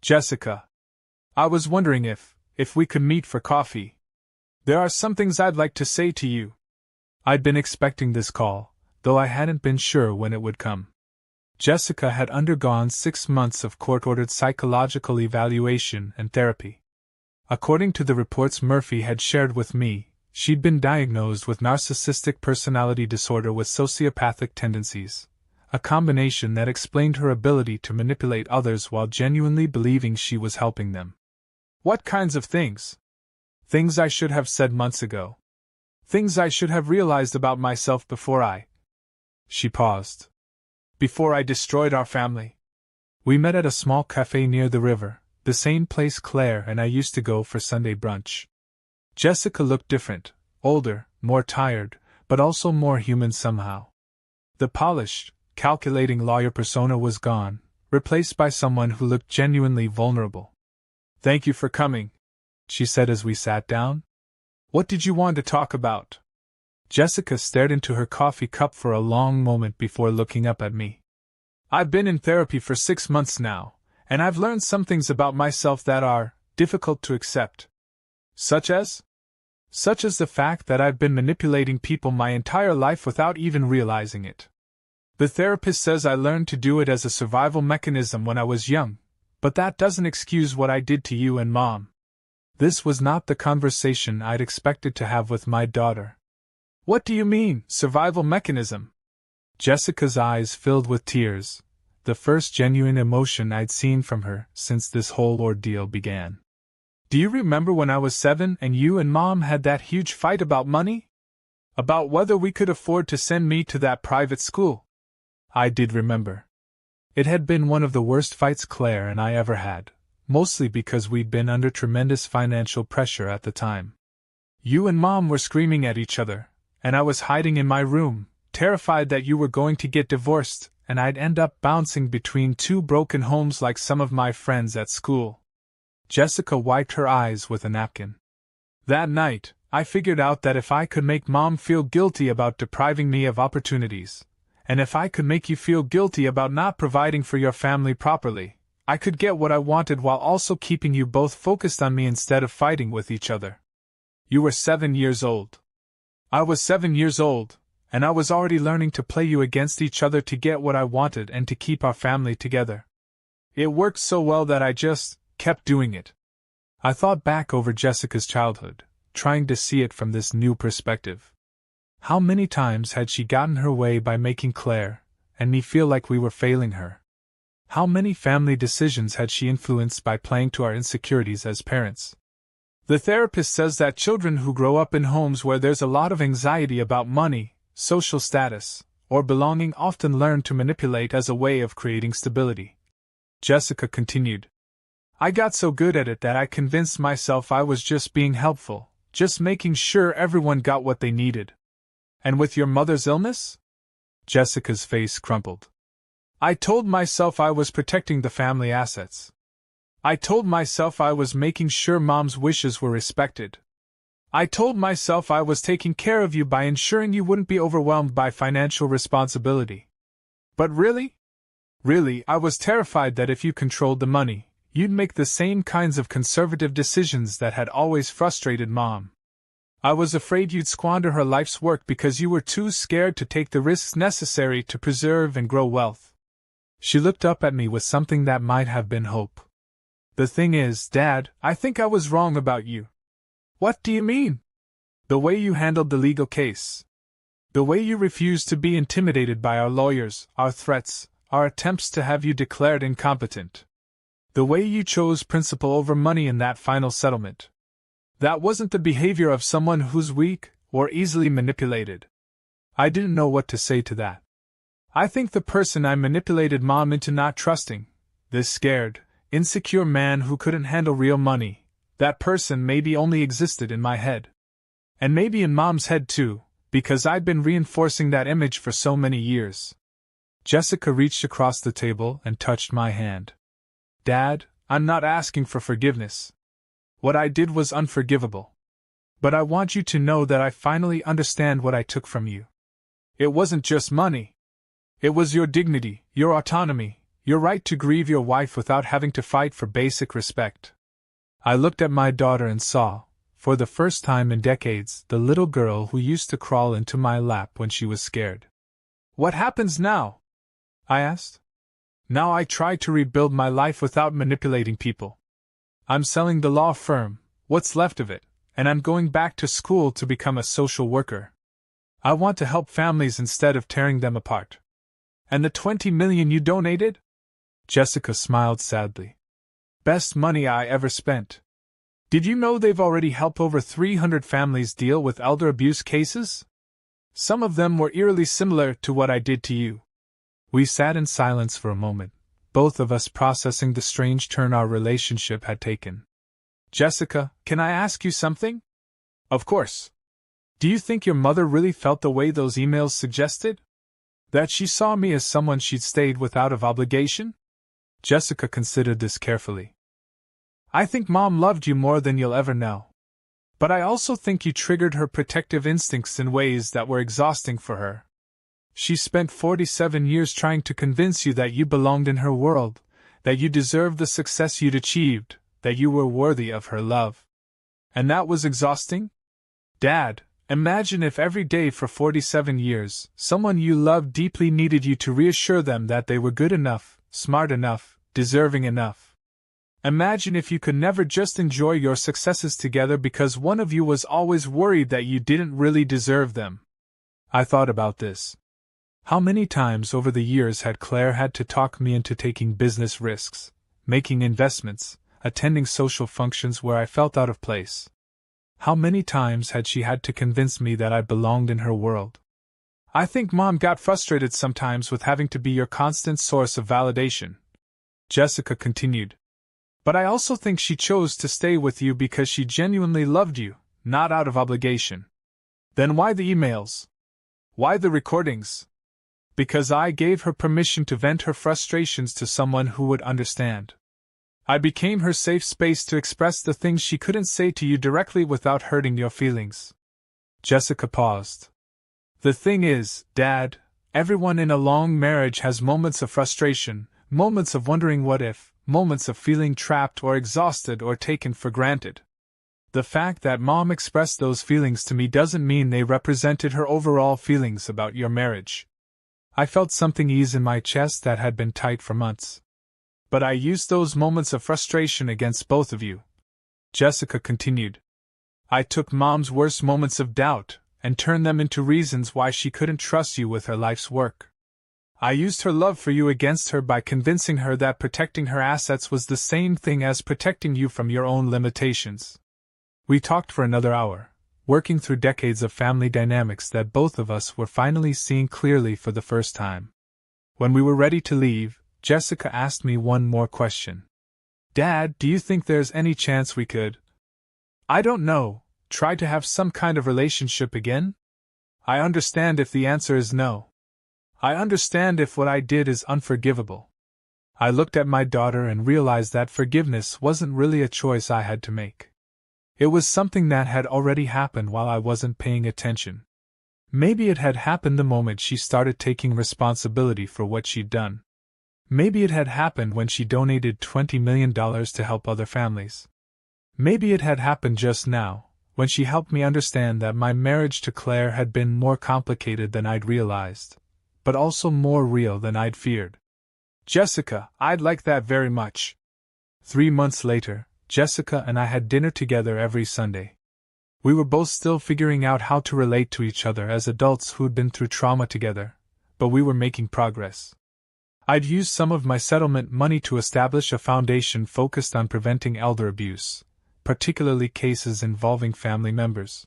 "Jessica, I was wondering if we could meet for coffee. There are some things I'd like to say to you." I'd been expecting this call, though I hadn't been sure when it would come. Jessica had undergone 6 months of court-ordered psychological evaluation and therapy. According to the reports Murphy had shared with me, she'd been diagnosed with narcissistic personality disorder with sociopathic tendencies, a combination that explained her ability to manipulate others while genuinely believing she was helping them. "What kinds of things?" "Things I should have said months ago. Things I should have realized about myself before I..." She paused. "Before I destroyed our family." We met at a small cafe near the river, the same place Claire and I used to go for Sunday brunch. Jessica looked different, older, more tired, but also more human somehow. The polished, calculating lawyer persona was gone, replaced by someone who looked genuinely vulnerable. "Thank you for coming," she said as we sat down. "What did you want to talk about?" Jessica stared into her coffee cup for a long moment before looking up at me. "I've been in therapy for 6 months now, and I've learned some things about myself that are difficult to accept." "Such as?" "Such as the fact that I've been manipulating people my entire life without even realizing it. The therapist says I learned to do it as a survival mechanism when I was young, but that doesn't excuse what I did to you and Mom." This was not the conversation I'd expected to have with my daughter. "What do you mean, survival mechanism?" Jessica's eyes filled with tears, the first genuine emotion I'd seen from her since this whole ordeal began. "Do you remember when I was 7 and you and Mom had that huge fight about money? About whether we could afford to send me to that private school?" I did remember. It had been one of the worst fights Claire and I ever had, mostly because we'd been under tremendous financial pressure at the time. "You and Mom were screaming at each other, and I was hiding in my room, terrified that you were going to get divorced and I'd end up bouncing between 2 broken homes like some of my friends at school." Jessica wiped her eyes with a napkin. "That night, I figured out that if I could make Mom feel guilty about depriving me of opportunities, and if I could make you feel guilty about not providing for your family properly, I could get what I wanted while also keeping you both focused on me instead of fighting with each other." "You were 7 years old. I was 7 years old, and I was already learning to play you against each other to get what I wanted and to keep our family together. It worked so well that I just kept doing it." I thought back over Jessica's childhood, trying to see it from this new perspective. How many times had she gotten her way by making Claire and me feel like we were failing her? How many family decisions had she influenced by playing to our insecurities as parents? "The therapist says that children who grow up in homes where there's a lot of anxiety about money, social status, or belonging often learn to manipulate as a way of creating stability." Jessica continued. "I got so good at it that I convinced myself I was just being helpful, just making sure everyone got what they needed." "And with your mother's illness?" Jessica's face crumpled. "I told myself I was protecting the family assets. I told myself I was making sure Mom's wishes were respected. I told myself I was taking care of you by ensuring you wouldn't be overwhelmed by financial responsibility. But really, I was terrified that if you controlled the money, you'd make the same kinds of conservative decisions that had always frustrated Mom. I was afraid you'd squander her life's work because you were too scared to take the risks necessary to preserve and grow wealth." She looked up at me with something that might have been hope. "The thing is, Dad, I think I was wrong about you." "What do you mean?" "The way you handled the legal case. The way you refused to be intimidated by our lawyers, our threats, our attempts to have you declared incompetent. The way you chose principle over money in that final settlement. That wasn't the behavior of someone who's weak or easily manipulated. I didn't know what to say to that. I think the person I manipulated Mom into not trusting, this scared, insecure man who couldn't handle real money, that person maybe only existed in my head. And maybe in Mom's head too, because I'd been reinforcing that image for so many years. Jessica reached across the table and touched my hand. Dad, I'm not asking for forgiveness. What I did was unforgivable. But I want you to know that I finally understand what I took from you. It wasn't just money. It was your dignity, your autonomy, your right to grieve your wife without having to fight for basic respect. I looked at my daughter and saw, for the first time in decades, the little girl who used to crawl into my lap when she was scared. What happens now? I asked. Now I try to rebuild my life without manipulating people. I'm selling the law firm, what's left of it, and I'm going back to school to become a social worker. I want to help families instead of tearing them apart. And the $20 million you donated? Jessica smiled sadly. Best money I ever spent. Did you know they've already helped over 300 families deal with elder abuse cases? Some of them were eerily similar to what I did to you. We sat in silence for a moment, both of us processing the strange turn our relationship had taken. Jessica, can I ask you something? Of course. Do you think your mother really felt the way those emails suggested? That she saw me as someone she'd stayed with out of obligation? Jessica considered this carefully. I think Mom loved you more than you'll ever know. But I also think you triggered her protective instincts in ways that were exhausting for her. She spent 47 years trying to convince you that you belonged in her world, that you deserved the success you'd achieved, that you were worthy of her love. And that was exhausting? Dad, imagine if every day for 47 years, someone you loved deeply needed you to reassure them that they were good enough, smart enough, deserving enough. Imagine if you could never just enjoy your successes together because one of you was always worried that you didn't really deserve them. I thought about this. How many times over the years had Claire had to talk me into taking business risks, making investments, attending social functions where I felt out of place? How many times had she had to convince me that I belonged in her world? I think Mom got frustrated sometimes with having to be your constant source of validation. Jessica continued. But I also think she chose to stay with you because she genuinely loved you, not out of obligation. Then why the emails? Why the recordings? Because I gave her permission to vent her frustrations to someone who would understand. I became her safe space to express the things she couldn't say to you directly without hurting your feelings. Jessica paused. The thing is, Dad, everyone in a long marriage has moments of frustration, moments of wondering what if, moments of feeling trapped or exhausted or taken for granted. The fact that Mom expressed those feelings to me doesn't mean they represented her overall feelings about your marriage. I felt something ease in my chest that had been tight for months. But I used those moments of frustration against both of you. Jessica continued. I took Mom's worst moments of doubt and turned them into reasons why she couldn't trust you with her life's work. I used her love for you against her by convincing her that protecting her assets was the same thing as protecting you from your own limitations. We talked for another hour, working through decades of family dynamics that both of us were finally seeing clearly for the first time. When we were ready to leave, Jessica asked me one more question. Dad, do you think there's any chance we could, I don't know, try to have some kind of relationship again? I understand if the answer is no. I understand if what I did is unforgivable. I looked at my daughter and realized that forgiveness wasn't really a choice I had to make. It was something that had already happened while I wasn't paying attention. Maybe it had happened the moment she started taking responsibility for what she'd done. Maybe it had happened when she donated $20 million to help other families. Maybe it had happened just now, when she helped me understand that my marriage to Claire had been more complicated than I'd realized, but also more real than I'd feared. Jessica, I'd like that very much. 3 months later, Jessica and I had dinner together every Sunday. We were both still figuring out how to relate to each other as adults who'd been through trauma together, but we were making progress. I'd used some of my settlement money to establish a foundation focused on preventing elder abuse, particularly cases involving family members.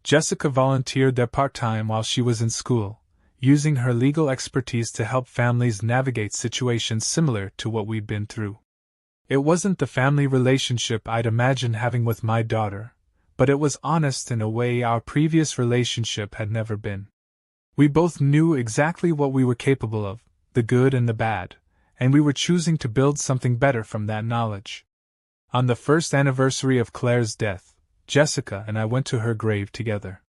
Jessica volunteered there part-time while she was in school, using her legal expertise to help families navigate situations similar to what we'd been through. It wasn't the family relationship I'd imagined having with my daughter, but it was honest in a way our previous relationship had never been. We both knew exactly what we were capable of, the good and the bad, and we were choosing to build something better from that knowledge. On the first anniversary of Claire's death, Jessica and I went to her grave together.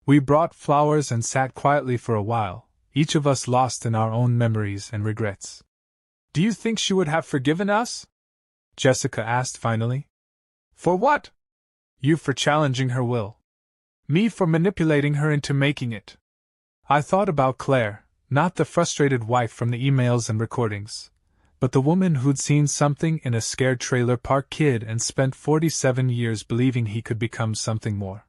We brought flowers and sat quietly for a while, each of us lost in our own memories and regrets. "Do you think she would have forgiven us?" Jessica asked finally. "For what?" "You for challenging her will. Me for manipulating her into making it." I thought about Claire, not the frustrated wife from the emails and recordings, but the woman who'd seen something in a scared trailer park kid and spent 47 years believing he could become something more.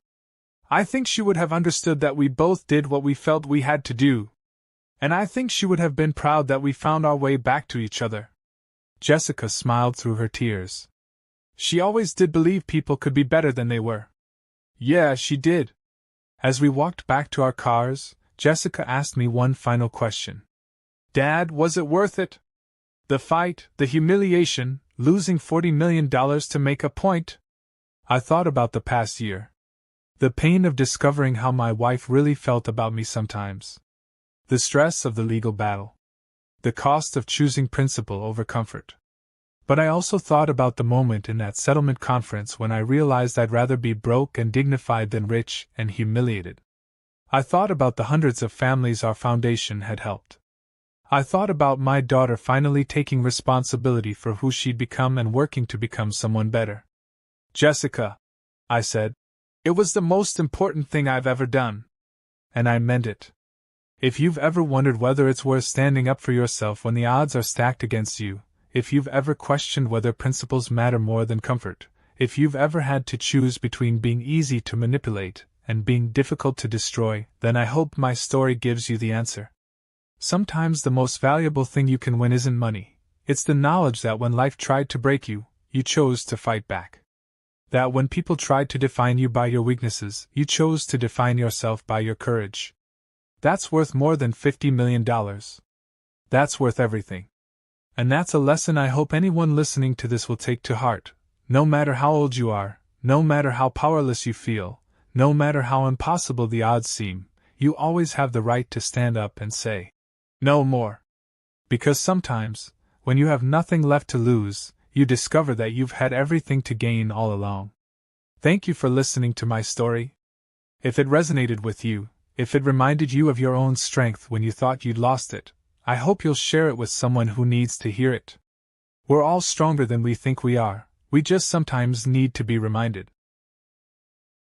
I think she would have understood that we both did what we felt we had to do. And I think she would have been proud that we found our way back to each other. Jessica smiled through her tears. She always did believe people could be better than they were. Yeah, she did. As we walked back to our cars, Jessica asked me one final question. "Dad, was it worth it? The fight, the humiliation, losing $40 million to make a point?" I thought about the past year. The pain of discovering how my wife really felt about me sometimes. The stress of the legal battle. The cost of choosing principle over comfort. But I also thought about the moment in that settlement conference when I realized I'd rather be broke and dignified than rich and humiliated. I thought about the hundreds of families our foundation had helped. I thought about my daughter finally taking responsibility for who she'd become and working to become someone better. "Jessica," I said, "it was the most important thing I've ever done." And I meant it. If you've ever wondered whether it's worth standing up for yourself when the odds are stacked against you, if you've ever questioned whether principles matter more than comfort, if you've ever had to choose between being easy to manipulate and being difficult to destroy, then I hope my story gives you the answer. Sometimes the most valuable thing you can win isn't money. It's the knowledge that when life tried to break you, you chose to fight back. That when people tried to define you by your weaknesses, you chose to define yourself by your courage. That's worth more than $50 million. That's worth everything. And that's a lesson I hope anyone listening to this will take to heart. No matter how old you are, no matter how powerless you feel, no matter how impossible the odds seem, you always have the right to stand up and say, "No more." Because sometimes, when you have nothing left to lose, you discover that you've had everything to gain all along. Thank you for listening to my story. If it resonated with you, if it reminded you of your own strength when you thought you'd lost it, I hope you'll share it with someone who needs to hear it. We're all stronger than we think we are, we just sometimes need to be reminded.